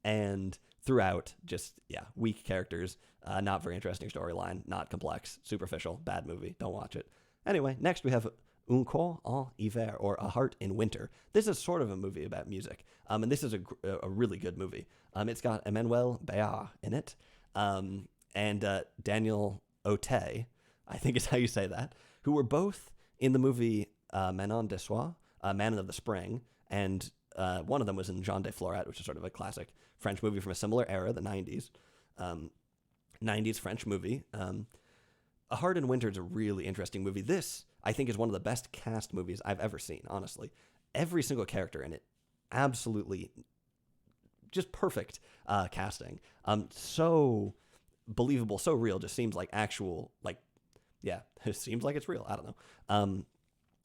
A: And throughout, just, weak characters, not very interesting storyline, not complex, superficial, bad movie. Don't watch it. Anyway, next we have Un Cœur en Hiver, or A Heart in Winter. This is sort of a movie about music, and this is a really good movie. It's got Emmanuel Béard in it, and Daniel Auteuil, I think is how you say that, who were both in the movie Manon de Soie, Man of the Spring, and one of them was in Jean de Florette, which is sort of a classic French movie from a similar era, the 90s. 90s French movie. A Hard in Winter is a really interesting movie. This, I think, is one of the best cast movies I've ever seen, honestly. Every single character in it, absolutely just perfect casting. So believable, so real, just seems like actual, like, yeah, it seems like it's real. I don't know.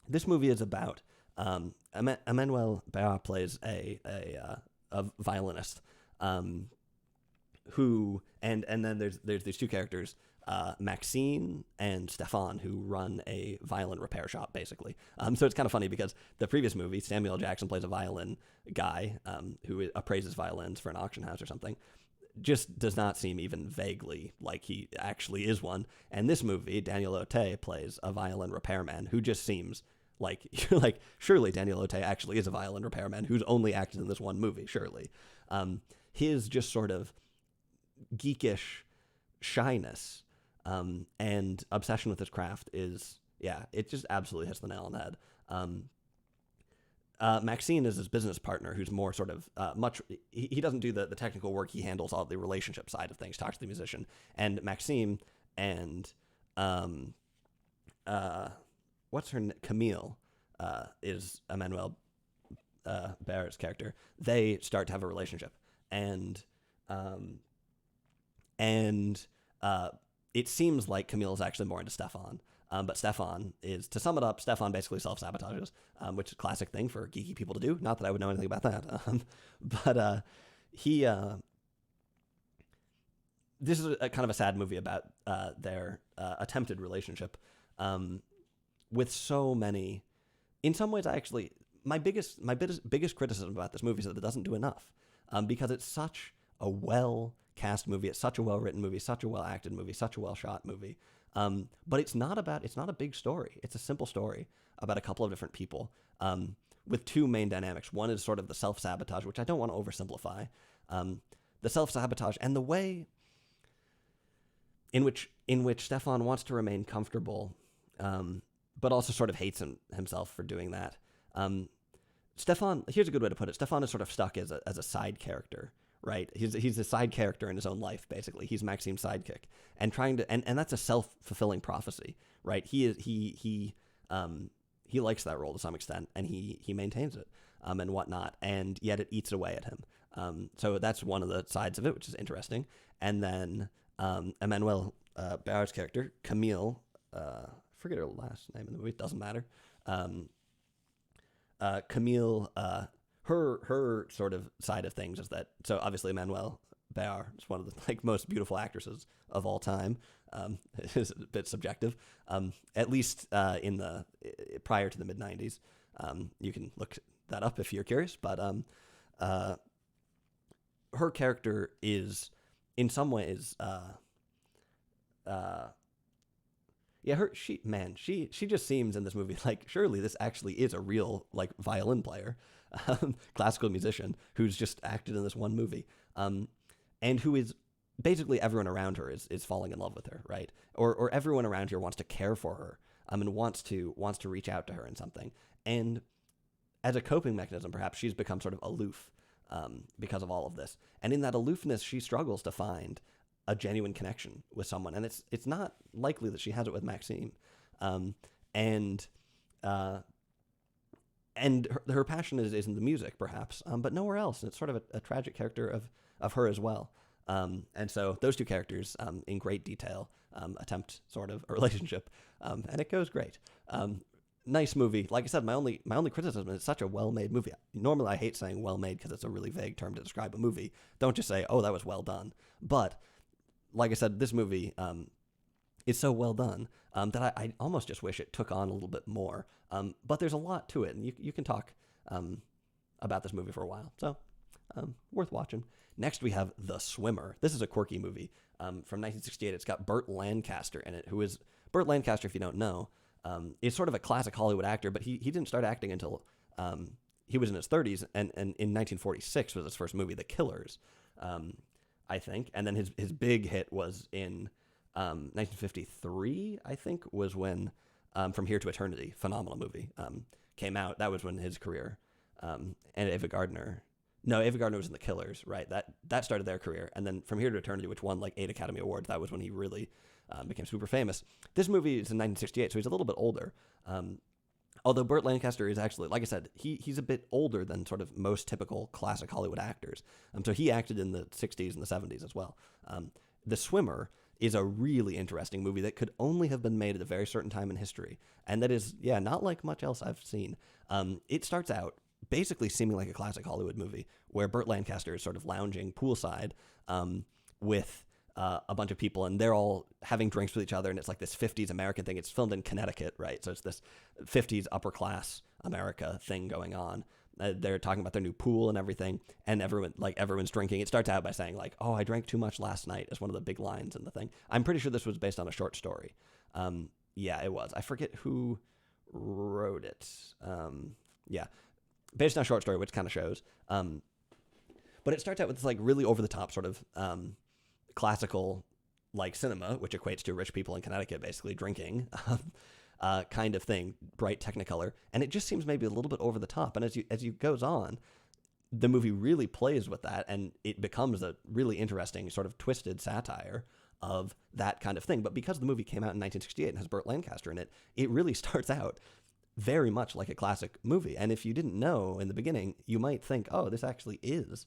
A: This movie is about Emmanuel Béard plays a violinist who, and then there's these two characters, Maxine and Stefan, who run a violin repair shop, basically. So it's kind of funny because the previous movie, Samuel L. Jackson plays a violin guy who appraises violins for an auction house or something. Just does not seem even vaguely like he actually is one. And this movie, Daniel Auteuil plays a violin repairman who just seems like, you're like, surely Daniel Auteuil actually is a violin repairman who's only acted in this one movie, surely. His just sort of geekish shyness and obsession with his craft is, yeah, it just absolutely hits the nail on the head. Maxine is his business partner, who's more sort of he doesn't do the technical work. He handles all the relationship side of things, talks to the musician. And Maxine and what's her Camille is Emmanuel Béard's character. They start to have a relationship, and it seems like Camille is actually more into Stefan. But Stefan is, to sum it up, Stefan basically self-sabotages, which is a classic thing for geeky people to do. Not that I would know anything about that. But this is a kind of a sad movie about their attempted relationship with so many. In some ways, my biggest criticism about this movie is that it doesn't do enough, because it's such a well-cast movie, it's such a well-written movie, such a well-acted movie, such a well-shot movie. But it's not a big story. It's a simple story about a couple of different people with two main dynamics. One is sort of the self-sabotage, which I don't want to oversimplify. The self-sabotage and the way in which Stefan wants to remain comfortable, but also sort of hates himself for doing that. Stefan, here's a good way to put it. Stefan is sort of stuck as a side character. Right, he's a side character in his own life. Basically, he's Maxime's sidekick, and and that's a self-fulfilling prophecy, right? He likes that role to some extent, and he maintains it, and whatnot, and yet it eats away at him. So that's one of the sides of it, which is interesting. And then Emmanuel Béard's character, Camille, forget her last name in the movie, it doesn't matter. Camille. Her sort of side of things is that, so obviously Emmanuel Béard is one of the most beautiful actresses of all time. It's a bit subjective, at least in the prior to the mid 90s. You can look that up if you're curious, but her character is in some ways she just seems in this movie like, surely this actually is a real violin player. Classical musician who's just acted in this one movie, and who is basically everyone around her is falling in love with her, right? Or everyone around her wants to care for her, and wants to reach out to her in something. And as a coping mechanism, perhaps she's become sort of aloof because of all of this. And in that aloofness, she struggles to find a genuine connection with someone, and it's not likely that she has it with Maxime, and her passion is in the music, perhaps, but nowhere else. And it's sort of a tragic character of her as well. And so those two characters, in great detail, attempt sort of a relationship, and it goes great. Nice movie. Like I said, my only criticism is it's such a well-made movie. Normally, I hate saying well-made because it's a really vague term to describe a movie. Don't just say, "Oh, that was well done." But like I said, this movie is so well done that I almost just wish it took on a little bit more. But there's a lot to it, and you can talk about this movie for a while. So worth watching. Next, we have The Swimmer. This is a quirky movie from 1968. It's got Burt Lancaster in it, who is Burt Lancaster, if you don't know, is sort of a classic Hollywood actor, but he didn't start acting until he was in his 30s, and in 1946 was his first movie, The Killers, I think. And then his big hit was in 1953, I think, was when From Here to Eternity, phenomenal movie, came out. That was when his career and Ava Gardner. No, Ava Gardner was in The Killers, right? That started their career, and then From Here to Eternity, which won like 8 Academy Awards, that was when he really became super famous. This movie is in 1968, so he's a little bit older. Although Burt Lancaster is actually, like I said, he's a bit older than sort of most typical classic Hollywood actors. So he acted in the 60s and the 70s as well. The Swimmer is a really interesting movie that could only have been made at a very certain time in history. And that is, not like much else I've seen. It starts out basically seeming like a classic Hollywood movie where Burt Lancaster is sort of lounging poolside with a bunch of people, and they're all having drinks with each other, and it's like this 50s American thing. It's filmed in Connecticut, right? So it's this 50s upper class America thing going on. They're talking about their new pool and everything, and everyone's drinking. It starts out by saying like, "Oh, I drank too much last night," is one of the big lines in the thing. I'm pretty sure this was based on a short story. Yeah, it was. I forget who wrote it. Based on a short story, which kind of shows. But it starts out with this like really over the top sort of classical like cinema, which equates to rich people in Connecticut basically drinking. Kind of thing, bright Technicolor, and it just seems maybe a little bit over the top. And as you goes on, the movie really plays with that, and it becomes a really interesting sort of twisted satire of that kind of thing. But because the movie came out in 1968 and has Burt Lancaster in it, it really starts out very much like a classic movie. And if you didn't know in the beginning, you might think, oh, this actually is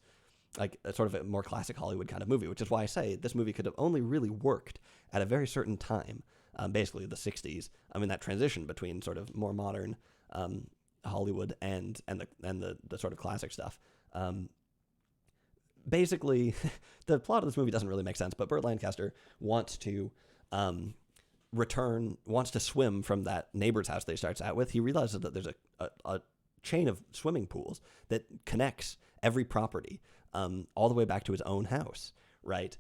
A: like a sort of a more classic Hollywood kind of movie, which is why I say this movie could have only really worked at a very certain time. Basically the 60s. I mean, that transition between sort of more modern Hollywood and the sort of classic stuff. Basically, the plot of this movie doesn't really make sense, but Burt Lancaster wants to swim from that neighbor's house that he starts out with. He realizes that there's a chain of swimming pools that connects every property all the way back to his own house, right?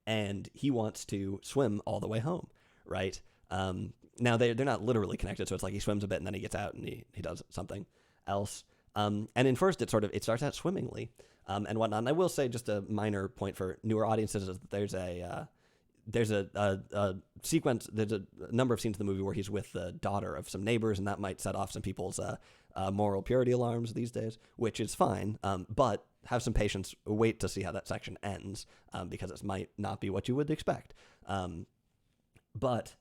A: And he wants to swim all the way home, right? Now, they're not literally connected, so it's like he swims a bit and then he gets out and he does something else. And in first, it starts out swimmingly and whatnot. And I will say just a minor point for newer audiences is that there's a sequence, there's a number of scenes in the movie where he's with the daughter of some neighbors, and that might set off some people's moral purity alarms these days, which is fine, but have some patience, wait to see how that section ends, because it might not be what you would expect. But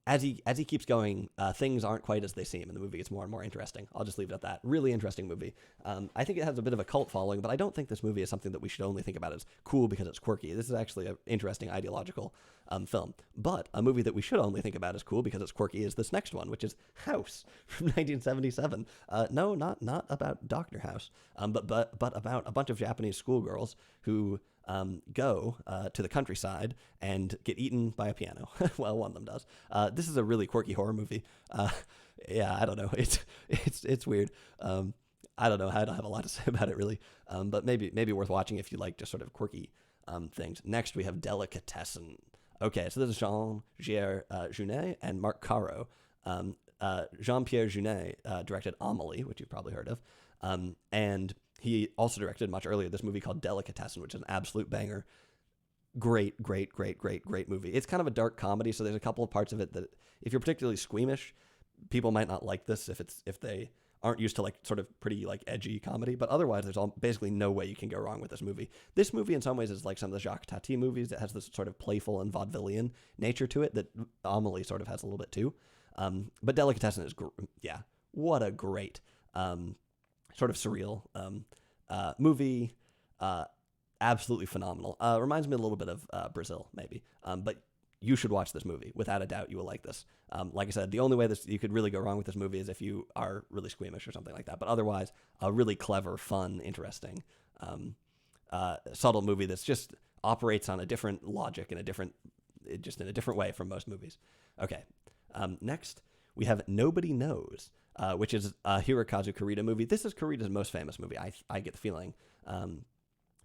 A: as he keeps going, things aren't quite as they seem, and the movie gets more and more interesting. I'll just leave it at that. Really interesting movie. I think it has a bit of a cult following, but I don't think this movie is something that we should only think about as cool because it's quirky. This is actually an interesting ideological film. But a movie that we should only think about as cool because it's quirky is this next one, which is House from 1977. No, not about Dr. House, but about a bunch of Japanese schoolgirls who go to the countryside and get eaten by a piano. Well, one of them does. This is a really quirky horror movie. I don't know. It's weird. I don't know. I don't have a lot to say about it really. But maybe worth watching if you like just sort of quirky things. Next, we have Delicatessen. Okay, so this is Jean-Pierre Jeunet and Marc Caro. Jean-Pierre Jeunet directed Amélie, which you've probably heard of. And he also directed much earlier this movie called Delicatessen, which is an absolute banger. Great movie. It's kind of a dark comedy, so there's a couple of parts of it that if you're particularly squeamish, people might not like this if they aren't used to like sort of pretty like edgy comedy. But otherwise, there's basically no way you can go wrong with this movie. This movie in some ways is like some of the Jacques Tati movies. It has this sort of playful and vaudevillian nature to it that Amélie sort of has a little bit too. But Delicatessen is what a great sort of surreal movie. Absolutely phenomenal. Reminds me a little bit of Brazil, maybe. But you should watch this movie. Without a doubt, you will like this. Like I said, the only way you could really go wrong with this movie is if you are really squeamish or something like that. But otherwise, a really clever, fun, interesting, subtle movie that's just operates on a different logic and in a different way from most movies. Okay. Next, we have Nobody Knows, which is a Hirokazu Kurita movie. This is Kurita's most famous movie, I get the feeling.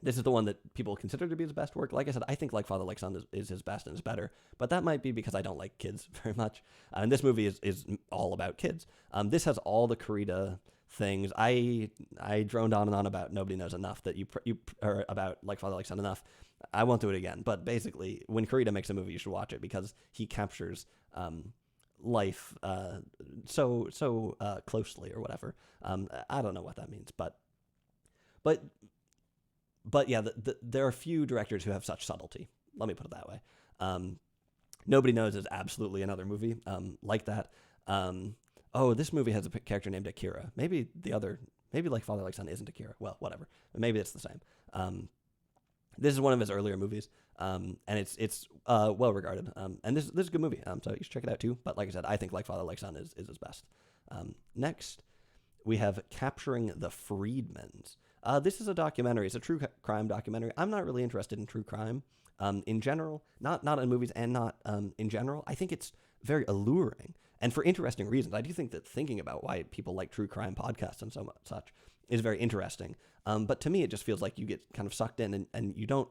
A: This is the one that people consider to be his best work. Like I said, I think Like Father, Like Son is his best and is better, but that might be because I don't like kids very much. And this movie is all about kids. This has all the Kurita things. I droned on and on about Nobody Knows enough that you or about Like Father, Like Son enough. I won't do it again. But basically, when Kurita makes a movie, you should watch it because he captures life closely or whatever. I don't know what that means, but yeah, there are few directors who have such subtlety. Let me put it that way. Nobody Knows is absolutely another movie like that. This movie has a character named Akira. Maybe like Father Like Son isn't Akira. Well, whatever. Maybe it's the same. This is one of his earlier movies, and it's well regarded. And this is a good movie. So you should check it out too. But like I said, I think Like Father Like Son is his best. Next, we have Capturing the Freedmans. This is a documentary. It's a true crime documentary. I'm not really interested in true crime in general, not in movies and not in general. I think it's very alluring and for interesting reasons. I do think that thinking about why people like true crime podcasts and such is very interesting. But to me, it just feels like you get kind of sucked in and you don't.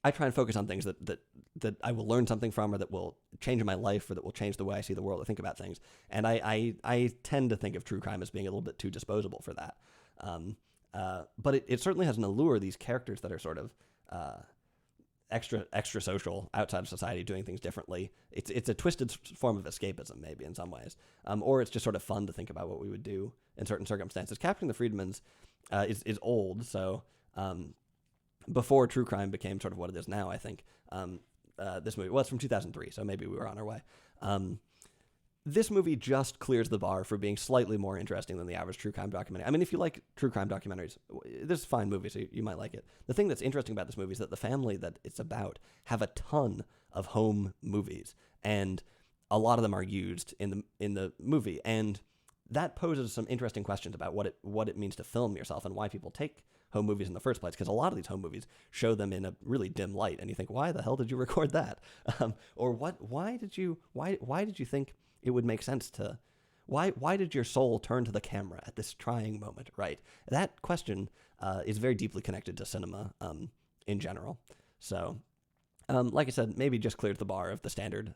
A: I try and focus on things that I will learn something from, or that will change my life, or that will change the way I see the world or think about things. And I tend to think of true crime as being a little bit too disposable for that. But it certainly has an allure, these characters that are sort of extra social, outside of society, doing things differently. It's a twisted form of escapism, maybe in some ways, or it's just sort of fun to think about what we would do in certain circumstances. Capturing the Freedmans is old, so before true crime became sort of what it is now, I think. This movie, it's from 2003, so maybe we were on our way. This movie just clears the bar for being slightly more interesting than the average true crime documentary. I mean, if you like true crime documentaries, this is a fine movie, so you might like it. The thing that's interesting about this movie is that the family that it's about have a ton of home movies, and a lot of them are used in the movie, and that poses some interesting questions about what it means to film yourself and why people take home movies in the first place, because a lot of these home movies show them in a really dim light, and you think, why the hell did you record that? Or why did you think it would make sense to, why did your soul turn to the camera at this trying moment, right? That question is very deeply connected to cinema in general. So, like I said, maybe just cleared the bar of the standard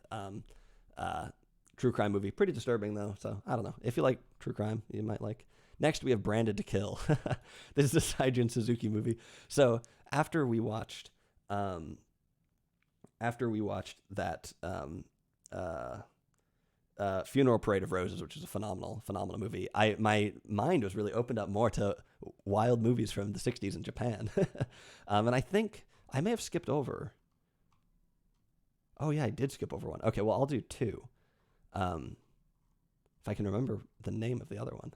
A: true crime movie. Pretty disturbing, though, so I don't know. If you like true crime, you might like. Next, we have Branded to Kill. This is a Saijin Suzuki movie. So, after we watched that Funeral Parade of Roses, which is a phenomenal movie, my mind was really opened up more to wild movies from the 60s in Japan. And I think I may have skipped over. Oh yeah, I did skip over one. Okay, well, I'll do two. If I can remember the name of the other one.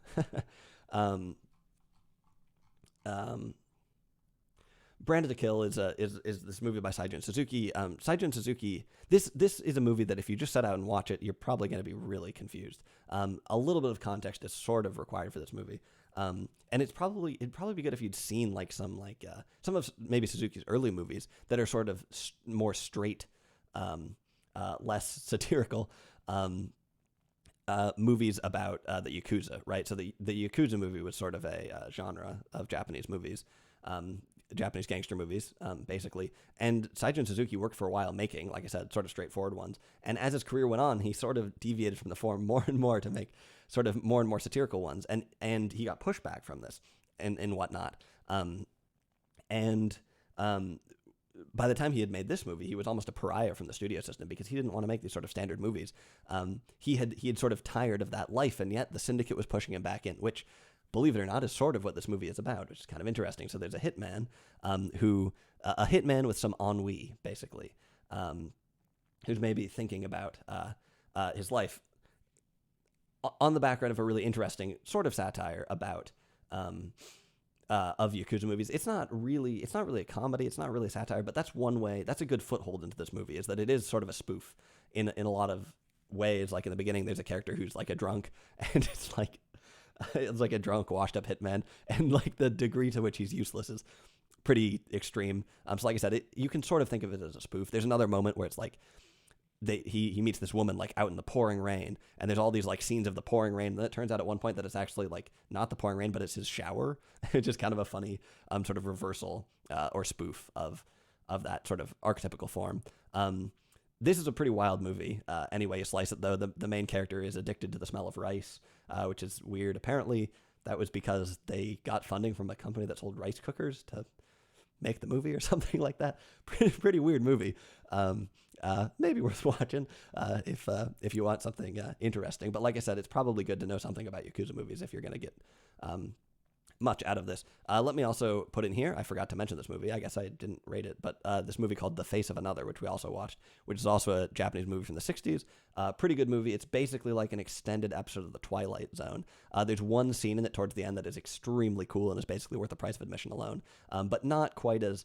A: Branded to Kill is this movie by Saijin Suzuki. Saijin Suzuki, this is a movie that if you just set out and watch it, you're probably going to be really confused. A little bit of context is sort of required for this movie. And it'd probably be good if you'd seen like some of maybe Suzuki's early movies that are sort of more straight, less satirical movies about the Yakuza, right? So the Yakuza movie was sort of a genre of Japanese movies. Japanese gangster movies, basically. And Saijin Suzuki worked for a while making, like I said, sort of straightforward ones. And as his career went on, he sort of deviated from the form more and more to make sort of more and more satirical ones. And he got pushback from this and whatnot. By the time he had made this movie, he was almost a pariah from the studio system because he didn't want to make these sort of standard movies. He had sort of tired of that life, and yet the syndicate was pushing him back in, which, believe it or not, is sort of what this movie is about, which is kind of interesting. So there's a hitman a hitman with some ennui, basically, who's maybe thinking about his life on the background of a really interesting sort of satire about of Yakuza movies. It's not really a comedy. It's not really a satire, but that's one way. That's a good foothold into this movie, is that it is sort of a spoof in a lot of ways. Like in the beginning, there's a character who's like a drunk, and it's like a drunk, washed up hitman, and like the degree to which he's useless is pretty extreme. So like I said, you can sort of think of it as a spoof. There's another moment where it's like he meets this woman like out in the pouring rain, and there's all these like scenes of the pouring rain, and then it turns out at one point that it's actually like not the pouring rain, but it's his shower. It's just kind of a funny sort of reversal or spoof of that sort of archetypical form. This is a pretty wild movie. Anyway you slice it, though, the main character is addicted to the smell of rice, which is weird. Apparently that was because they got funding from a company that sold rice cookers to make the movie or something like that. Pretty weird movie. Maybe worth watching if you want something interesting. But like I said, it's probably good to know something about Yakuza movies if you're going to get much out of this. Let me also put in here, I forgot to mention this movie. I guess I didn't rate it, but this movie called The Face of Another, which we also watched, which is also a Japanese movie from the 60s. Pretty good movie. It's basically like an extended episode of The Twilight Zone. There's one scene in it towards the end that is extremely cool and is basically worth the price of admission alone, but not quite as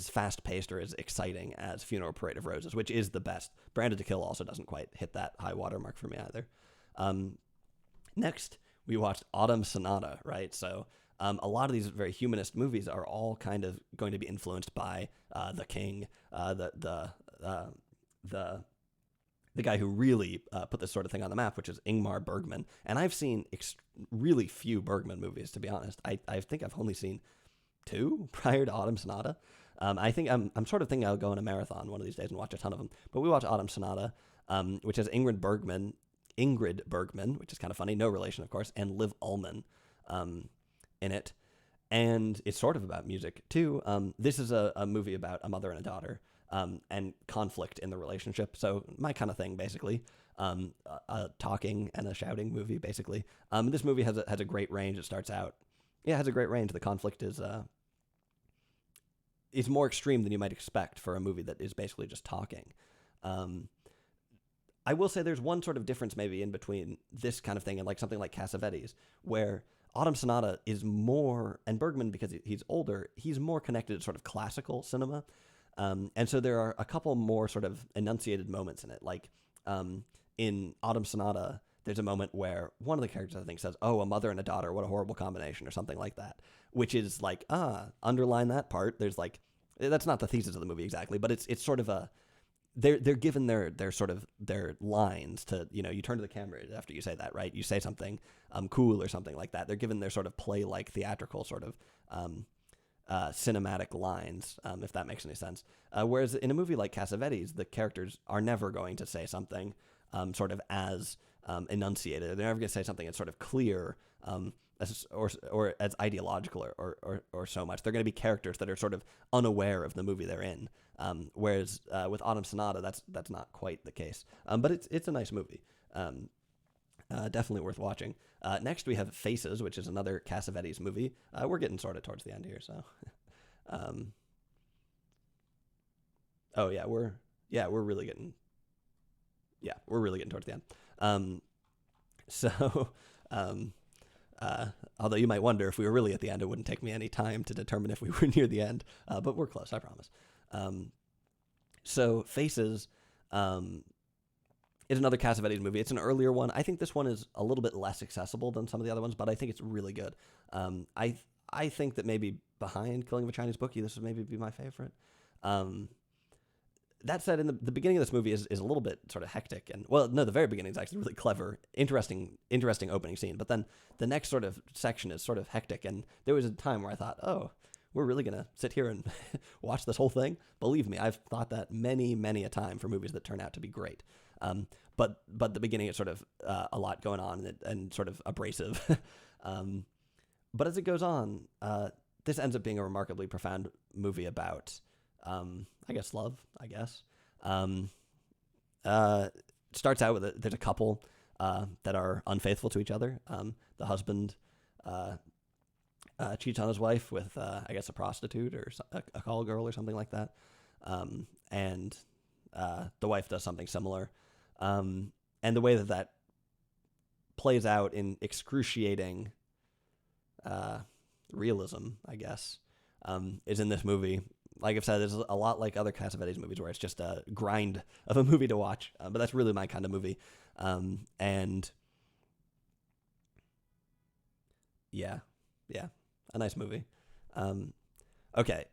A: fast-paced or as exciting as Funeral Parade of Roses, which is the best. Branded to Kill also doesn't quite hit that high watermark for me either. Next, we watched Autumn Sonata, right? So a lot of these very humanist movies are all kind of going to be influenced by the king, the guy who really put this sort of thing on the map, which is Ingmar Bergman. And I've seen really few Bergman movies, to be honest. I think I've only seen 2 prior to Autumn Sonata. I think I'm sort of thinking I'll go on a marathon one of these days and watch a ton of them. But we watched Autumn Sonata, which has Ingrid Bergman, which is kind of funny, no relation, of course, and Liv Ullmann in it. And it's sort of about music, too. This is a movie about a mother and a daughter and conflict in the relationship. So my kind of thing, basically. A talking and a shouting movie, basically. This movie has a great range. It starts out. Yeah, it has a great range. The conflict is more extreme than you might expect for a movie that is basically just talking. I will say there's one sort of difference maybe in between this kind of thing and like something like Cassavetes, where Autumn Sonata is more, and Bergman, because he's older, he's more connected to sort of classical cinema. And so there are a couple more sort of enunciated moments in it. Like in Autumn Sonata, there's a moment where one of the characters, I think, says, "Oh, a mother and a daughter, what a horrible combination," or something like that, which is like, underline that part. There's like, that's not the thesis of the movie exactly, but it's sort of they're given their sort of their lines to, you turn to the camera after you say that, right? You say something cool or something like that. They're given their sort of play-like theatrical sort of cinematic lines, if that makes any sense. Whereas in a movie like Cassavetes, the characters are never going to say something sort of as enunciated. They're never going to say something that's sort of clear or as ideological or so much. They're going to be characters that are sort of unaware of the movie they're in. Whereas with Autumn Sonata, that's not quite the case. But it's a nice movie. Definitely worth watching. Next we have Faces, which is another Cassavetes movie. We're getting sort of towards the end here, so. We're really getting towards the end. Although you might wonder if we were really at the end, it wouldn't take me any time to determine if we were near the end, but we're close, I promise. So Faces is another Cassavetes movie. It's an earlier one. I think this one is a little bit less accessible than some of the other ones, but I think it's really good. I think that maybe behind Killing of a Chinese Bookie, this would maybe be my favorite. That said, in the beginning of this movie is a little bit sort of hectic, and the very beginning is actually really clever, interesting opening scene. But then the next sort of section is sort of hectic, and there was a time where I thought, oh, we're really gonna sit here and watch this whole thing? Believe me, I've thought that many a time for movies that turn out to be great. But the beginning is sort of a lot going on and sort of abrasive. But as it goes on, this ends up being a remarkably profound movie about, I guess, love, I guess. Starts out with there's a couple that are unfaithful to each other. The husband cheats on his wife with, I guess, a prostitute or a call girl or something like that. And the wife does something similar. And the way that plays out in excruciating realism, I guess, is in this movie. Like I've said, there's a lot like other Cassavetes movies where it's just a grind of a movie to watch. But that's really my kind of movie. And yeah, a nice movie. Okay.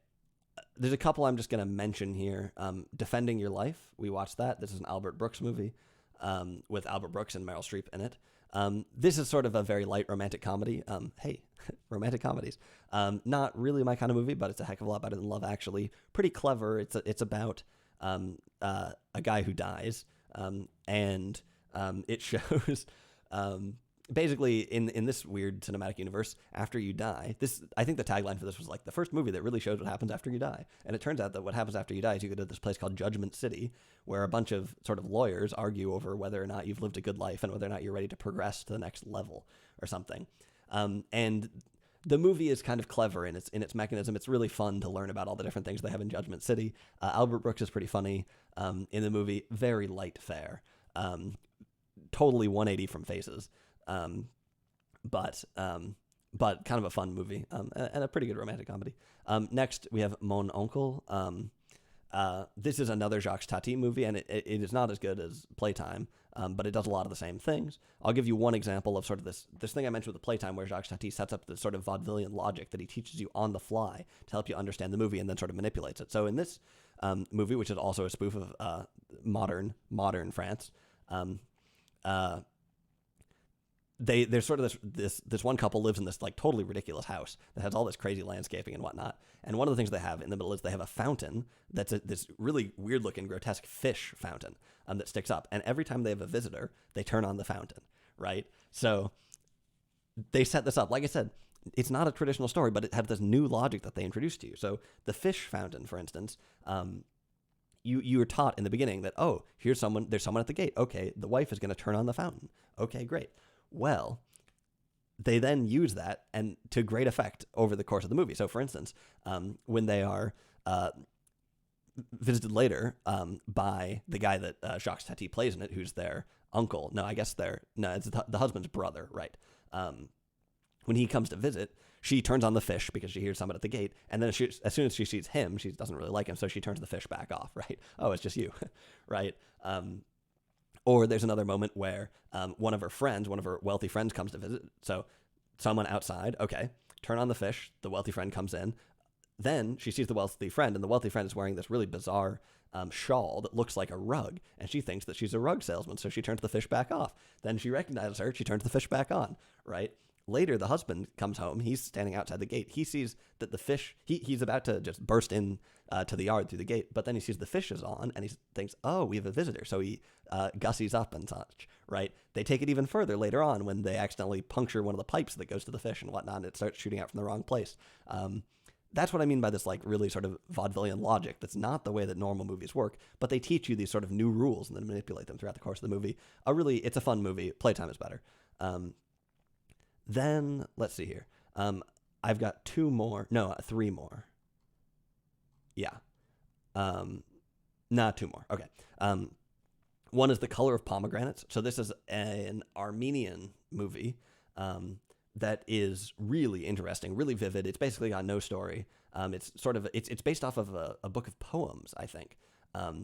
A: There's a couple I'm just going to mention here. Defending Your Life. We watched that. This is an Albert Brooks movie with Albert Brooks and Meryl Streep in it. This is sort of a very light romantic comedy. Hey, romantic comedies. Not really my kind of movie, but it's a heck of a lot better than Love Actually. Pretty clever. It's about a guy who dies, and it shows basically in this weird cinematic universe, after you die, I think the tagline for this was like the first movie that really shows what happens after you die. And it turns out that what happens after you die is you go to this place called Judgment City, where a bunch of sort of lawyers argue over whether or not you've lived a good life and whether or not you're ready to progress to the next level or something. And the movie is kind of clever in its mechanism. It's really fun to learn about all the different things they have in Judgment City. Albert Brooks is pretty funny in the movie. Very light fare. Totally 180 from Faces. But kind of a fun movie, and a pretty good romantic comedy. Next, we have Mon Oncle. This is another Jacques Tati movie, and it is not as good as Playtime, but it does a lot of the same things. I'll give you one example of sort of this thing I mentioned with the Playtime, where Jacques Tati sets up this sort of vaudevillian logic that he teaches you on the fly to help you understand the movie and then sort of manipulates it. So in this movie, which is also a spoof of modern France, there's sort of this one couple lives in this like totally ridiculous house that has all this crazy landscaping and whatnot. And one of the things they have in the middle is they have a fountain that's this really weird looking grotesque fish fountain that sticks up. And every time they have a visitor, they turn on the fountain, right? So they set this up. Like I said, it's not a traditional story, but it had this new logic that they introduced to you. So the fish fountain, for instance, you were taught in the beginning that, oh, there's someone at the gate. Okay, the wife is going to turn on the fountain. Okay, great. Well, they then use that and to great effect over the course of the movie. So, for instance, when they are visited later by the guy that Jacques Tati plays in it, who's their uncle. It's the husband's brother, right? When he comes to visit, she turns on the fish because she hears someone at the gate, and then as soon as she sees him, she doesn't really like him, so she turns the fish back off, right? Oh, it's just you, right? Or there's another moment where one of her wealthy friends comes to visit. So someone outside, okay, turn on the fish. The wealthy friend comes in. Then she sees the wealthy friend, and the wealthy friend is wearing this really bizarre shawl that looks like a rug. And she thinks that she's a rug salesman, so she turns the fish back off. Then she recognizes her. She turns the fish back on, right? Later, the husband comes home. He's standing outside the gate. He sees that the fish, he's about to just burst in to the yard through the gate, but then he sees the fish is on, and he thinks, oh, we have a visitor. So he gussies up and such, right? They take it even further later on when they accidentally puncture one of the pipes that goes to the fish and whatnot, and it starts shooting out from the wrong place. That's what I mean by this like really sort of vaudevillian logic. That's not the way that normal movies work, but they teach you these sort of new rules and then manipulate them throughout the course of the movie. It's a fun movie. Playtime is better. Then, let's see here. I've got three more. Yeah. Two more. Okay. One is The Color of Pomegranates. So this is an Armenian movie that is really interesting, really vivid. It's basically got no story. It's based off of a book of poems, I think.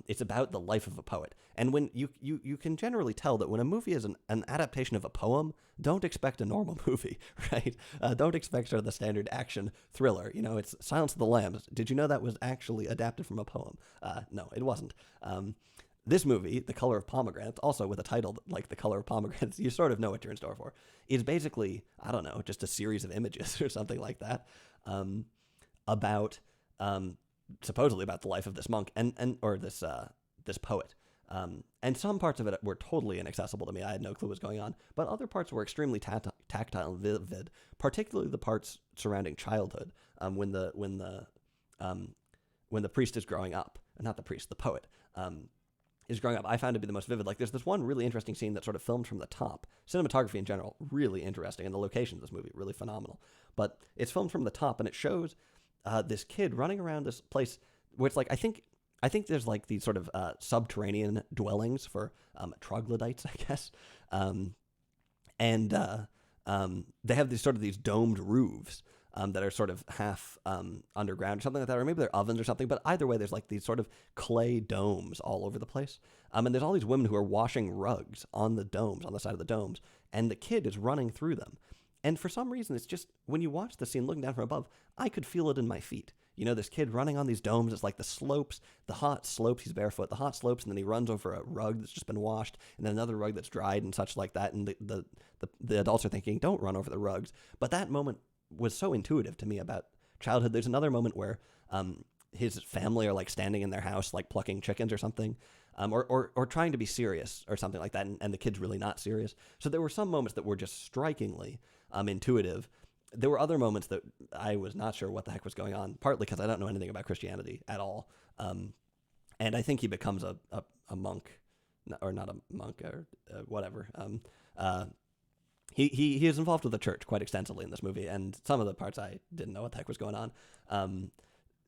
A: It's about the life of a poet. And when you can generally tell that when a movie is an adaptation of a poem, don't expect a normal movie, right? Don't expect sort of the standard action thriller. It's Silence of the Lambs. Did you know that was actually adapted from a poem? No, it wasn't. This movie, The Color of Pomegranates, also with a title like The Color of Pomegranates, you sort of know what you're in store for, is basically, I don't know, just a series of images or something like that, about supposedly about the life of this monk or this poet. And some parts of it were totally inaccessible to me. I had no clue what was going on. But other parts were extremely tactile and vivid, particularly the parts surrounding childhood, when the priest is growing up. Not the priest, the poet. Is growing up, I found to be the most vivid. Like, there's this one really interesting scene that's sort of filmed from the top. Cinematography in general, really interesting, and the location of this movie, really phenomenal. But it's filmed from the top, and it shows this kid running around this place where it's like, I think there's like these sort of subterranean dwellings for troglodytes, I guess. They have these domed roofs that are sort of half underground or something like that, or maybe they're ovens or something, but either way, there's like these sort of clay domes all over the place. And there's all these women who are washing rugs on the domes, on the side of the domes, and the kid is running through them. And for some reason, it's just, when you watch the scene looking down from above, I could feel it in my feet. This kid running on these domes, it's like the slopes, the hot slopes, he's barefoot, the hot slopes, and then he runs over a rug that's just been washed, and then another rug that's dried and such like that, and the adults are thinking, don't run over the rugs. But that moment was so intuitive to me about childhood. There's another moment where his family are like standing in their house, like plucking chickens or something, or trying to be serious or something like that, and the kid's really not serious. So there were some moments that were just strikingly intuitive. There were other moments that I was not sure what the heck was going on, partly because I don't know anything about Christianity at all. And I think he becomes a monk, or not a monk, or whatever. He is involved with the church quite extensively in this movie, and some of the parts I didn't know what the heck was going on.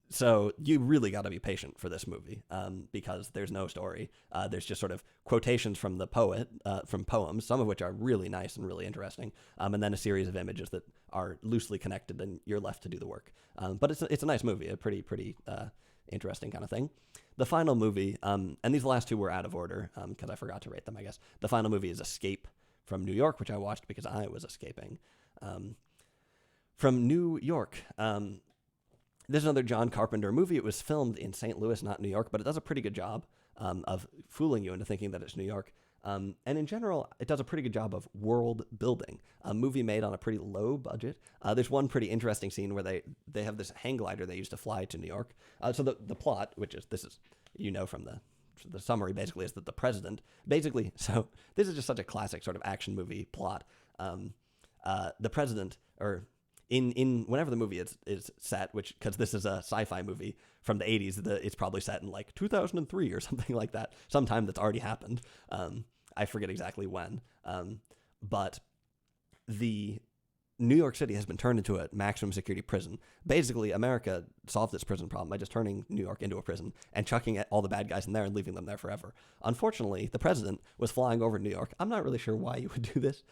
A: So you really got to be patient for this movie, because there's no story. There's just sort of quotations from the poet, from poems, some of which are really nice and really interesting, and then a series of images that are loosely connected, and you're left to do the work. But it's a nice movie, a pretty interesting kind of thing. The final movie, and these last two were out of order because I forgot to rate them, I guess. The final movie is Escape from New York, which I watched because I was escaping from New York. This is another John Carpenter movie. It was filmed in St. Louis, not New York, but it does a pretty good job of fooling you into thinking that it's New York. And in general, it does a pretty good job of world building. A movie made on a pretty low budget. There's one pretty interesting scene where they have this hang glider they used to fly to New York. So the plot, which is, from the summary, basically, is that the president, so this is just such a classic sort of action movie plot. The president, or in whenever the movie is set, which, because this is a sci-fi movie from the 80s, it's probably set in like 2003 or something like that, sometime that's already happened. I forget exactly when. But the New York City has been turned into a maximum security prison. Basically, America solved its prison problem by just turning New York into a prison and chucking all the bad guys in there and leaving them there forever. Unfortunately, the president was flying over New York. I'm not really sure why you would do this.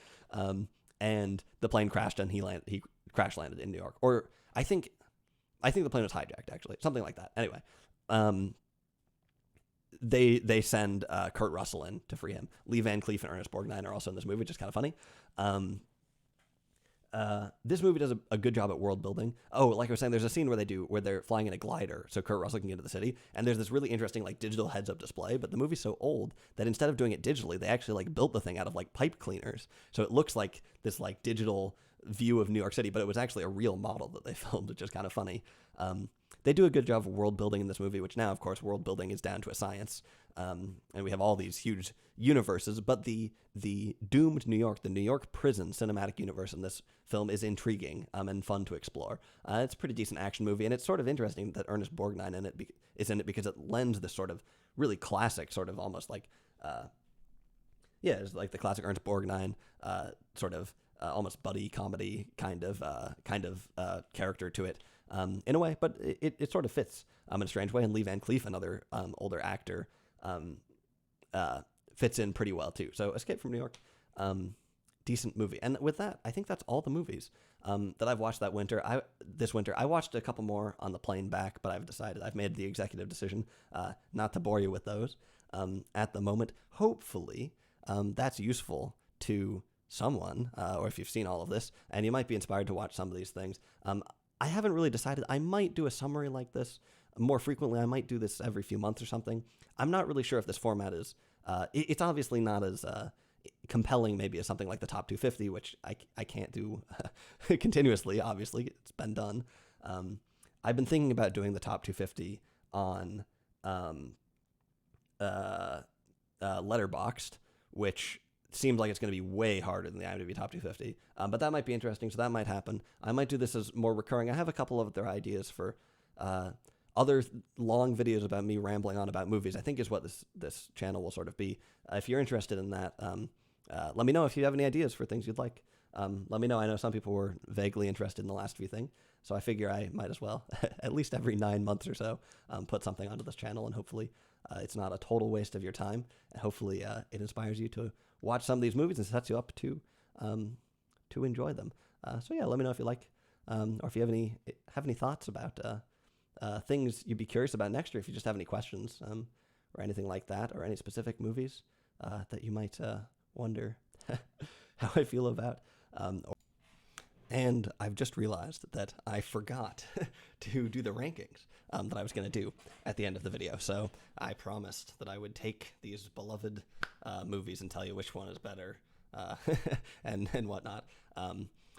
A: And the plane crashed, and he crash landed in New York. Or I think the plane was hijacked, actually, something like that. Anyway, they send Kurt Russell in to free him. Lee Van Cleef and Ernest Borgnine are also in this movie, which is kind of funny. This movie does a good job at world building. Oh, like I was saying, there's a scene where they're flying in a glider, so Kurt Russell can get into the city, and there's this really interesting like digital heads-up display. But the movie's so old that instead of doing it digitally, they actually like built the thing out of like pipe cleaners, so it looks like this like digital view of New York City, but it was actually a real model that they filmed, which is kind of funny. They do a good job of world building in this movie, which now, of course, world building is down to a science. And we have all these huge universes, but the doomed New York, the New York prison cinematic universe in this film is intriguing and fun to explore. It's a pretty decent action movie, and it's sort of interesting that Ernest Borgnine is in it because it lends this sort of really classic, sort of almost like, it's like the classic Ernest Borgnine sort of almost buddy comedy kind of character to it. In a way, but it sort of fits in a strange way. And Lee Van Cleef, another older actor, fits in pretty well too. So Escape from New York, decent movie. And with that, I think that's all the movies that I've watched this winter. I watched a couple more on the plane back, but I've made the executive decision not to bore you with those at the moment. Hopefully, that's useful to someone, or if you've seen all of this, and you might be inspired to watch some of these things. I haven't really decided. I might do a summary like this more frequently. I might do this every few months or something. I'm not really sure if this format is... it's obviously not as compelling maybe as something like the Top 250, which I can't do continuously, obviously. It's been done. I've been thinking about doing the Top 250 on Letterboxd, which seems like it's going to be way harder than the IMDb Top 250, but that might be interesting, so that might happen. I might do this as more recurring. I have a couple of other ideas for other long videos about me rambling on about movies, I think is what this channel will sort of be. If you're interested in that, let me know if you have any ideas for things you'd like. Let me know. I know some people were vaguely interested in the last few things, so I figure I might as well, at least every 9 months or so, put something onto this channel, and hopefully it's not a total waste of your time, and hopefully it inspires you to watch some of these movies and sets you up to enjoy them. So yeah, let me know if you like, or if you have any thoughts about things you'd be curious about next year. If you just have any questions or anything like that, or any specific movies that you might wonder how I feel about. And I've just realized that I forgot to do the rankings that I was going to do at the end of the video. So I promised that I would take these beloved movies and tell you which one is better and whatnot.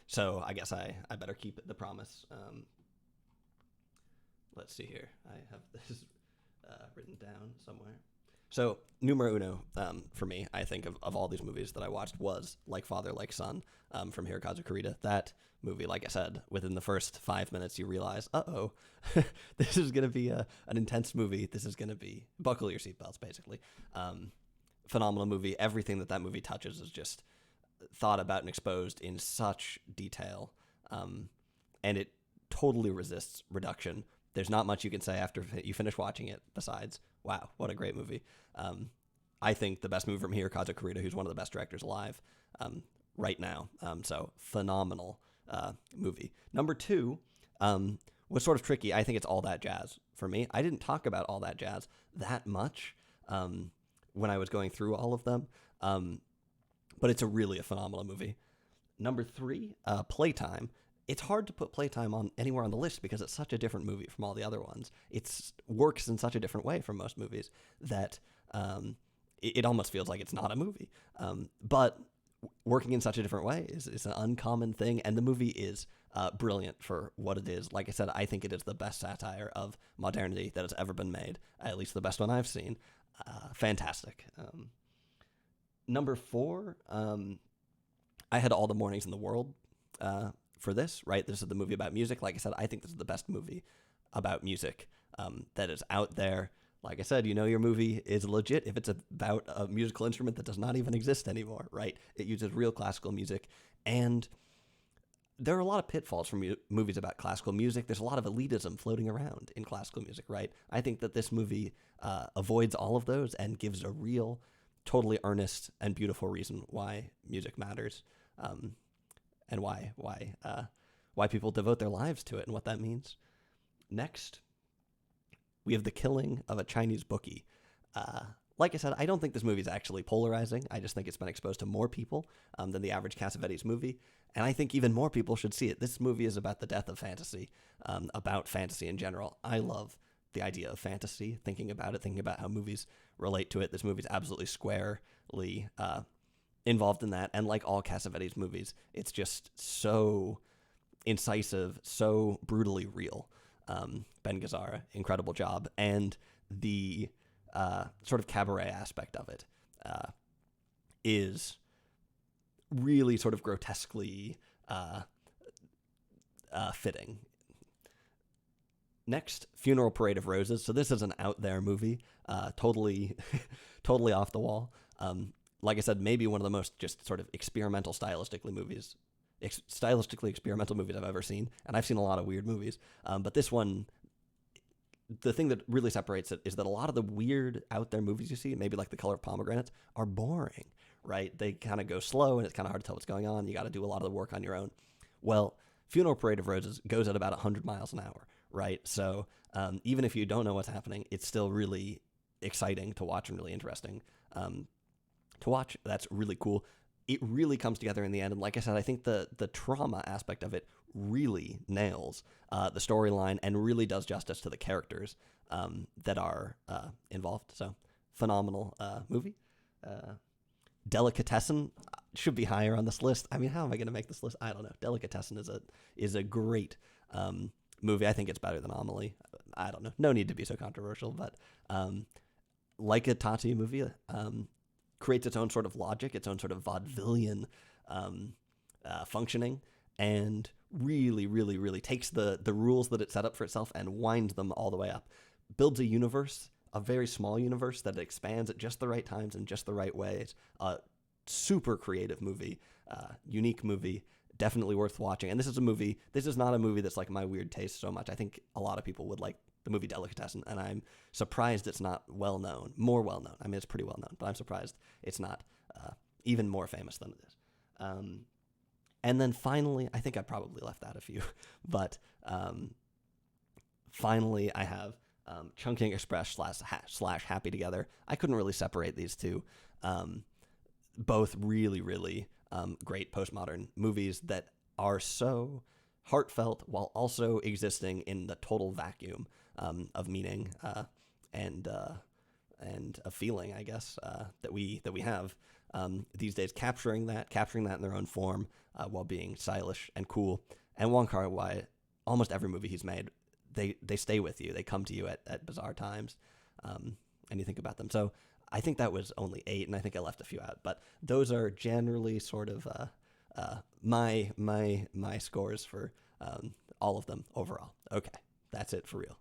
A: So I guess I better keep the promise. Let's see here. I have this written down somewhere. So numero uno for me, I think of all these movies that I watched was Like Father, Like Son from Hirokazu Kurita. That movie, like I said, within the first 5 minutes, you realize, this is going to be an intense movie. This is going to be buckle your seatbelts, basically. Phenomenal movie. Everything that movie touches is just thought about and exposed in such detail, and it totally resists reduction. There's not much you can say after you finish watching it besides, wow, what a great movie. I think the best movie from Hirokazu Kurita, who's one of the best directors alive right now. So phenomenal movie. Number two was sort of tricky. I think it's All That Jazz for me. I didn't talk about All That Jazz that much when I was going through all of them, but it's really a phenomenal movie. Number three, Playtime. It's hard to put Playtime on anywhere on the list because it's such a different movie from all the other ones. It works in such a different way from most movies that it almost feels like it's not a movie. But working in such a different way is an uncommon thing, and the movie is brilliant for what it is. Like I said, I think it is the best satire of modernity that has ever been made, at least the best one I've seen. Fantastic. Number four, I had All the Mornings in the World for this, right? This is the movie about music. Like I said, I think this is the best movie about music that is out there. Like I said, your movie is legit if it's about a musical instrument that does not even exist anymore, right? It uses real classical music, and there are a lot of pitfalls from movies about classical music. There's a lot of elitism floating around in classical music, right? I think that this movie avoids all of those and gives a real, totally earnest and beautiful reason why music matters, and why people devote their lives to it and what that means. Next, we have The Killing of a Chinese Bookie. Like I said, I don't think this movie is actually polarizing. I just think it's been exposed to more people than the average Cassavetes movie, and I think even more people should see it. This movie is about the death of fantasy, about fantasy in general. I love the idea of fantasy, thinking about how movies relate to it. This movie is absolutely squarely involved in that, and like all Cassavetes movies, it's just so incisive, so brutally real. Ben Gazzara, incredible job, and the sort of cabaret aspect of it is really sort of grotesquely fitting. Next, Funeral Parade of Roses. So this is an out there movie, totally off the wall. Like I said, maybe one of the most just sort of stylistically experimental movies I've ever seen. And I've seen a lot of weird movies. But this one, the thing that really separates it is that a lot of the weird out there movies you see, maybe like The Color of Pomegranates, are boring, right? They kind of go slow and it's kind of hard to tell what's going on. You got to do a lot of the work on your own. Well, Funeral Parade of Roses goes at about 100 miles an hour, right? So even if you don't know what's happening, it's still really exciting to watch and really interesting to watch. That's really cool. It really comes together in the end. And like I said, I think the trauma aspect of it really nails the storyline and really does justice to the characters that are involved. So phenomenal movie. Delicatessen should be higher on this list. I mean, how am I going to make this list? I don't know. Delicatessen is a great movie. I think it's better than Amelie. I don't know. No need to be so controversial, but like a Tati movie, creates its own sort of logic, its own sort of vaudevillian functioning, and really, really, really takes the rules that it set up for itself and winds them all the way up. Builds a universe, a very small universe that expands at just the right times and just the right ways. Super creative movie, unique movie, definitely worth watching. And this is not a movie that's like my weird taste so much. I think a lot of people would like the movie Delicatessen, and I'm surprised it's not more well known. I mean, it's pretty well known, but I'm surprised it's not even more famous than it is. And then finally, I think I probably left out a few, but finally I have Chungking Express slash Happy Together. I couldn't really separate these two. Both really, really great postmodern movies that are so heartfelt while also existing in the total vacuum of meaning and a feeling, I guess, that we have these days, capturing that in their own form while being stylish and cool. And Wong Kar-wai, almost every movie he's made, they stay with you. They come to you at bizarre times, and you think about them. So I think that was only 8, and I think I left a few out. But those are generally sort of my scores for all of them overall. Okay, that's it for real.